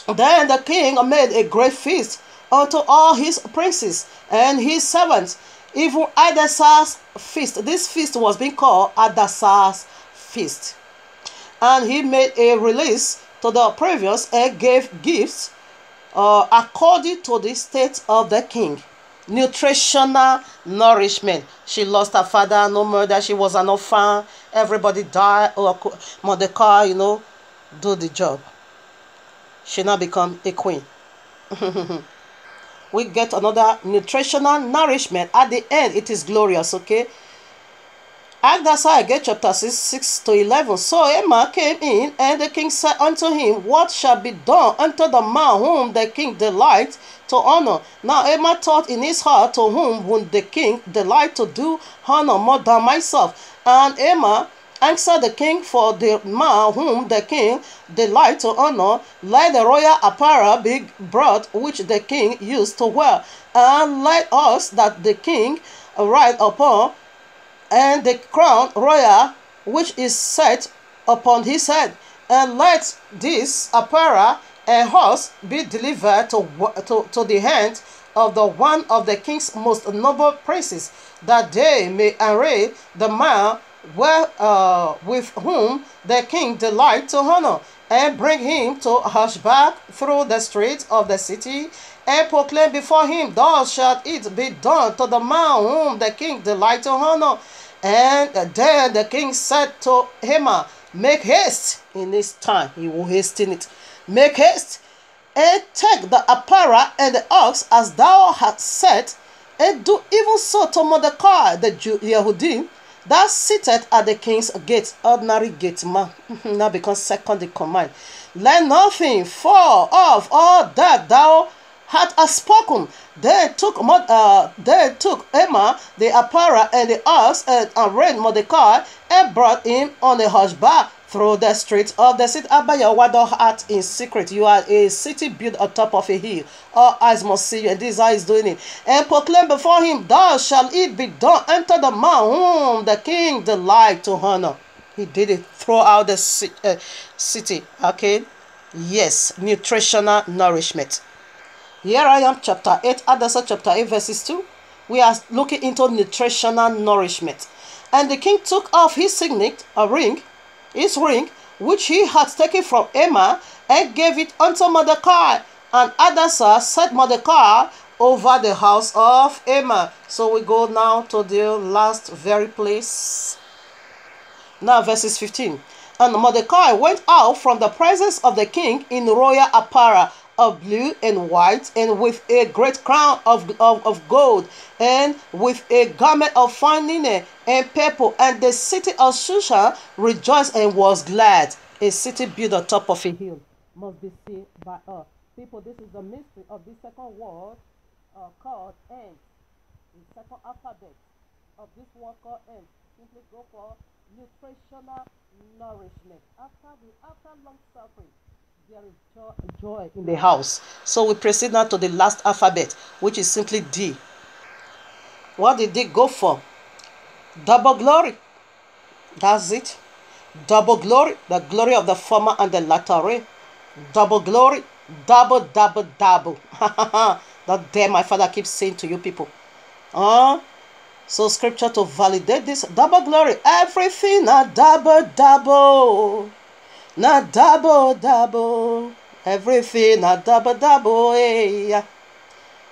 Then the king made a great feast unto all his princes and his servants, even Hadassah's feast. This feast was being called Hadassah's feast. And he made a release to the previous and gave gifts according to the state of the king. Nutritional nourishment. She lost her father, no murder. She was an orphan. Everybody died. Mordecai, you know, do the job. She now become a queen. We get another nutritional nourishment. At the end, it is glorious, okay? Hadassah again, chapter 6 to 11. So Emma came in, and the king said unto him, what shall be done unto the man whom the king delights to honor? Now Emma thought in his heart, to whom would the king delight to do honor more than myself? And Emma answered the king, for the man whom the king delight to honor, let the royal apparel be brought which the king used to wear, and let us that the king ride upon, and the crown royal which is set upon his head, and let this apparel and horse be delivered to the hand of the one of the king's most noble princes, that they may array the man with whom the king delight to honor, and bring him to Hushback through the streets of the city, and proclaim before him, thus shall it be done to the man whom the king delight to honor. And then the king said to Haman, make haste. In this time he will hasten it. Make haste, and take the apparel and the ox as thou hast said, and do even so to Mordecai the Yehudi, that sitteth at the king's gate. Ordinary gate man now becomes second in command. Let nothing fall of all that thou had spoken. Then took Haman the apparel and the ox, and arrayed Mordecai, and brought him on a horseback through the streets of the city. Abaya, what thou art in secret. You are a city built on top of a hill. All eyes must see you, and this eye is doing it. And proclaim before him, thus shall it be done unto the man whom the king delight to honor. He did it throughout the city. Okay? Yes, nutritional nourishment. Here I am, chapter 8, Adasa chapter 8, verses 2. We are looking into nutritional nourishment. And the king took off his signet, his ring, which he had taken from Haman, and gave it unto Mordecai. And Adasa set Mordecai over the house of Haman. So we go now to the last very place. Now verses 15. And Mordecai went out from the presence of the king in royal apparel of blue and white, and with a great crown of gold, and with a garment of fine linen and purple. And the city of Shushan rejoiced and was glad. A city built on top of a hill must be seen by us. People, this is the mystery of this second word called end. The second alphabet of this word called end. Simply go for nutritional nourishment. After long suffering, there is joy in the house. So we proceed now to the last alphabet, which is simply D. What did D go for? Double glory. That's it. Double glory. The glory of the former and the latter rain. Double glory. Double. That there my father keeps saying to you people. So scripture to validate this. Double glory. Everything a double. Na double, everything a double, yeah.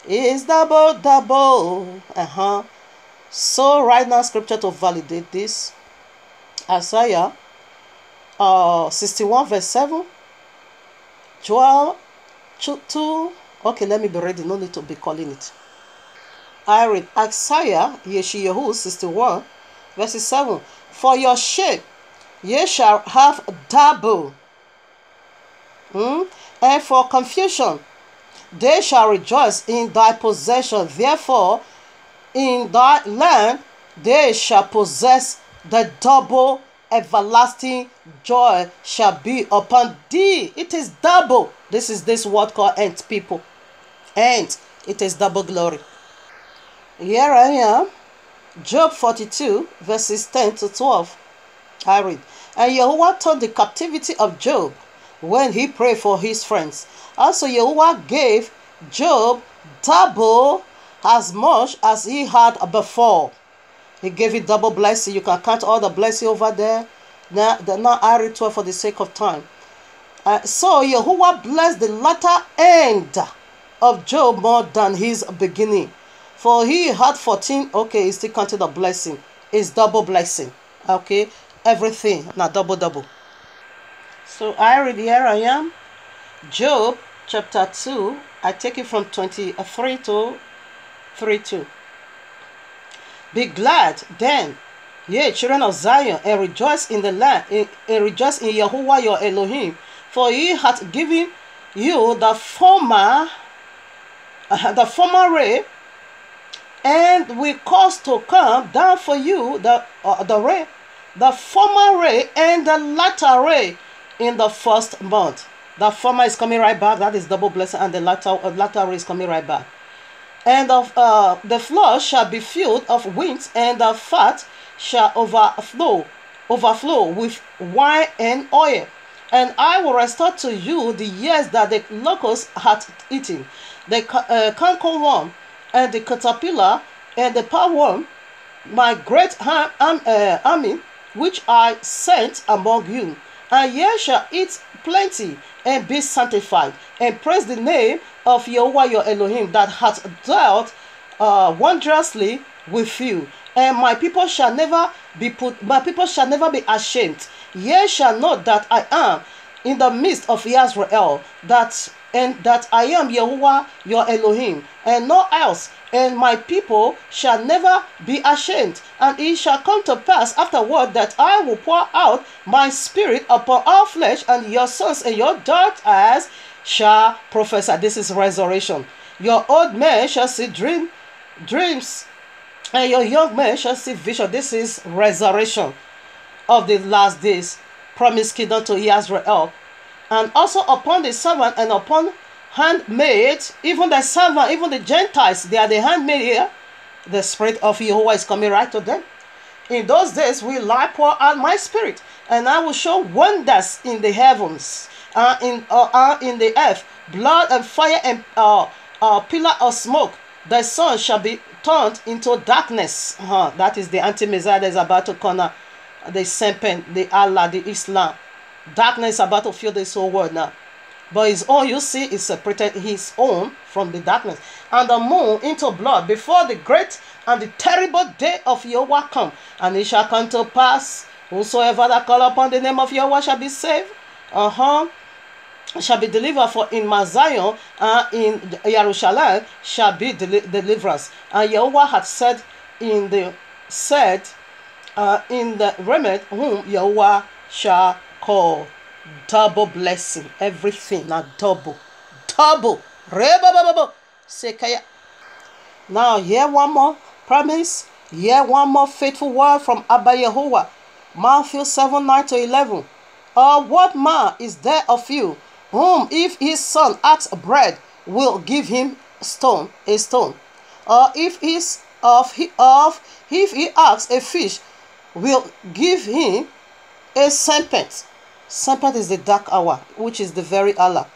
Is double. So right now, scripture to validate this. Isaiah 61 verse 7. Joel 2. Okay, let me be ready. No need to be calling it. I read Isaiah Yeshayahu 61 verse 7. For your shame ye shall have double, and for confusion they shall rejoice in thy possession. Therefore in thy land they shall possess the double. Everlasting joy shall be upon thee. It is double. This is this word called end, people. And it is double glory. Here I am, Job 42 verses 10 to 12. I read, and Yahuwah turned the captivity of Job when he prayed for his friends. Also Yahuwah gave Job double as much as he had before. He gave it double blessing. You can count all the blessing over there. Now I read 12 for the sake of time. So Yahuwah blessed the latter end of Job more than his beginning. For he had 14. Okay, he's still counting the blessing. It's double blessing. Okay. Everything now double. So I read, here I am, Job chapter 2. I take it from 23 to 32. Be glad then, ye children of Zion, and rejoice in the land, and rejoice in Yahuwah your Elohim, for he hath given you the former rain, and will cause to come down for you the rain. The former rain and the latter rain in the first month. The former is coming right back. That is double blessing. And the latter rain is coming right back. And the floor shall be filled of winds, and the fat shall overflow. overflow with wine and oil. And I will restore to you the years that the locust hath eaten, the cankerworm, and the caterpillar, and the palmerworm, my great army, which I sent among you. And ye shall eat plenty, and be sanctified, and praise the name of Jehovah your Elohim, that hath dealt wondrously with you. And my people shall never be ashamed. Ye shall know that I am in the midst of Israel, that I am Jehovah your Elohim, and no else. And my people shall never be ashamed. And it shall come to pass afterward that I will pour out my spirit upon all flesh, and your sons and your daughters shall prophesy. This is resurrection. Your old men shall see dreams, and your young men shall see vision. This is resurrection of the last days, promised kingdom to Israel. And also upon the servant and upon handmaid, even the servant, even the Gentiles, they are the handmaid here. The spirit of Jehovah is coming right to them. In those days will I pour out my spirit, and I will show wonders in the heavens, in the earth, blood and fire and pillar of smoke. The sun shall be turned into darkness. That is the anti-Messiah that is about to corner the serpent, the Allah, the Islam. Darkness is about to fill this whole world now. But his own, you see, is separated his own from the darkness. And the moon into blood before the great and the terrible day of Jehovah come. And it shall come to pass, whosoever that call upon the name of Jehovah shall be saved. Shall be delivered, for in Mount Zion and in Jerusalem shall be deliverance. And Jehovah had said in the remnant whom Jehovah shall call. Double blessing, everything now double. Now here one more promise, here one more faithful word from Abba Yehovah. Matthew 7:9-11. Or what man is there of you, whom if his son asks bread, will give him a stone? Or if he asks a fish, will give him a serpent? Serpent is the dark hour, which is the very Allah.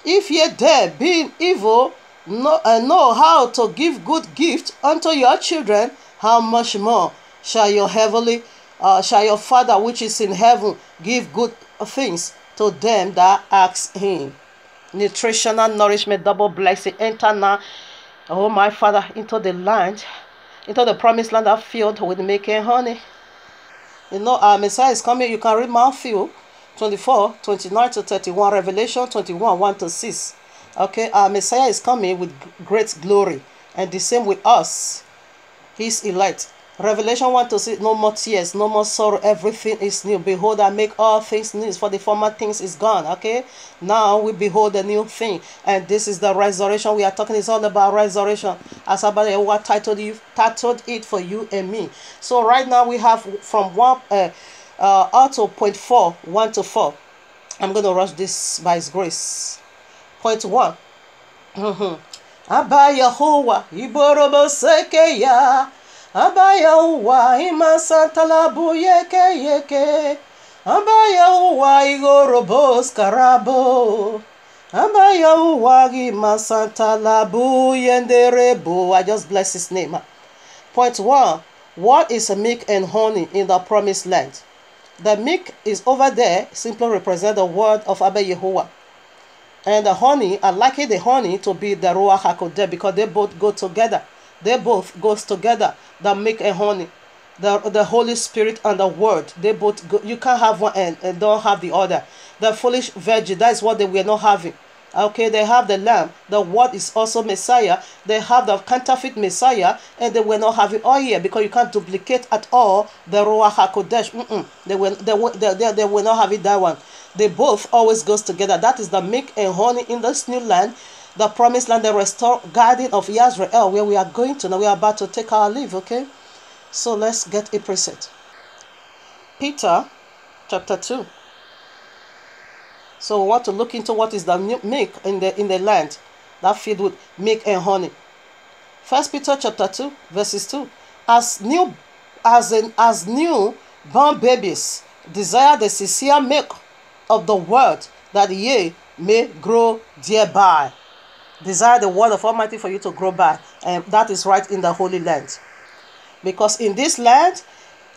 If ye dare, being evil, know how to give good gift unto your children, how much more shall your Father which is in heaven give good things to them that ask him? Nutritional nourishment, double blessing. Enter now, oh my Father, into the land, into the promised land that filled with milk and honey. You know, our Messiah is coming. You can read Matthew 24:29-31, Revelation 21:1-6. Okay, our Messiah is coming with great glory, and the same with us, his elect. Revelation 1-6, no more tears, no more sorrow, everything is new. Behold, I make all things new, for the former things is gone. Okay, now we behold a new thing, and this is the resurrection we are talking. It's all about resurrection, as Abba Yehovah titled it for you and me. So right now we have from point 4, 1-4. I'm going to rush this by his grace. Point 1. Abba Yehovah iborobo sekeya. Abba Yehovah imasantalabu yeke. Abba Yehovah igorobo skarabo. Abba Yehovah imasantalabu yenderebo. I just bless his name. Point 1. What is milk and honey in the promised land? The milk is over there, simply represent the word of Abba Yehovah. And the honey, I liken the honey to be the Ruach HaKodesh, because they both go together. They both goes together, the milk and honey. The Holy Spirit and the word, they both go. You can't have one and don't have the other. The foolish virgin, that is what they were not having. Okay, they have the lamb. The word is also Messiah. They have the counterfeit Messiah, and they were not having all here, because you can't duplicate at all the Ruach HaKodesh. They were not having that one. They both always goes together. That is the milk and honey in this new land, the promised land, the restored garden of Israel, where we are going to now. We are about to take our leave. Okay, so let's get a precept. Peter chapter 2. So we want to look into what is the milk in the land that filled with milk and honey. 1 Peter chapter 2 verses 2. As new born babies, desire the sincere milk of the word, that ye may grow thereby. Desire the word of Almighty for you to grow by, and that is right in the Holy Land. Because in this land,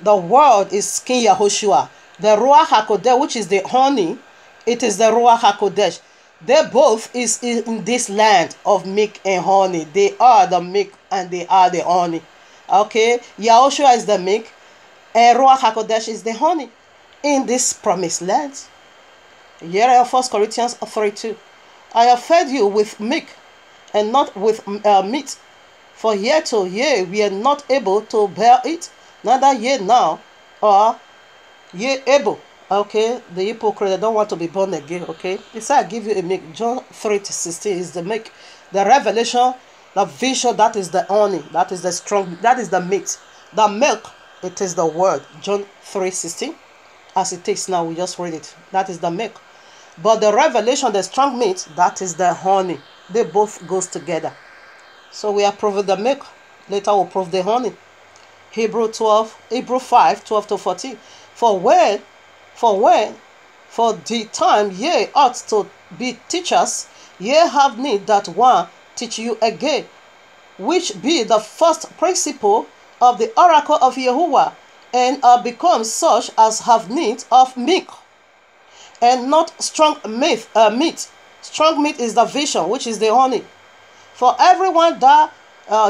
the world is King Yahushua. The Ruach HaKodesh, which is the honey, it is the Ruach HaKodesh. They both is in this land of milk and honey. They are the milk and they are the honey. Okay, Yahushua is the milk and Ruach HaKodesh is the honey in this promised land. Here I have 1 Corinthians 3:2. I have fed you with milk and not with meat. For hitherto ye were not able to bear it, neither ye now are ye able. Okay, the hypocrite, they don't want to be born again. Okay, he said, I give you a milk. John 3:16 is the milk. The revelation, the vision, that is the honey, that is the strong, that is the meat. The milk, it is the word. John 3:16. As it takes now, we just read it. That is the milk. But the revelation, the strong meat, that is the honey. They both goes together. So we have proved the milk. Later we'll prove the honey. Hebrew 5:12 to 14. For the time ye ought to be teachers, ye have need that one teach you again, which be the first principle of the oracle of Yahuwah, and are become such as have need of milk, and not strong meat. Strong meat is the vision, which is the honey. For everyone that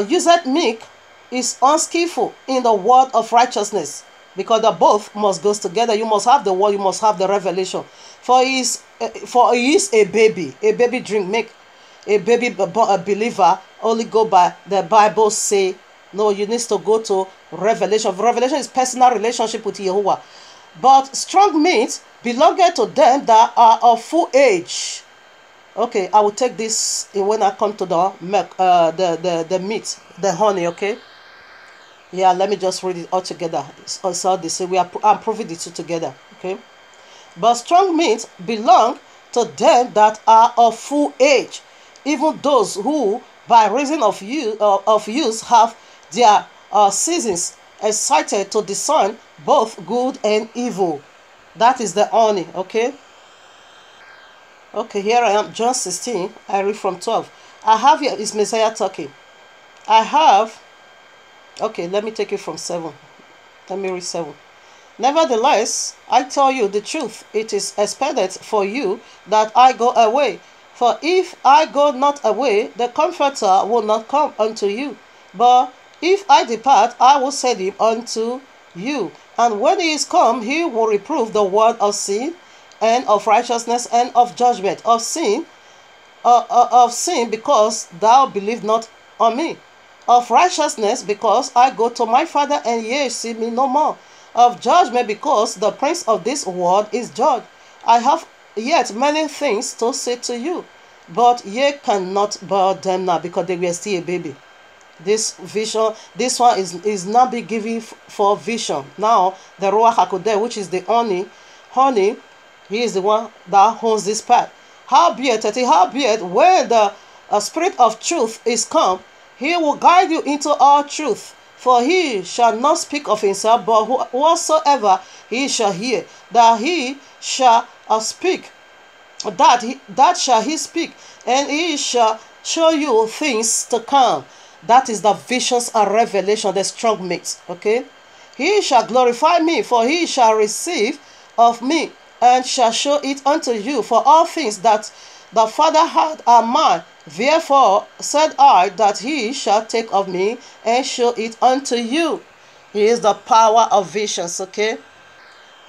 useth milk is unskillful in the word of righteousness, because the both must go together. You must have the word, you must have the revelation. For he is a baby. A baby drink milk. A baby, a believer, only go by the Bible say. No, you need to go to revelation. Revelation is personal relationship with Yahuwah. But strong meat belongeth to them that are of full age. Okay, I will take this when I come to the milk, the meat, the honey. Okay. Yeah, let me just read it all together. It's all the same. I'm proving the two together. Okay. But strong meat belong to them that are of full age, even those who, by reason of use, have their seasons excited to discern both good and evil. That is the honey. Okay. Okay, here I am, John 16. I read from 12. I have here is Messiah talking. I have. Okay, let me take it from 7. Let me read 7. Nevertheless, I tell you the truth, it is expedient for you that I go away. For if I go not away, the Comforter will not come unto you. But if I depart, I will send him unto you. And when he is come, he will reprove the world of sin, and of righteousness, and of judgment. Of sin, because thou believe not on me. Of righteousness, because I go to my Father, and ye see me no more. Of judgment, because the prince of this world is judged. I have yet many things to say to you, but ye cannot bear them now, because they were still a baby. This vision, this one is not be given for vision. Now, the Ruach HaKodesh, which is the honey, he is the one that owns this part. Howbeit, when the Spirit of truth is come, he will guide you into all truth. For he shall not speak of himself, but whatsoever he shall hear, that he shall speak, that shall he speak, and he shall show you things to come. That is the visions and revelation, the strong meat. Okay? He shall glorify me, for he shall receive of me, and shall show it unto you. For all things that the Father had are mine. Therefore said I, that he shall take of me and show it unto you. He is the power of visions. Okay.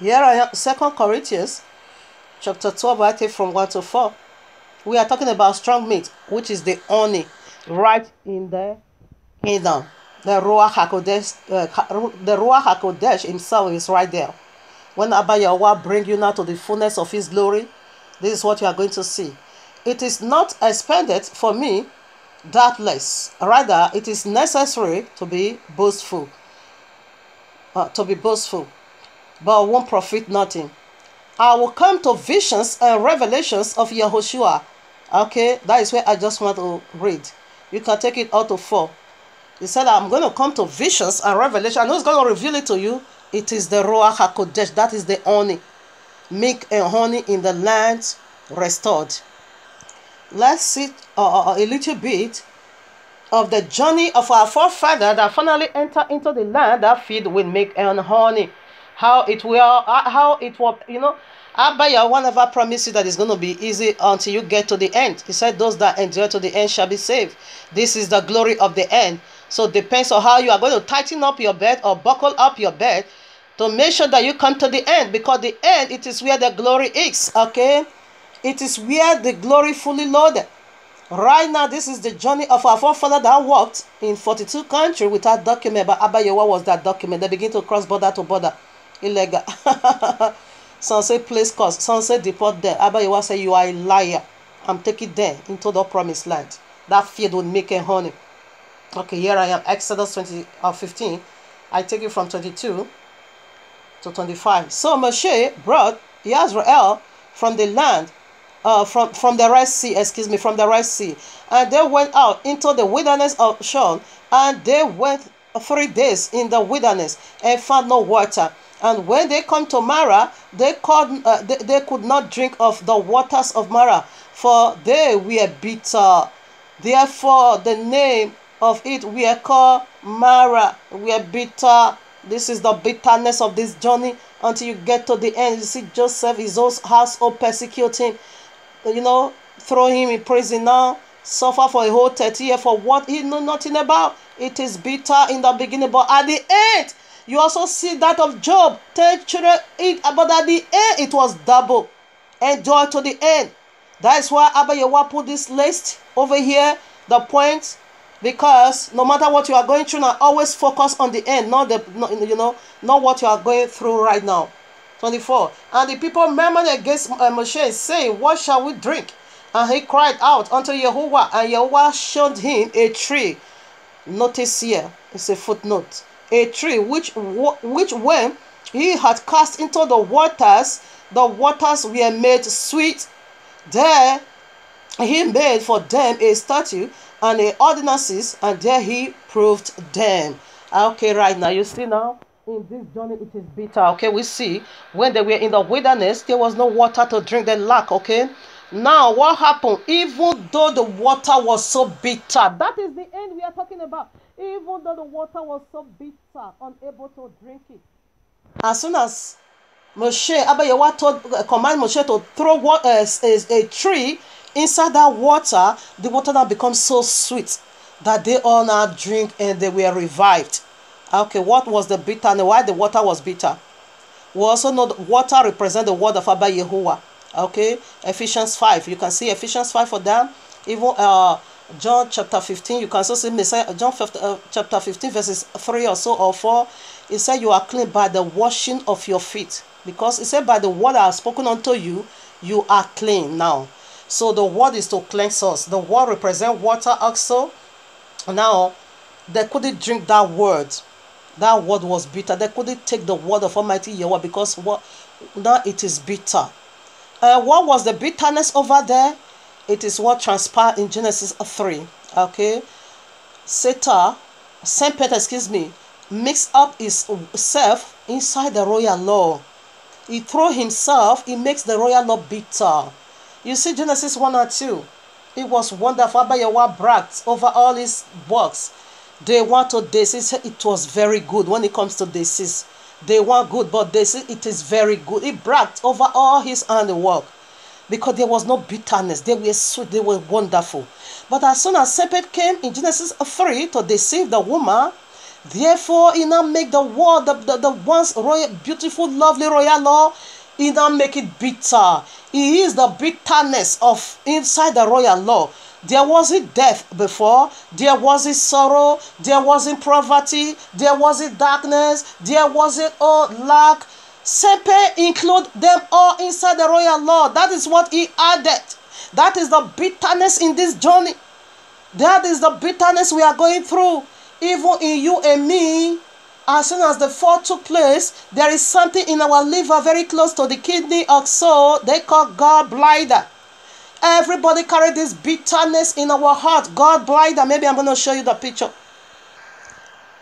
Here I am, 2 Corinthians chapter 12, I take from 1 to 4. We are talking about strong meat, which is the honey, right in the kingdom. The Ruach HaKodesh himself is right there. When Abba Yahweh bring you now to the fullness of his glory, this is what you are going to see. It is not expended for me that less. Rather, it is necessary to be boastful. But won't profit nothing. I will come to visions and revelations of Yahushua. Okay, that is where I just want to read. You can take it out to 4. He said, I'm going to come to visions and revelation. I know he's going to reveal it to you It is the Ruach HaKodesh. That is the honey. Milk and honey in the land restored. Let's see a little bit of the journey of our forefather that finally entered into the land that filled with milk and honey. How it will, Abba Yahweh never promised you that it's going to be easy until you get to the end. He said those that endure to the end shall be saved. This is the glory of the end. So it depends on how you are going to tighten up your bed or buckle up your bed to make sure that you come to the end, because the end, it is where the glory is, okay? It is where the glory fully loaded. Right now, this is the journey of our forefather that walked in 42 countries without document, but Abba Yahweh was that document. They begin to cross border to border. Illegal. Some say place cost. Some say deport them. Abba Yahweh say you are a liar. I'm taking them into the promised land. That field would make a honey. Okay, here I am. Exodus 15. I take it from 22 to 25. So Moshe brought Yisrael from the land, from the Red Sea, from the Red Sea. And they went out into the wilderness of Shon, and they went 3 days in the wilderness and found no water. And when they come to Marah, they could not drink of the waters of Marah, for they were bitter. Therefore, the name of it were called Marah. We are bitter. This is the bitterness of this journey until you get to the end. You see Joseph, his household persecute him, throw him in prison now, suffer for a whole 30 years for what he knew nothing about. It is bitter in the beginning, but at the end, you also see that of Job. 10 children eat, but at the end, it was double. Enjoy to the end. That is why Abba Yahweh put this list over here, the points, because no matter what you are going through now, always focus on the end, not what you are going through right now. 24. And the people murmured against Moshe, saying, what shall we drink? And he cried out unto Yehovah, and Yehovah showed him a tree. Notice here, it's a footnote. A tree which when he had cast into the waters were made sweet. There he made for them a statute and a ordinances, and there he proved them. Okay, right now, you see now, in this journey, it is bitter. Okay, we see when they were in the wilderness, there was no water to drink, they lack. Okay, now what happened? Even though the water was so bitter, that is the end we are talking about. Even though the water was so bitter, unable to drink it. As soon as Abba Yahweh command Moshe to throw a tree inside that water, the water now becomes so sweet that they all now drink and they were revived. Okay, what was the bitter and why the water was bitter? We also know that water represents the word of Abba Yahweh. Okay, Ephesians 5. You can see Ephesians 5 for them. Even John chapter 15, you can also see Messiah, John chapter 15 verses 3 or so or 4. It said you are clean by the washing of your feet. Because it said by the word I have spoken unto you, you are clean now. So the word is to cleanse us. The word represents water also. Now, they couldn't drink that word. That word was bitter. They couldn't take the word of Almighty Yahweh because now it is bitter. What was the bitterness over there? It is what transpired in Genesis 3. Okay. Saint Peter, mixed up himself inside the royal law. He threw himself, he makes the royal law bitter. You see Genesis 1 and 2. It was wonderful. Abba Yahweh bragged over all his works. Day 1 to day 6, it was very good when it comes to day 6. Day 1 good, but day 6, it is very good. He bragged over all his handiwork because there was no bitterness. They were sweet, they were wonderful. But as soon as Serpent came in Genesis 3 to deceive the woman, therefore he now make the world, the once royal, beautiful, lovely royal law, he now make it bitter. He is the bitterness of inside the royal law. There wasn't death before. There wasn't sorrow. There wasn't poverty. There wasn't darkness. There wasn't lack. Sepe include them all inside the royal law. That is what he added. That is the bitterness in this journey. That is the bitterness we are going through. Even in you and me, as soon as the fall took place, there is something in our liver very close to the kidney or soul. They call gallbladder. Everybody carry this bitterness in our heart. Gallbladder. Maybe I'm going to show you the picture.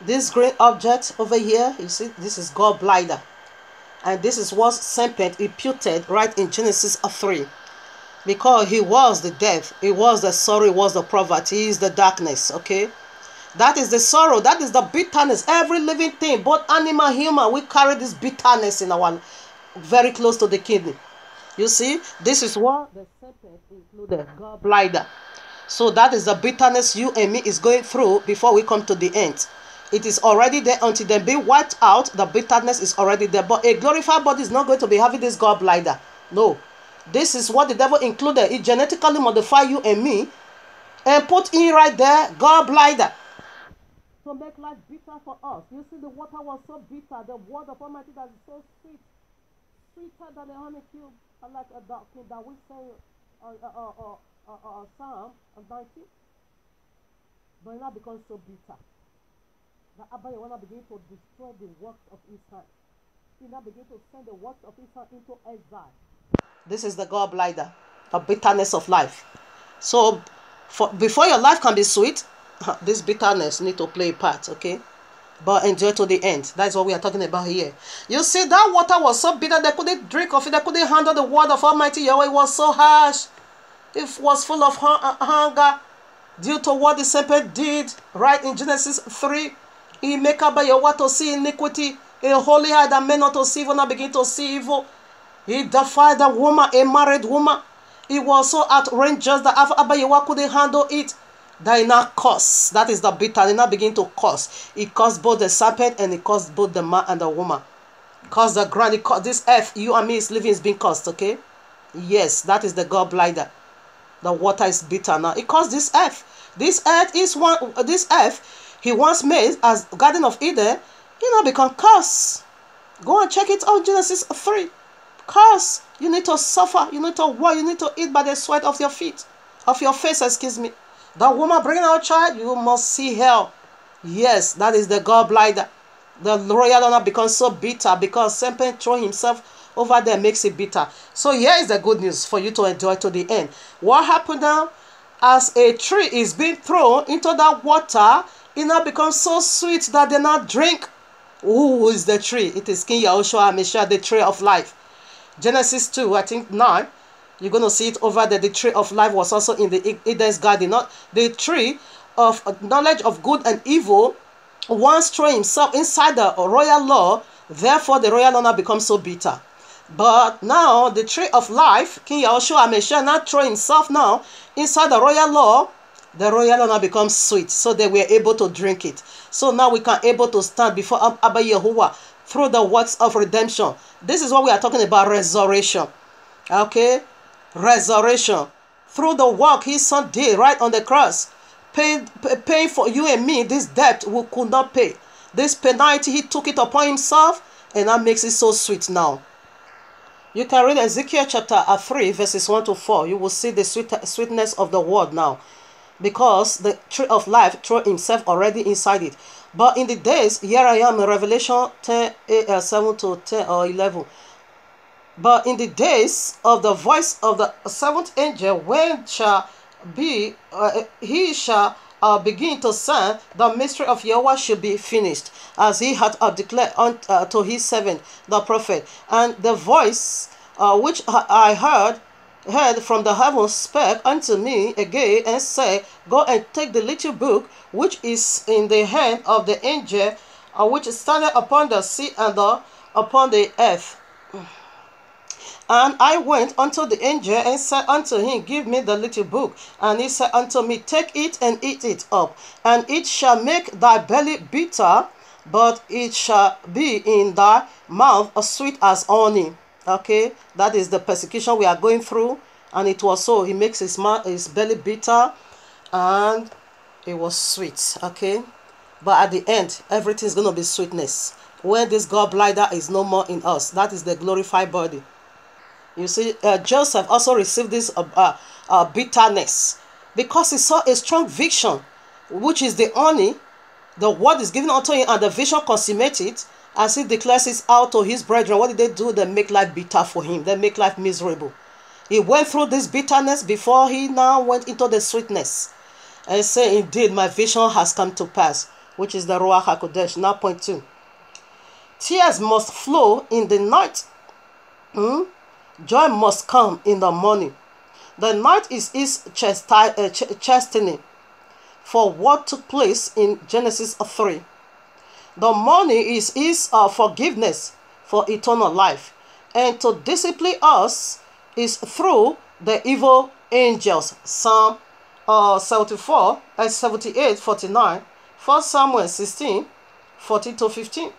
This green object over here, you see, this is gallbladder. And this is what serpent imputed right in Genesis 3. Because he was the death, he was the sorrow, he was the poverty, he is the darkness, okay? That is the sorrow, that is the bitterness. Every living thing, both animal, human, we carry this bitterness in our, very close to the kidney. You see, this is what the serpent included, gallbladder. So that is the bitterness you and me is going through before we come to the end. It is already there until they be wiped out. The bitterness is already there. But a glorified body is not going to be having this gallbladder. No. This is what the devil included. It genetically modify you and me and put in right there gallbladder to make life bitter for us. You see, the water was so bitter. The word of Almighty that is so sweet. Sweeter than a honeycomb. Like a dark thing that we say Psalm 90. But it now becomes so bitter. That Abba Yawana begin to destroy the works of his hand. He now begin to send the works of his hand into exile. This is the gallbladder, the bitterness of life. So, before your life can be sweet, this bitterness need to play a part, okay? But endure to the end. That's what we are talking about here. You see, that water was so bitter, they couldn't drink of it. They couldn't handle the word of Almighty Yahweh. It was so harsh. It was full of hunger due to what the serpent did, right in Genesis 3. He make Abba Yahweh to see iniquity. A holy eye that men not to see evil, now begin to see evil. He defied a woman, a married woman. He was so outrageous that Abba Yahweh couldn't handle it. That he now curse. That is the bitter. He now begin to curse. He cursed both the serpent and he cursed both the man and the woman. Curse the ground. He cursed this earth. You and me is living is being cursed, okay? Yes, that is the gallbladder. The water is bitter now. He cursed this earth. This earth is one. This earth he once made as Garden of Eden. You know, become curse. Go and check it out. Genesis 3. Curse. You need to suffer. You need to work. You need to eat by the sweat of your feet, of your face. Excuse me. The woman bringing out a child, you must see hell. Yes, that is the gallbladder. The royal honor becomes so bitter because serpent throw himself over there, makes it bitter. So here is the good news for you to enjoy to the end. What happened now? As a tree is being thrown into that water, it now becomes so sweet that they not drink. Who is the tree? It is King Yahushua HaMashiach, the tree of life. Genesis 2, I think 9. You're going to see it over there. The tree of life was also in the Eden's garden. Not the tree of knowledge of good and evil once threw himself inside the royal law. Therefore, the royal honor becomes so bitter. But now, the tree of life, King Yahushua HaMashiach, now throw himself now inside the royal law. The royal honor becomes sweet. So they were able to drink it. So now we can able to stand before Abba Yahuwah through the works of redemption. This is what we are talking about, resurrection. Okay? Resurrection through the work his son did right on the cross, paying for you and me this debt we could not pay. This penalty, he took it upon himself, and that makes it so sweet now. You can read Ezekiel chapter 3 verses 1 to 4. You will see the sweetness of the word now, because the tree of life threw himself already inside it. But in the days, here I am in Revelation 10 7 to 10 or 11. But in the days of the voice of the seventh angel, when shall be, he shall begin to sing, the mystery of Yahweh should be finished, as he had declared to his servant, the prophet. And the voice which I heard from the heavens spake unto me again, and said, Go and take the little book which is in the hand of the angel, which standeth upon the sea and upon the earth. And I went unto the angel and said unto him, Give me the little book. And he said unto me, Take it and eat it up, and it shall make thy belly bitter, but it shall be in thy mouth as sweet as honey. Okay, that is the persecution we are going through. And it was so. He makes his belly bitter, and it was sweet. Okay, but at the end, everything is going to be sweetness. When this gallbladder is no more in us, that is the glorified body. You see, Joseph also received this bitterness because he saw a strong vision, which is the honey. The word is given unto him, and the vision consummated. As he declares it out to his brethren, what did they do? They make life bitter for him. They make life miserable. He went through this bitterness before he now went into the sweetness and said, Indeed, my vision has come to pass. which is the Ruach HaKodesh. Now point 2. Tears must flow in the night. Joy must come in the morning. The night is his chastening for what took place in Genesis 3. The morning is his forgiveness for eternal life. And to discipline us is through the evil angels. Psalm 78, 49. 1 Samuel 16, 14-15.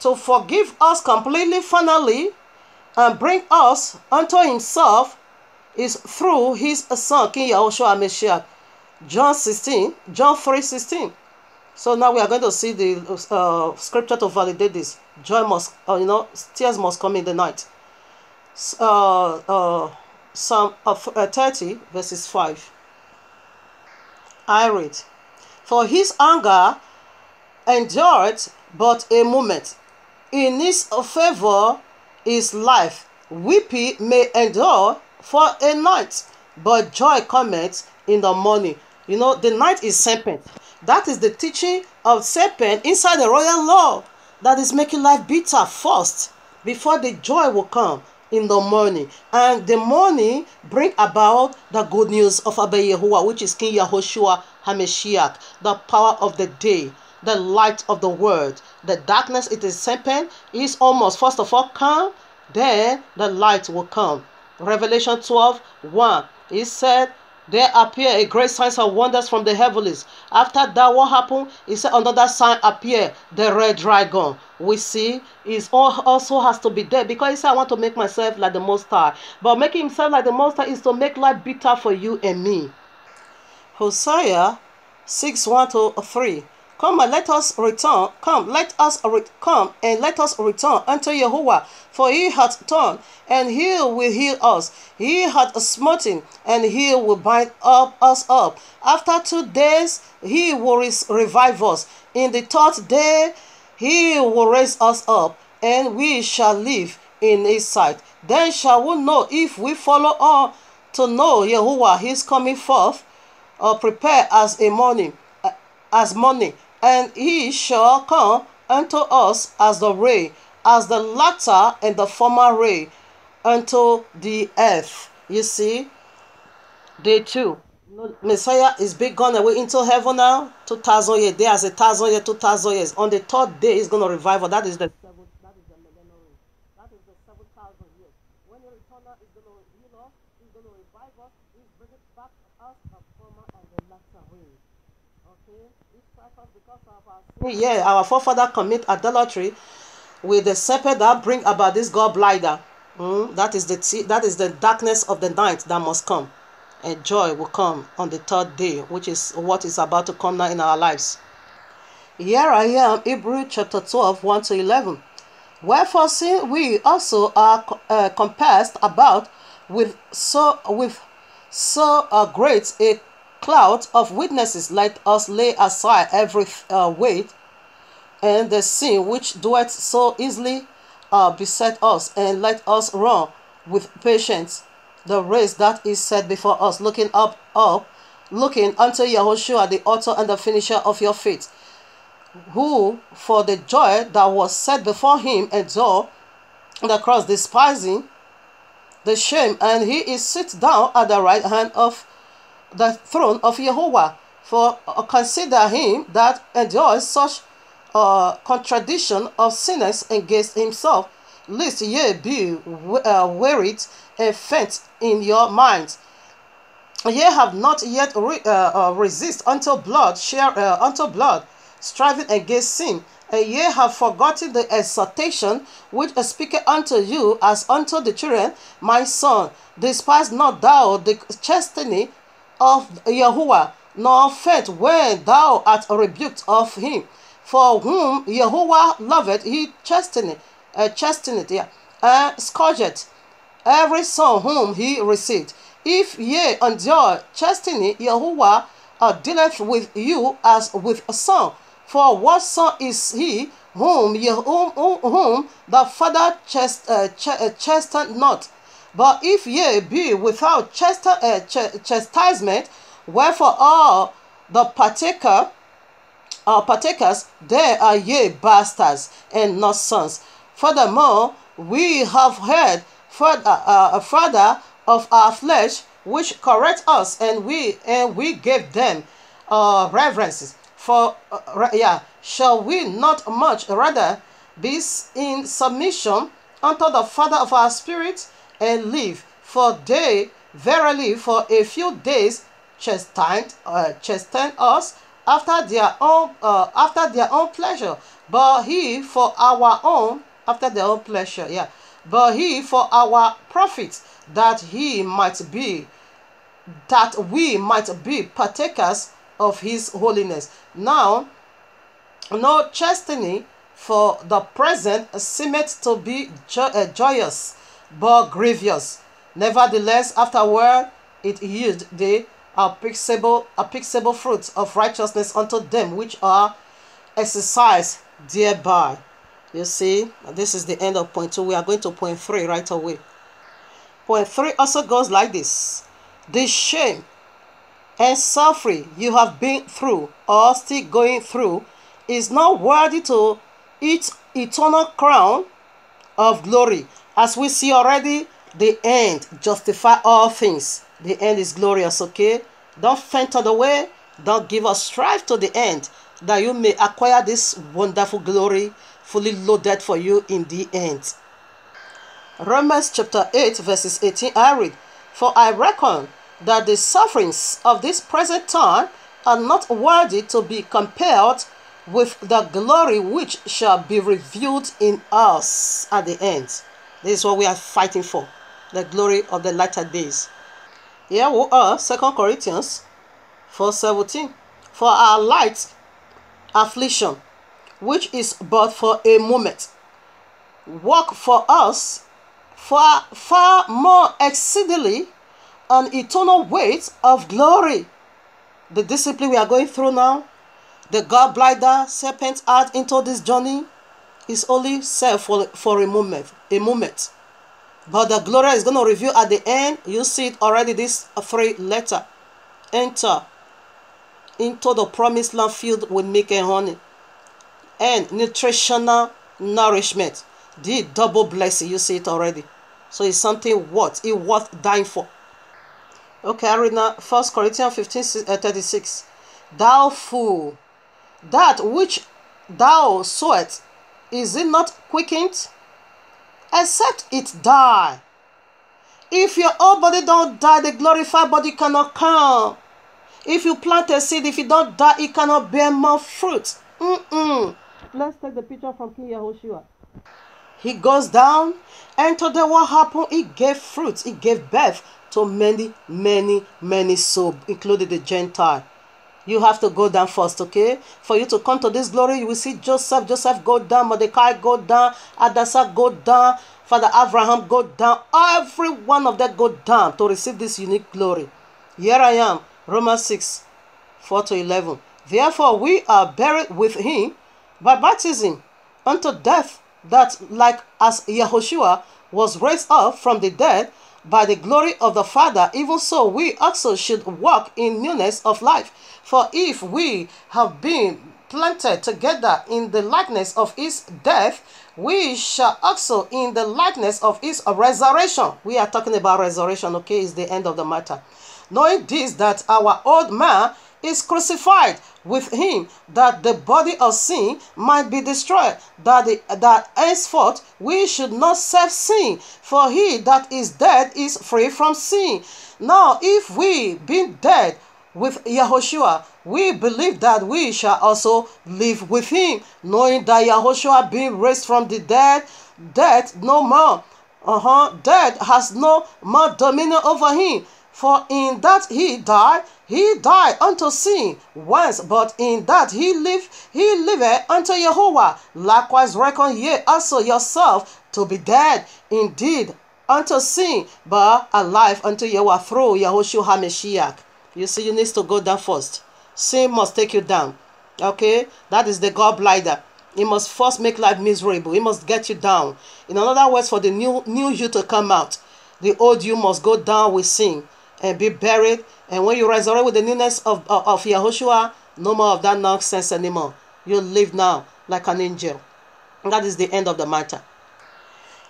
To forgive us completely, finally, and bring us unto himself is through his son, King Yahushua HaMashiach. John 3:16. So now we are going to see the scripture to validate this. Joy must, tears must come in the night. Psalm 30, verses 5. I read, for his anger endured but a moment. In his favor is life. Weeping may endure for a night, but joy cometh in the morning. The night is serpent. That is the teaching of serpent inside the royal law that is making life bitter first before the joy will come in the morning. And the morning bring about the good news of Abba Yahuwah, which is King Yahushua HaMashiach, the power of the day, the light of the world. The darkness, it is serpent, is almost first of all come, then the light will come. Revelation 12:1. It said, there appear a great signs and wonders from the heavens. After that, what happened? He said, another sign appear, the red dragon. We see it also has to be there, because he said, I want to make myself like the Most High. But making himself like the Most High is to make life bitter for you and me. Hosea 6:1-3. Come and let us return. Come and let us return unto Yahuwah, for he hath turned, and he will heal us. He hath smoten, and he will bind us up. After 2 days he will revive us. In the 3rd day he will raise us up, and we shall live in his sight. Then shall we know, if we follow on to know Yahuwah, his coming forth, prepare as morning, and he shall come unto us as the ray, as the latter and the former ray unto the earth. You see, day 2. Messiah is being gone away into heaven now. 2,000 years. There is 1,000 years, 2,000 years. On the 3rd day, he's going to revive us. That is the seventh. That is the millennium. That is the 7,000 years. When he returns, he's going to heal us. He's going to revive us. He's bringing back us a former and the latter ray. Okay, because of our sin. Yeah, our forefather commit adultery with the serpent that bring about this gallbladder. That is the darkness of the night that must come, and joy will come on the 3rd day, which is what is about to come now in our lives. Here I am, Hebrews chapter 12, 1-11. Wherefore, seeing we also are compassed about with so great a cloud of witnesses, let us lay aside every weight and the sin which doeth so easily beset us, and let us run with patience the race that is set before us, looking looking unto Yahushua, the author and the finisher of your faith, who for the joy that was set before him endured the cross, despising the shame, and he is sit down at the right hand of the throne of Yahuwah. For consider him that endures such contradiction of sinners against himself, lest ye be wearied and faint in your minds. Ye have not yet resist unto blood, striving against sin, and ye have forgotten the exhortation which speaketh unto you as unto the children. My son, despise not thou the chastening of Yahuwah, nor faint when thou art rebuked of him. For whom Yahuwah loveth, he chasteneth, and scourgeth every son whom he received. If ye endure chastening, Yahuwah dealeth with you as with a son. For what son is he whom the Father chasteneth not? But if ye be without chastisement, wherefore all the partaker partakers, they are ye bastards and not sons. Furthermore, we have heard further of our flesh, which correct us, and we gave them reverences. Shall we not much rather be in submission unto the Father of our spirit, and live? For they verily for a few days chastened us after their own pleasure, but he for our own after their own pleasure, but he for our profit, that we might be partakers of his holiness. Now, no chastening for the present seemeth to be joyous, but grievous. Nevertheless, afterward it yield the appreciable fruits of righteousness unto them which are exercised thereby. You see, this is the end of point 2. We are going to point 3 right away. Point 3 also goes like this: the shame and suffering you have been through or still going through is not worthy to its eternal crown of glory. As we see already, the end justify all things. The end is glorious, okay? Don't faint on the way. Don't give up. Strive to the end, that you may acquire this wonderful glory fully loaded for you in the end. Romans chapter 8 verses 18, I read, "For I reckon that the sufferings of this present time are not worthy to be compared with the glory which shall be revealed in us at the end." This is what we are fighting for, the glory of the latter days. Here we are, 2 Corinthians 4:17. "For our light affliction, which is but for a moment, work for us far more exceedingly an eternal weight of glory." The discipline we are going through now, the gallbladder serpent add into this journey, is only served for a moment. But the glory is going to reveal at the end. You see it already, this 3 letter. Enter into the promised land filled with milk and honey. And nutritional nourishment. The double blessing, you see it already. So it's something worth dying for. Okay, I read now 1 Corinthians 15:36. "Thou fool, that which thou sowest, is it not quickened? Except it die. If your old body don't die, the glorified body cannot come. If you plant a seed, if it don't die, it cannot bear more fruit." Let's take the picture from King Yahushua. He goes down, and today what happened? He gave fruit. He gave birth to many souls, including the Gentile. You have to go down first, okay? For you to come to this glory, you will see Joseph go down, Mordecai go down, Adasa go down, Father Abraham go down. Every one of them go down to receive this unique glory. Here I am, Romans 6:4-11. "Therefore we are buried with him by baptism unto death, that like as Yahushua was raised up from the dead by the glory of the Father, even so we also should walk in newness of life. For if we have been planted together in the likeness of his death, we shall also in the likeness of his resurrection." We are talking about resurrection, okay? Is the end of the matter. "Knowing this, that our old man is crucified with him, that the body of sin might be destroyed, that henceforth we should not serve sin. For he that is dead is free from sin. Now if we being dead with Yahushua, we believe that we shall also live with him, knowing that Yahushua being raised from the dead, death no more. Death has no more dominion over him. For in that he died unto sin once, but in that he liveth unto Jehovah. Likewise reckon ye also yourself to be dead indeed unto sin, but alive unto Jehovah through Yahushua HaMashiach. You see, you need to go down first. Sin must take you down. Okay? That is the gallbladder. It must first make life miserable. It must get you down. In other words, for the new you to come out, the old you must go down with sin and be buried. And when you resurrect with the newness of Yahushua, No more of that nonsense anymore. You live now like an angel. And that is the end of the matter.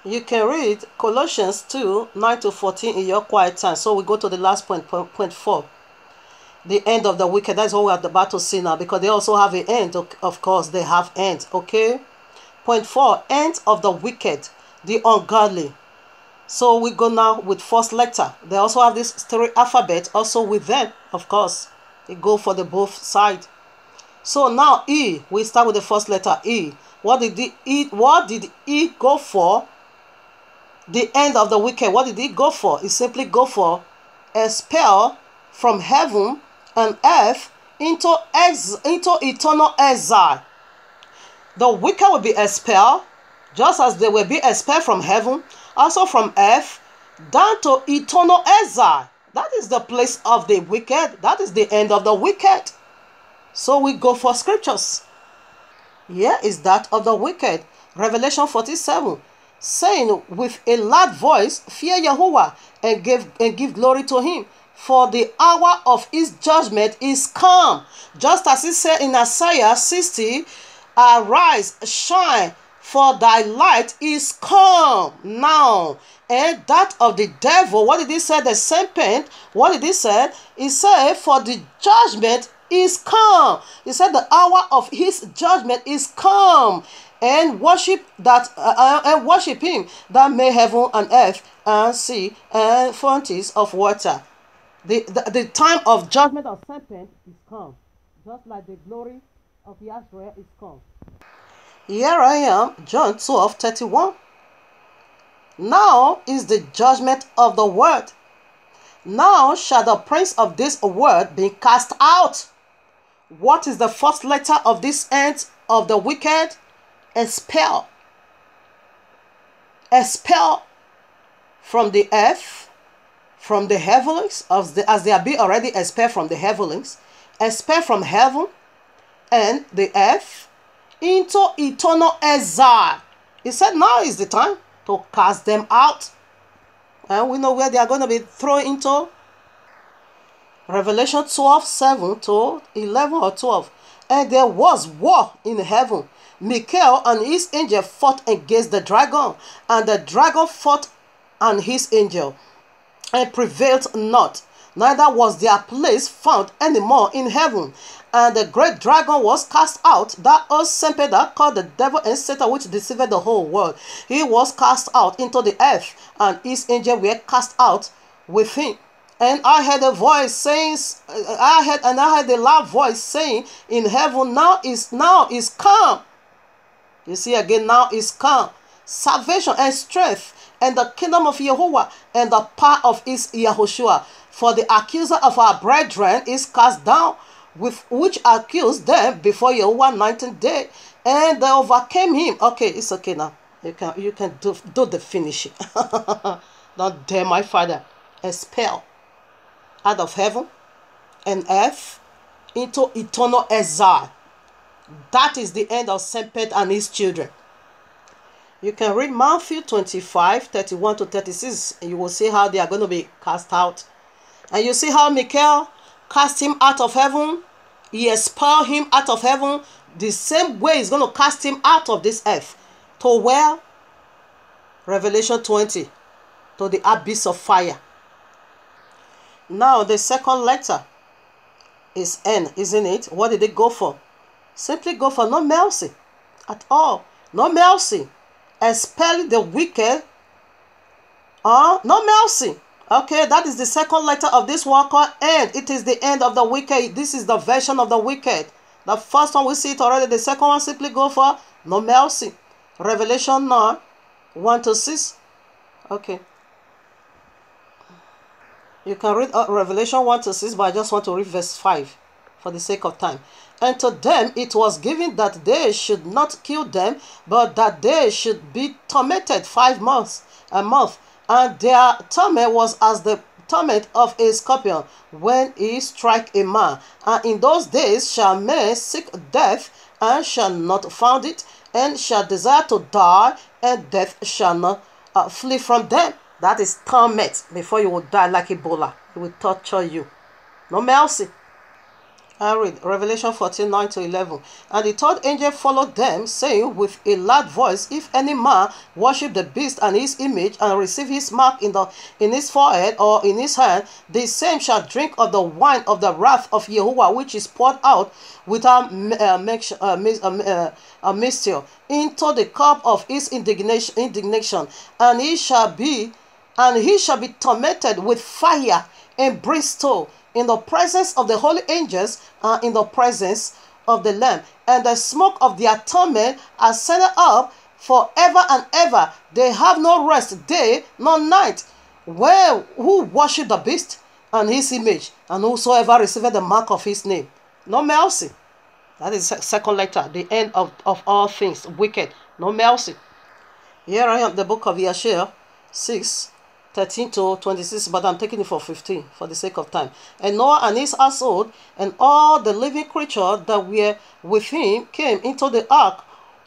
You can read Colossians 2, 9 to 14 in your quiet time. So we go to the last point 4. The end of the wicked. That's what we're about to see now, because they also have an end. Of course, they have end. Okay. Point 4, end of the wicked, the ungodly. So we go now with first letter. They also have this 3 alphabet also with them. Of course, they go for the both side. So now E. We start with the first letter E. What did E go for? The end of the wicked. What did he go for? He simply go for expel from heaven and earth into eternal exile. The wicked will be expelled, just as they will be expelled from heaven, also from earth, down to eternal exile. That is the place of the wicked. That is the end of the wicked. So we go for scriptures. Here is that of the wicked. Revelation 47, saying with a loud voice, fear Yahuwah and give glory to him, for the hour of his judgment is come. Just as it said in Isaiah 60, arise, shine, for thy light is come now. And that of the devil, what did he say? The serpent, what did he say? He said, for the judgment is come. He said the hour of his judgment is come. And worship him that made heaven and earth and sea and fountains of water. The time of judgment of serpent is come, just like the glory of Yahweh is come. Here I am, John 12:31. Now is the judgment of the world. Now shall the prince of this world be cast out. What is the first letter of this end of the wicked? Expel. Expel from the earth, from the heavens, as they are being already expelled from the heavens, expel from heaven and the earth into eternal exile. He said now is the time to cast them out. And we know where they are going to be thrown into. Revelation 12:7 to 11 or 12. And there was war in heaven. Michael and his angel fought against the dragon, and the dragon fought and his angel, and prevailed not. Neither was their place found any more in heaven. And the great dragon was cast out, that old serpent that called the devil and Satan, which deceived the whole world. He was cast out into the earth, and his angels were cast out with him. And I heard a voice saying, I heard a loud voice saying in heaven, now is come. You see again, now is come salvation and strength, and the kingdom of Yahuwah, and the power of his Yahushua. For the accuser of our brethren is cast down, with which accused them before Yahuwah 19 days, and they overcame him. Okay, it's okay now. You can do the finishing. Don't dare my father. Expel out of heaven and earth into eternal exile. That is the end of serpent and his children. You can read Matthew 25:31 to 36, and you will see how they are going to be cast out. And you see how Michael cast him out of heaven. He expelled him out of heaven. The same way he's going to cast him out of this earth. To where? Revelation 20. To the abyss of fire. Now the second letter is N, isn't it? What did they go for? Simply go for no mercy at all. No mercy. Expel the wicked. No mercy. Okay, that is the second letter of this word called end. It is the end of the wicked. This is the version of the wicked. The first one we see it already. The second one simply go for no mercy. Revelation 9, 1 to 6. Okay. You can read Revelation 1 to 6, but I just want to read verse 5 for the sake of time. And to them it was given that they should not kill them, but that they should be tormented 5 months, a month. And their torment was as the torment of a scorpion when he strike a man. And in those days shall men seek death, and shall not find it, and shall desire to die, and death shall not flee from them. That is torment before you will die like Ebola. It will torture you. No mercy. I read Revelation 14, 9 to 11. And the third angel followed them, saying with a loud voice, if any man worship the beast and his image, and receive his mark in his forehead or in his hand, the same shall drink of the wine of the wrath of Yahuwah, which is poured out without mixture into the cup of his indignation, and he shall be tormented with fire and brimstone in the presence of the holy angels and in the presence of the Lamb. And the smoke of their torment ascended up forever and ever. They have no rest day nor night. Who worship the beast and his image, and whosoever receiveth the mark of his name. No mercy. That is second letter, the end of all things, wicked. No mercy. Here I am, the book of Yeshua 6, 13 to 26, but I'm taking it for 15 for the sake of time. And Noah and his household and all the living creatures that were with him came into the ark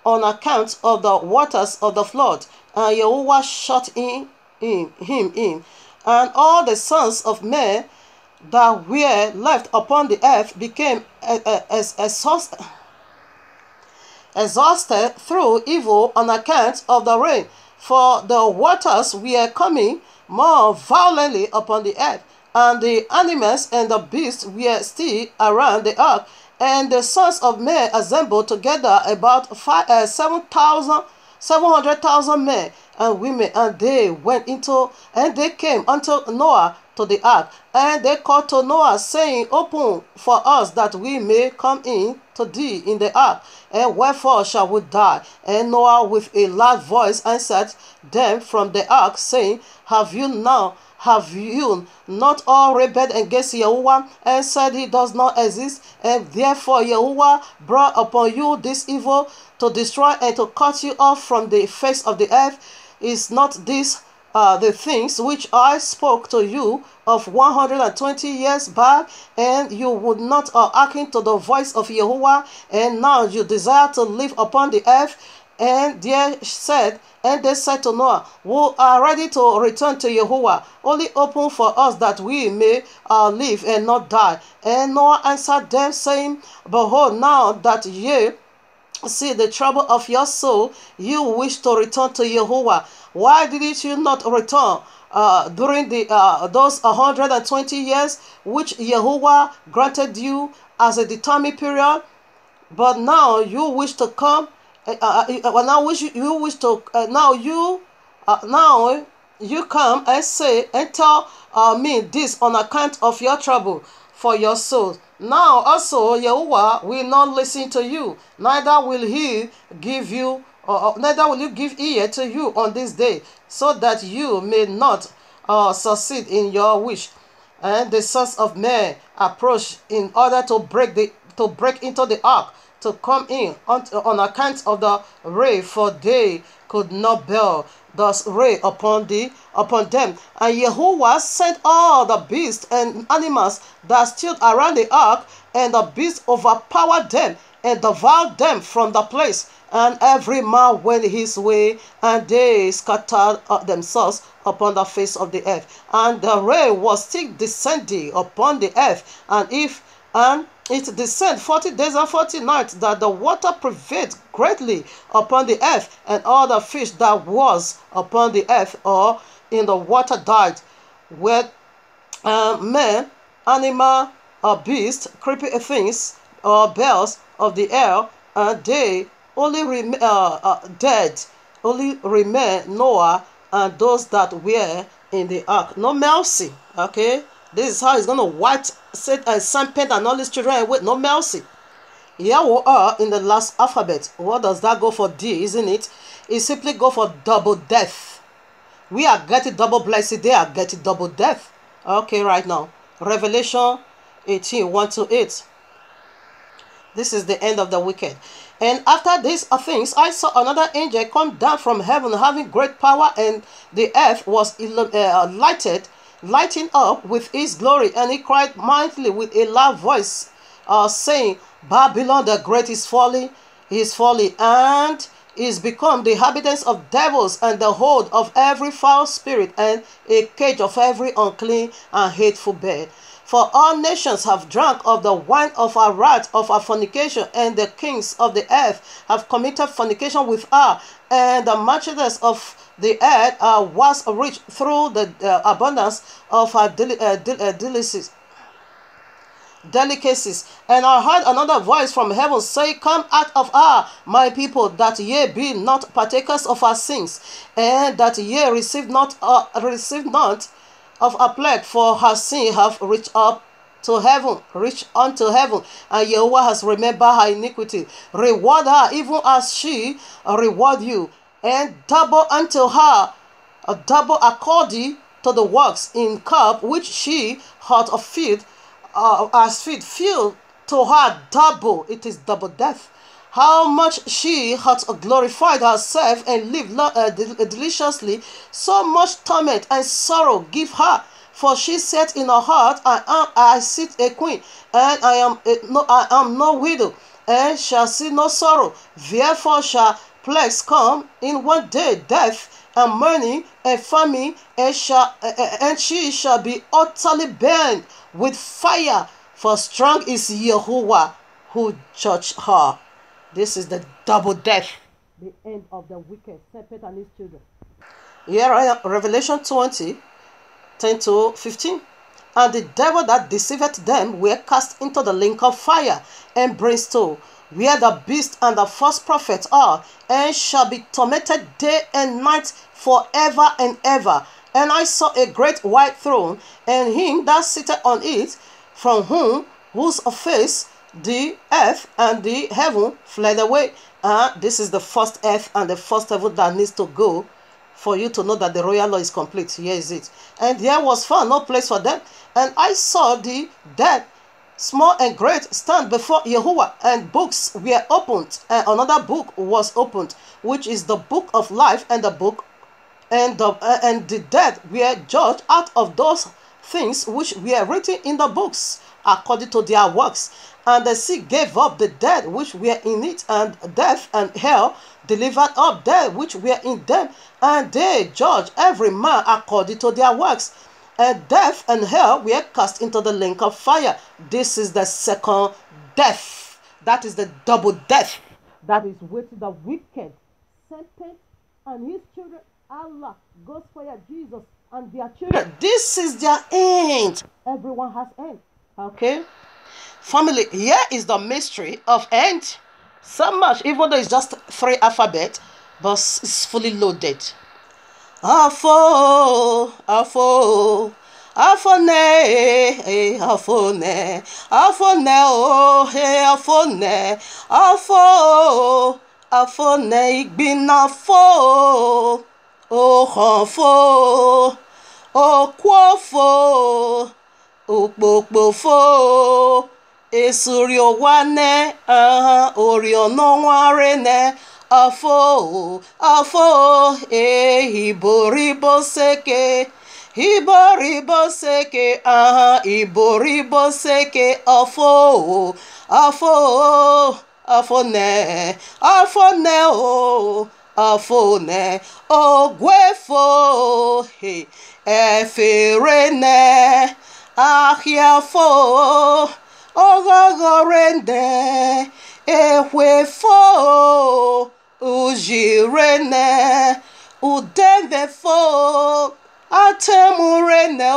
on account of the waters of the flood. And Yahuwah shut him in. And all the sons of men that were left upon the earth became exhausted through evil on account of the rain. For the waters were coming more violently upon the earth, and the animals and the beasts were still around the ark. And the sons of men assembled together about 700,000 men and women, and they came unto Noah to the ark. And they called to Noah, saying, open for us that we may come in to thee in the ark, and wherefore shall we die? And Noah with a loud voice answered them from the ark, saying, Have you not all rebelled against Yahuwah, and said he does not exist? And therefore Yahuwah brought upon you this evil to destroy and to cut you off from the face of the earth. Is not this the things which I spoke to you of 120 years back, and you would not hearken to the voice of Yahuwah, and now you desire to live upon the earth? And they said to Noah, we are ready to return to Yahuwah. Only open for us that we may live and not die. And Noah answered them, saying, behold, now that ye see the trouble of your soul, you wish to return to Yahuwah. Why did you not return during those 120 years which Yahuwah granted you as a determined period? But now you wish to come. Now you come and say and tell me this on account of your trouble for your soul. Now also Yahuwah will not listen to you, neither will he give you, neither will you give ear to you on this day, so that you may not succeed in your wish. And the sons of men approached in order to break into the ark, to come in on account of the rain, for they could not bear the rain upon them. And Yahuwah sent all the beasts and animals that stood around the ark, and the beasts overpowered them and devoured them from the place. And every man went his way, and they scattered themselves upon the face of the earth. And the rain was still descending upon the earth, and it descended 40 days and 40 nights, that the water prevailed greatly upon the earth, and all the fish that was upon the earth or in the water died, with men, animal, or beast, creeping things, or birds of the air, and they only dead. Only remain Noah and those that were in the ark. No mercy. Okay, this is how he's going to wipe serpent and all his children with no mercy. Here we are in the last alphabet. What does that go for? D, isn't it? It simply go for double death. We are getting double blessed. They are getting double death. Okay, right now. Revelation 18, 1 to 8. This is the end of the wicked. And after these things, I saw another angel come down from heaven, having great power, and the earth was lighting up with his glory. And he cried mightily with a loud voice, saying, Babylon the great is fallen, and is become the inhabitants of devils, and the hold of every foul spirit, and a cage of every unclean and hateful bird. For all nations have drunk of the wine of our wrath, of our fornication, and the kings of the earth have committed fornication with her, and the merchandise of the earth was rich through the abundance of her delicacies. And I heard another voice from heaven say, Come out of her, my people, that ye be not partakers of her sins, and that ye receive not of a plague, for her sin have reached unto heaven, and Jehovah has remembered her iniquity. Reward her even as she reward you, and double unto her, double according to the works in cup which she hath filled, as feed filled to her double. It is double death. How much she hath glorified herself and lived deliciously, so much torment and sorrow give her. For she said in her heart, I sit a queen, and I am no widow, and shall see no sorrow. Therefore shall plagues come in one day, death and mourning and famine, and she shall be utterly burned with fire. For strong is Jehovah who judged her. This is the double death, the end of the wicked serpent and his children. Here I am, Revelation 20, 10-15. And the devil that deceiveth them were cast into the lake of fire and brimstone, where the beast and the false prophet are, and shall be tormented day and night forever and ever. And I saw a great white throne, and him that sitteth on it, from whose face the earth and the heaven fled away. This is the first earth and the first heaven that needs to go for you to know that the royal law is complete. Here is it. And there was found no place for them. And I saw the dead, small and great, stand before Jehovah, and books were opened, and another book was opened, which is the book of life, and the dead were judged out of those things which were written in the books, according to their works. And the sea gave up the dead which were in it, and death and hell delivered up dead which were in them, and they judged every man according to their works. And death and hell were cast into the lake of fire. This is the second death. That is the double death that is waiting the wicked serpent and his children. Allah, God's fire, Jesus, and their children. This is their end. Everyone has end. Okay? Family, here is the mystery of end. So much, even though it's just 3 alphabets, but it's fully loaded. Afo, afo, afone, afone, afone, oh, hey, afone, afo, afone, igbinafo, ohanfo, okwofo, okpokpofo, esurio wane, oriono warene, afo, afo, iboribo seke, iboribo seke, iboribo seke, afo, afo, afone, afone, oh, afone, ogwefo, eferene, ahiafo, ogogorende, ehwefo, ujirene, udemvefo, atemurene.